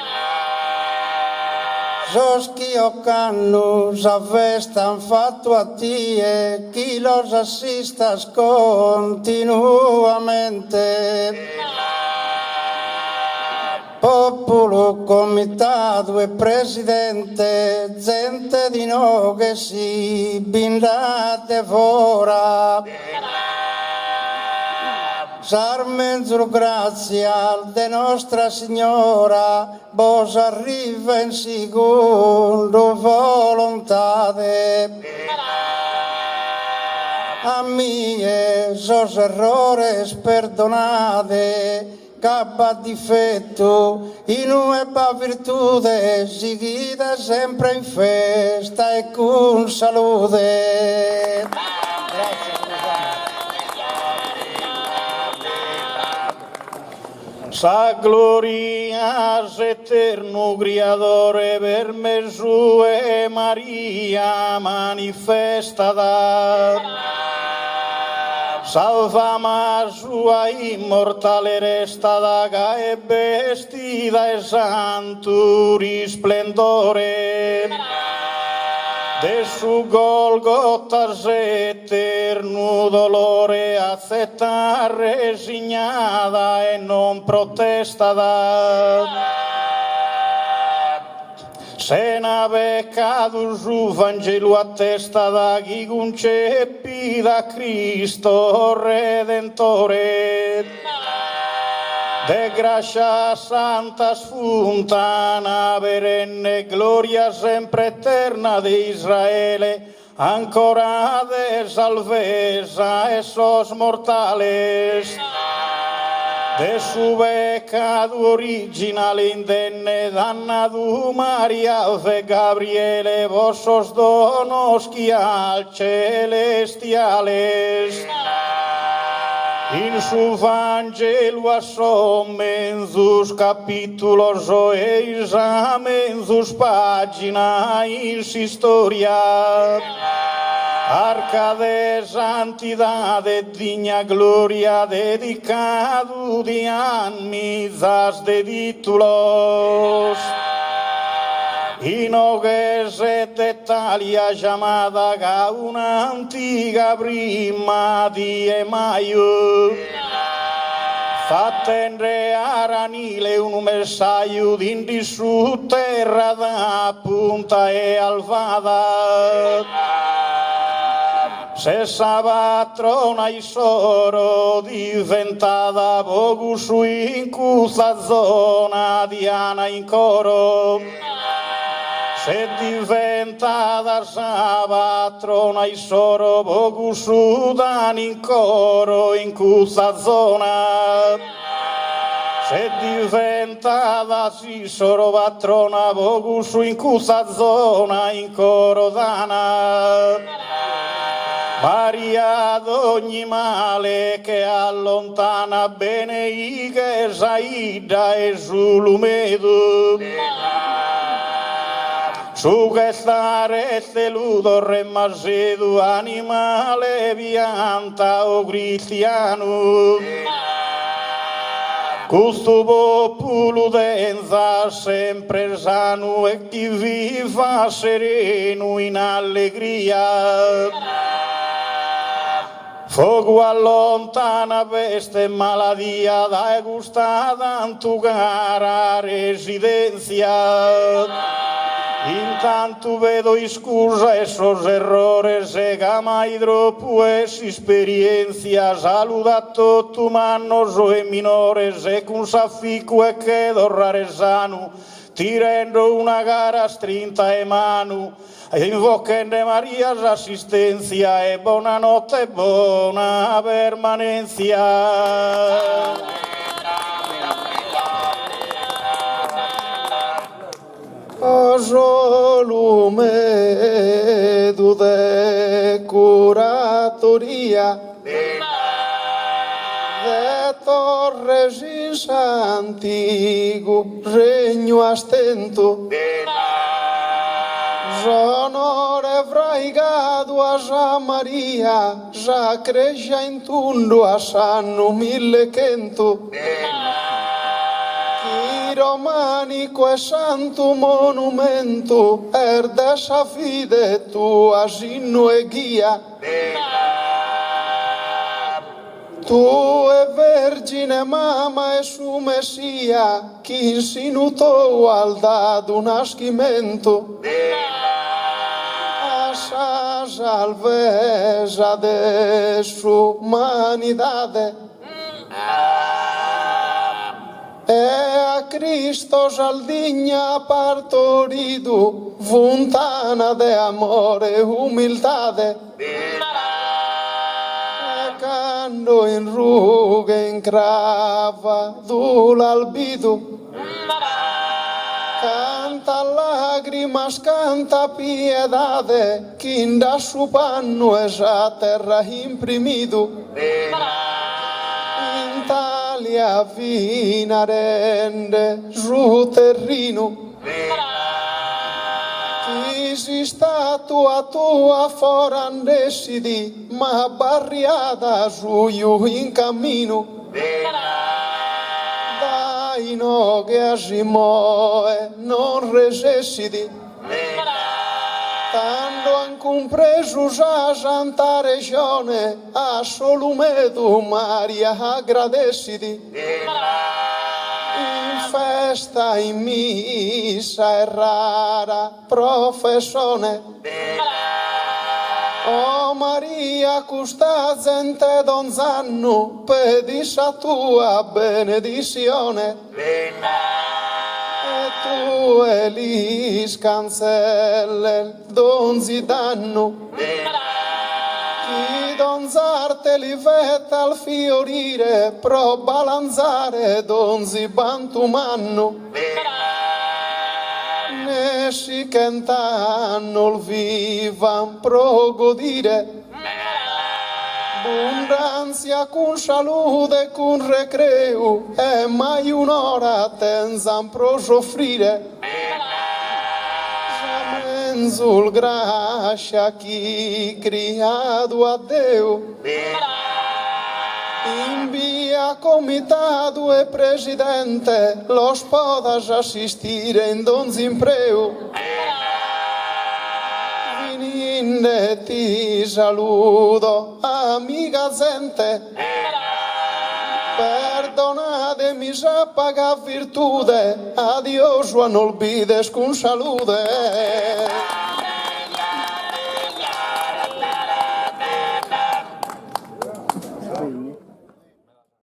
Soschio cannu sa festa fatto a tie, chi los assistas continuamente. Popolo, comitato e presidente, gente di no che si bindate fora. Sarmenzur grazia de Nostra Signora, vos arriva in secondo volontade. A mie sos errores perdonate, cappa difetto, in nuova virtude, seguita sempre in festa e con salute. Sa gloria eterno Criadore per me sue Maria manifestada. Salvama sua immortale restata e vestida e santo risplendore. De su Golgota eterno dolore accetta resignada e non protestada. Se n'ha beccato su Vangelo attestata chi concepida Cristo Redentore. De grazia santa sfontana perenne gloria sempre eterna di Israele, ancora de salvezza e sos mortales. De su peccato originale indenne dannato Maria fe Gabriele, vossos donos al celestiales. In su Vangelo assomenzus capítulos e examenzus pagina in historia. Arca de santidade digna gloria dedicado de anmizas de títulos. Y no que se Italia llamada a una antica prima di maio. Fatta enreare anile un messaggio di su terra da punta e alvada. Se sa patrona i soro diventata poco su in questa zona Diana in coro. Se diventata sa patrona i soro poco su dan in coro in questa zona. Se diventata si soro patrona poco su in questa zona in coro dana. Maria d'ogni male che allontana bene i che saida e sulumedo. Su questa rete ludo remasedu animale pianta o cristiano. Questo popolo denza sempre sano e chi viva sereno in allegria. Fuoco allontana peste e maladia da gustata in tu cara residenza. Intanto vedo scusa esos errores e mai troppo esperienza. Saluda a tutti mannos e minores e con saffico e che dorrare sano. Tirando una gara strinta e mano. Invocando Maria assistenza e buonanotte e buona permanenza. Solume de curatoria Torres in antigo regno astento. Sonore vraigado a Sa Maria, já creja em tundo a sanno 1100. Chi romanico e santo monumento, dessa fide tua sinno e guia. Tu e vergine mamma e su Messia, chi insinutou al dado nascimento. A sa salveza de su humanidade. E a Cristo saldigna partorido, fontana de amore e humildade. Cando in rughe in crava dul'albido, canta lágrimas, canta piedade, chi da su panno es a terra imprimido. In Italia fina rende su terrino, si statua tua forandesidi, ma barriata su in cammino. Dai no che asimoe non resessidi, tanto han compreso sa santa regione, a solumedo Maria agradecidi. In festa, in missa è rara professione. Oh Maria, custa gente donzanno, pedissa tua benedizione. E tu elis cancelle donzi danno. Chi donzarte li vetta al fiorire, pro balanzare donzi bantumanno. Ne si cantanno il vivan pro godire, abbondanza con salute, con recreo, e mai un'ora tenzan pro soffrire. Sul gracia chi criado a Deo, in via comitato e presidente, los podas assistire in donzi impreu. Veninde ti saludo, amiga gente, perdonatemi se paga virtude, a Dios no olvides con salude.